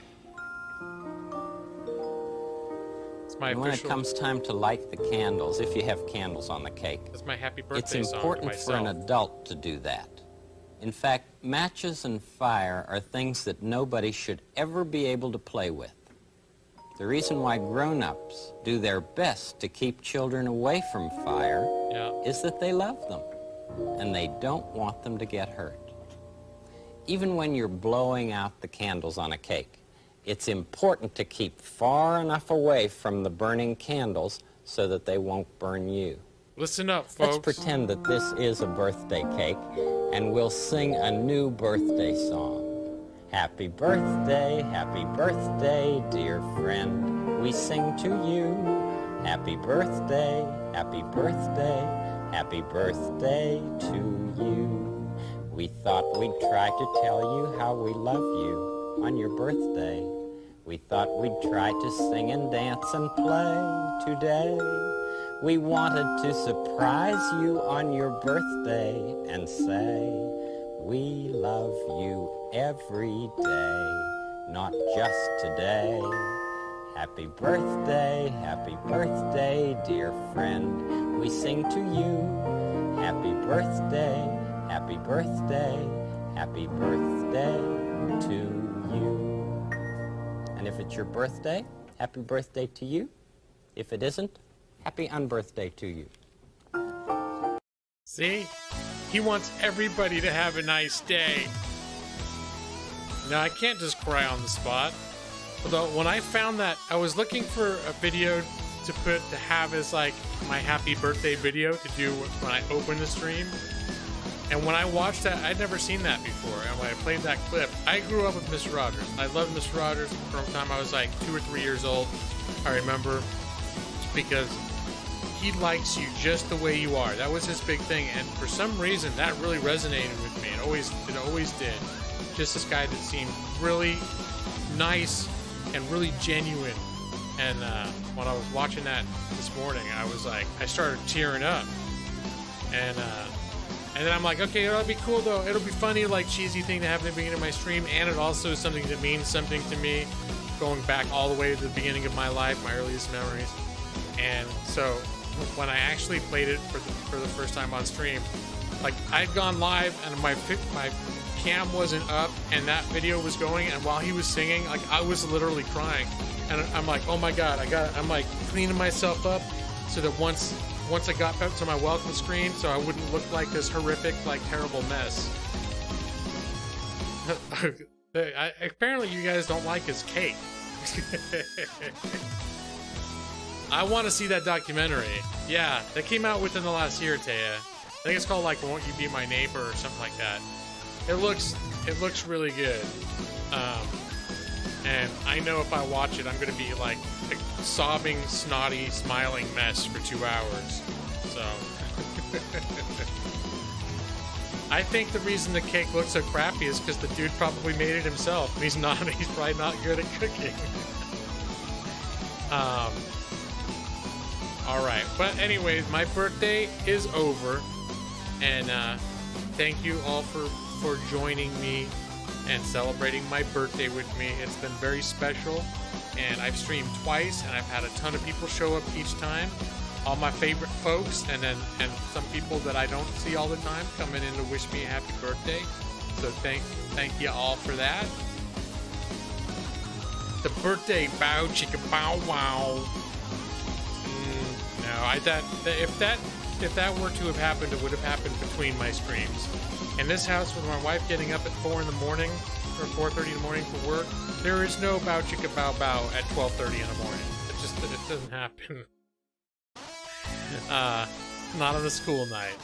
It's my and when it comes time to light the candles, if you have candles on the cake, it's my happy birthday it's song important to for an adult to do that. In fact, matches and fire are things that nobody should ever be able to play with. The reason why grown-ups do their best to keep children away from fire is that they love them, and they don't want them to get hurt. Even when you're blowing out the candles on a cake, it's important to keep far enough away from the burning candles so that they won't burn you. Listen up, folks. Let's pretend that this is a birthday cake, and we'll sing a new birthday song. Happy birthday, dear friend, we sing to you. Happy birthday, happy birthday, happy birthday to you. We thought we'd try to tell you how we love you on your birthday. We thought we'd try to sing and dance and play today. We wanted to surprise you on your birthday and say, we love you every day, not just today. Happy birthday, dear friend, we sing to you. Happy birthday, happy birthday, happy birthday to you. And if it's your birthday, happy birthday to you. If it isn't, happy unbirthday to you. See? He wants everybody to have a nice day. Now, I can't just cry on the spot. Although, when I found that, I was looking for a video to have as, like, my happy birthday video to do when I open the stream. And when I watched that, I'd never seen that before. And when I played that clip, I grew up with Mr. Rogers. I loved Mr. Rogers from the time I was, like, 2 or 3 years old. I remember. Because he likes you just the way you are. That was his big thing, and for some reason that really resonated with me. It always did. Just this guy that seemed really nice and really genuine And when I was watching that this morning, I was like, I started tearing up. And then I'm like, okay, it'll be cool though. It'll be funny, like cheesy thing to happen at the beginning of my stream, and it also is something that means something to me, going back all the way to the beginning of my life, my earliest memories. And so when I actually played it for the first time on stream, like I'd gone live and my cam wasn't up and that video was going, and while he was singing, like I was literally crying. And I'm like, oh my god, I'm like cleaning myself up so that once I got back to my welcome screen, so I wouldn't look like this horrific, like terrible mess. Apparently you guys don't like his cake. I want to see that documentary. Yeah, that came out within the last year, Taya. I think it's called like "Won't You Be My Neighbor" or something like that. It looks really good. And I know if I watch it, I'm gonna be like a sobbing, snotty, smiling mess for 2 hours. So I think the reason the cake looks so crappy is because the dude probably made it himself, and he's probably not good at cooking. All right, but anyways, my birthday is over, and thank you all for joining me and celebrating my birthday with me. It's been very special, and I've streamed twice, and I've had a ton of people show up each time. All my favorite folks, and some people that I don't see all the time coming in to wish me a happy birthday. So thank you all for that. The birthday bow chicka bow wow. No, if that were to have happened, it would have happened between my streams. In this house, with my wife getting up at 4 in the morning or 4:30 in the morning for work, there is no bow chicka bow bow at 12:30 in the morning. It doesn't happen. Not on a school night.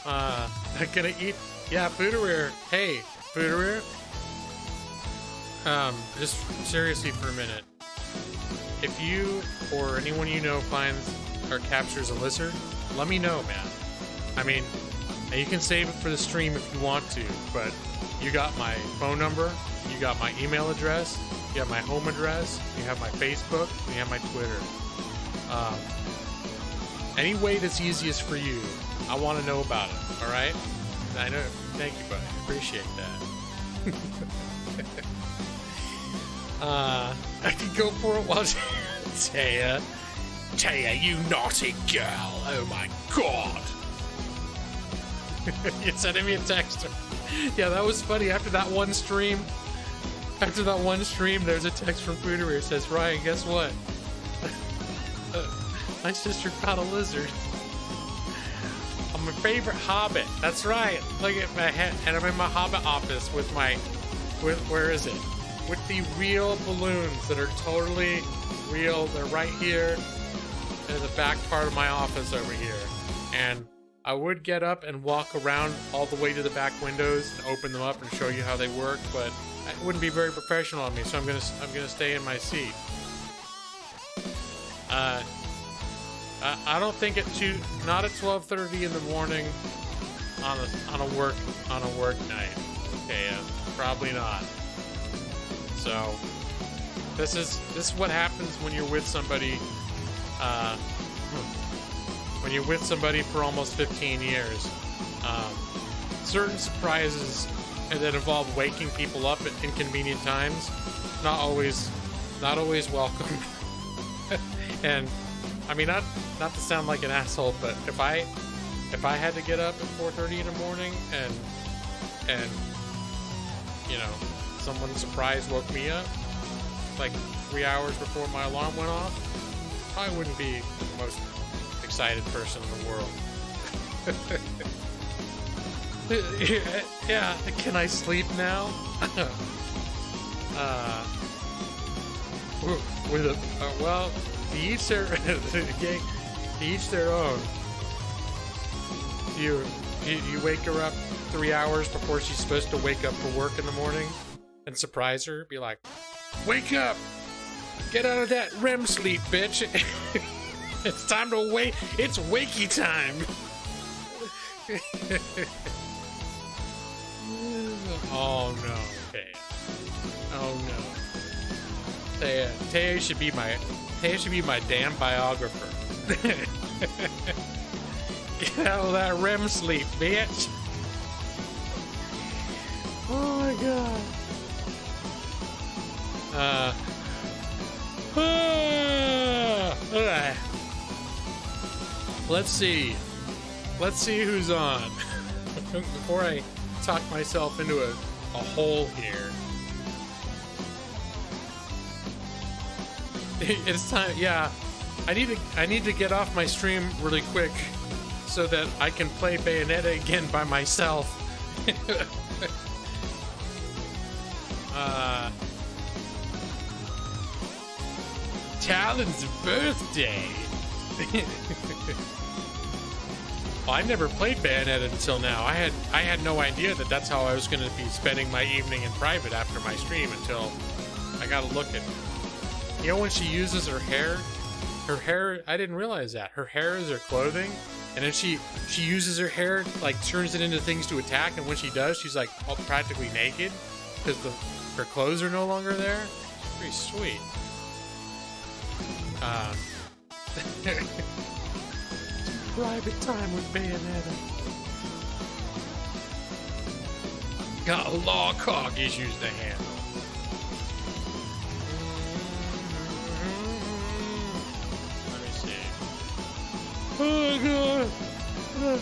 Gonna eat? Yeah, Foodaware. Hey, Foodaware. Just seriously for a minute. If you or anyone you know finds or captures a lizard, let me know, man. I mean, you can save it for the stream if you want to, but you got my phone number, you got my email address, you have my home address, you have my Facebook, you have my Twitter. Any way that's easiest for you, I want to know about it, alright? I know, thank you, buddy. Appreciate that. I could go for it while Taya, you naughty girl, oh my god. You're sending me a text. Yeah, that was funny. After that one stream, there's a text from Foodaware that says, Ryan, guess what? My sister caught a lizard. I'm my favorite hobbit. That's right. Look at my head. And I'm in my hobbit office with where is it? With the real balloons that are totally real. They're right here in the back part of my office over here. And I would get up and walk around all the way to the back windows and open them up and show you how they work, but it wouldn't be very professional on me, so I'm gonna stay in my seat. I don't think not at 12:30 in the morning on a work night. Okay, probably not. So this is what happens when you're with somebody. When you're with somebody for almost 15 years, certain surprises that involve waking people up at inconvenient times, not always welcome. And I mean, not to sound like an asshole, but if I had to get up at 4:30 in the morning and you know, someone surprise woke me up like 3 hours before my alarm went off, I wouldn't be the most excited person in the world. Yeah, can I sleep now? Well, to each their own. You wake her up 3 hours before she's supposed to wake up for work in the morning and surprise her, be like, wake up, get out of that REM sleep, bitch. It's time to wake. It's wakey time. Oh no. Okay. Oh no. Taya should be my damn biographer. Get out of that REM sleep, bitch. Oh my god. Let's see who's on. Before I talk myself into a hole here. It's time. Yeah, I need to get off my stream really quick so that I can play Bayonetta again by myself. Talon's birthday. Well, I never played Bayonetta until now. I had no idea that that's how I was going to be spending my evening in private after my stream until I got to look at. You know when she uses her hair, I didn't realize that. Her hair is her clothing, and then she uses her hair, like turns it into things to attack, and when she does, she's like practically naked because her clothes are no longer there. It's pretty sweet. Private time with Bayonetta. Got a law cog issues to handle. Oh god.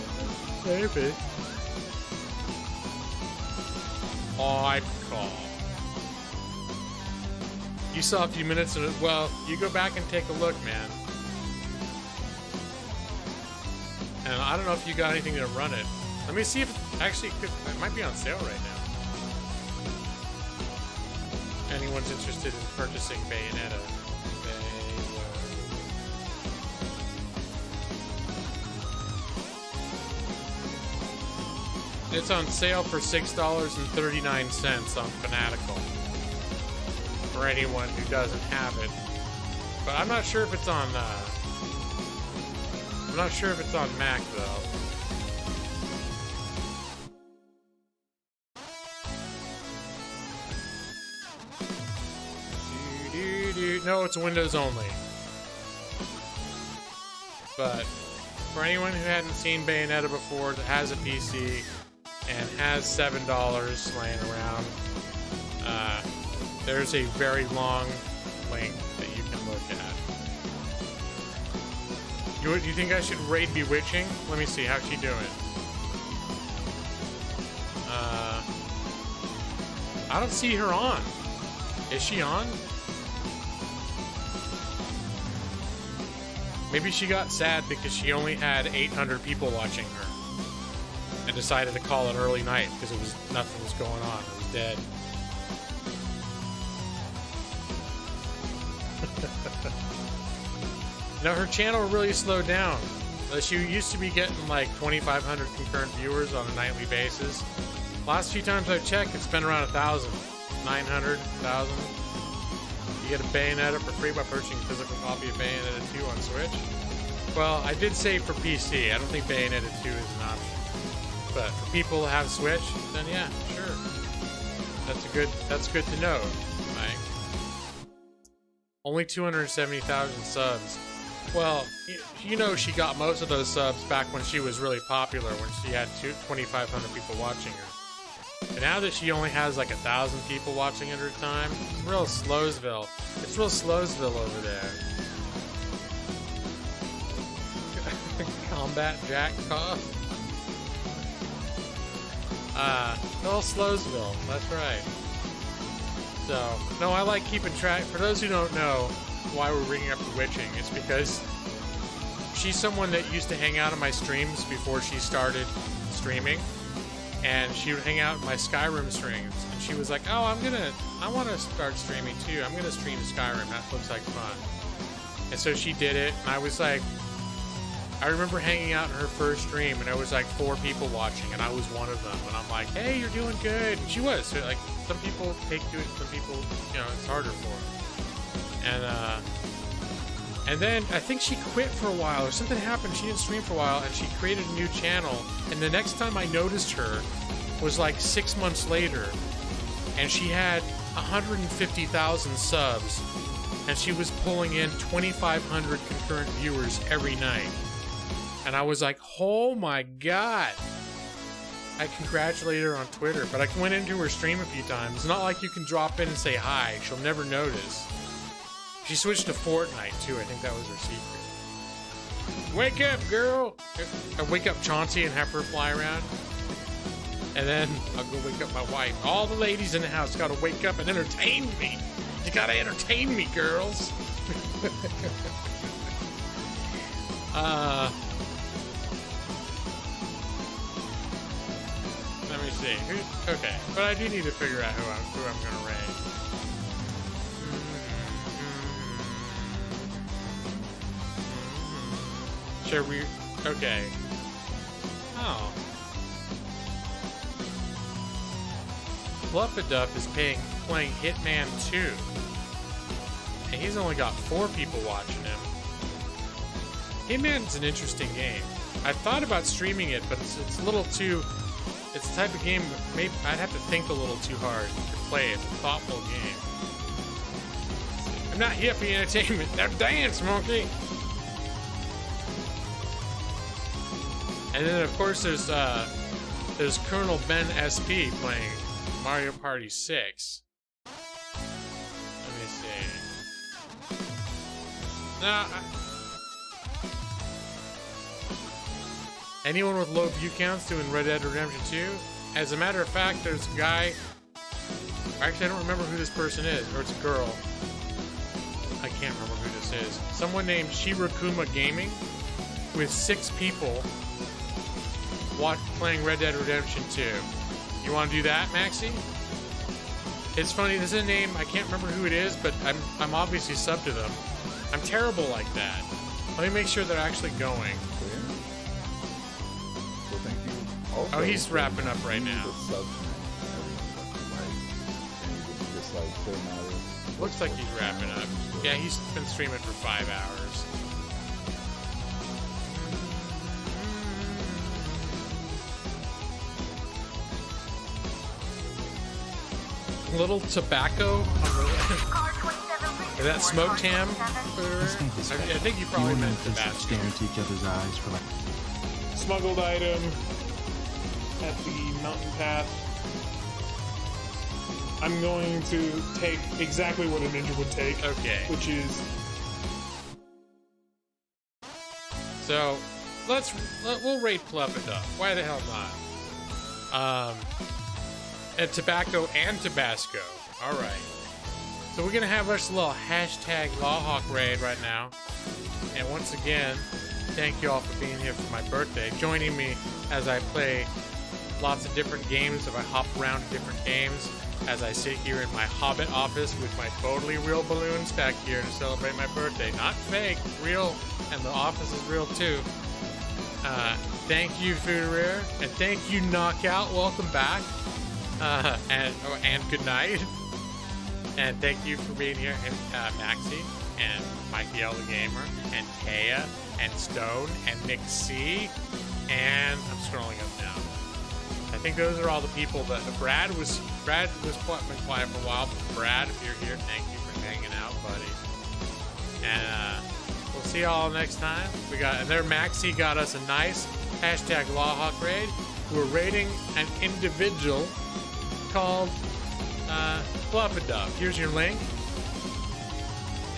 Maybe. I call. You saw a few minutes of it. Well, you go back and take a look, man. And I don't know if you got anything to run it. Let me see if it actually could. It might be on sale right now. If anyone's interested in purchasing Bayonetta. It's on sale for $6.39 on Fanatical. For anyone who doesn't have it. But I'm not sure if it's on I'm not sure if it's on Mac though. No, it's Windows only. But for anyone who hadn't seen Bayonetta before, that has a PC and has $7 laying around, there's a very long link that you can look at. You think I should raid Bewitching? Let me see, how's she doing? I don't see her on. Is she on? Maybe she got sad because she only had 800 people watching her and decided to call it early night because nothing was going on. It was dead. No, her channel really slowed down. She used to be getting like 2,500 concurrent viewers on a nightly basis. Last few times I've checked, it's been around 1,000. 900, 1,000. You get a Bayonetta for free by purchasing a physical copy of Bayonetta 2 on Switch. Well, I did say for PC. I don't think Bayonetta 2 is an option. But for people who have Switch, then yeah, sure. That's good to know, Mike. Only 270,000 subs. Well, you know she got most of those subs back when she was really popular, when she had 2,500 people watching her. But now that she only has like 1,000 people watching at her time, it's real Slowsville. It's real Slowsville over there. Combat Jack Cough. Little Slowsville, that's right. So, no, I like keeping track. For those who don't know why we're bringing up Bewitching, it's because she's someone that used to hang out on my streams before she started streaming. And she would hang out in my Skyrim streams. And she was like, oh, I want to start streaming too. I'm going to stream Skyrim. That looks like fun. And so she did it. And I was like, I remember hanging out in her first stream and there was like 4 people watching and I was one of them. And I'm like, hey, you're doing good. And she was. So like, some people take to it, some people, it's harder for them. And then I think she quit for a while or something happened. She didn't stream for a while and she created a new channel. And the next time I noticed her was like 6 months later. And she had 150,000 subs and she was pulling in 2,500 concurrent viewers every night. And I was like, oh my god. I congratulated her on Twitter, but I went into her stream a few times. It's not like you can drop in and say hi. She'll never notice. She switched to Fortnite, too. I think that was her secret. Wake up, girl! I wake up Chauncey and have her fly around. And then I'll go wake up my wife. All the ladies in the house gotta wake up and entertain me. You gotta entertain me, girls. Let me see. Okay, but I do need to figure out who I'm gonna raid. Sure, we... Okay. Oh. Fluffaduff is playing Hitman 2. And he's only got 4 people watching him. Hitman's an interesting game. I thought about streaming it, but it's a little too... It's the type of game maybe I'd have to think a little too hard to play. It's a thoughtful game. I'm not here for entertainment. Now dance, monkey! And then of course there's Colonel Ben SP playing Mario Party 6. Let me see. Now, anyone with low view counts doing Red Dead Redemption 2? As a matter of fact, there's a guy. Actually, I don't remember who this person is, or it's a girl. I can't remember who this is. Someone named Shirakuma Gaming with 6 people playing Red Dead Redemption 2. You want to do that, Maxie? It's funny, there's a name, I can't remember who it is, but I'm obviously subbed to them. I'm terrible like that. Let me make sure they're actually going. Oh, he's wrapping up right now. Looks like he's wrapping up. Yeah, he's been streaming for 5 hours. Little tobacco. Is that smoked ham? I think you probably meant Tabasco. Stare into each other's eyes for like. Smuggled item at the mountain path. I'm going to take exactly what a ninja would take. Okay. Which is. So, we'll rate Fluffaduff. Why the hell not? And tobacco and Tabasco. Alright. So we're gonna have us a little hashtag Lawhawk raid right now. And once again, thank you all for being here for my birthday. Joining me as I play lots of different games, as I hop around to different games, as I sit here in my Hobbit office with my totally real balloons back here to celebrate my birthday. Not fake, real, and the office is real too. Thank you, Fooderer, and thank you, Knockout. Welcome back. And good night. And thank you for being here, and Maxie, and Mikey L the Gamer, and Taya, and Stone, and Nick C, and I'm scrolling up now. I think those are all the people that Brad was been quiet for a while. But Brad, if you're here, thank you for hanging out, buddy. And we'll see y'all next time. And there Maxie got us a nice hashtag Lawhawk raid. We're raiding an individual called Fluffaduff. Here's your link.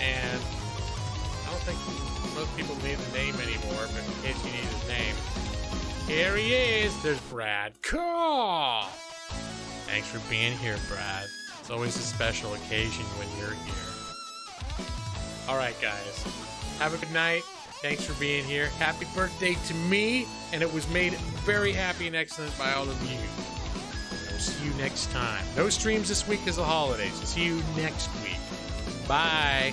And I don't think most people need the name anymore, but in case you need his name, here he is. There's Brad. Cool. Thanks for being here, Brad. It's always a special occasion when you're here. All right, guys. Have a good night. Thanks for being here. Happy birthday to me, and it was made very happy and excellent by all of you. I'll see you next time. No streams this week because of the holidays. See you next week. Bye.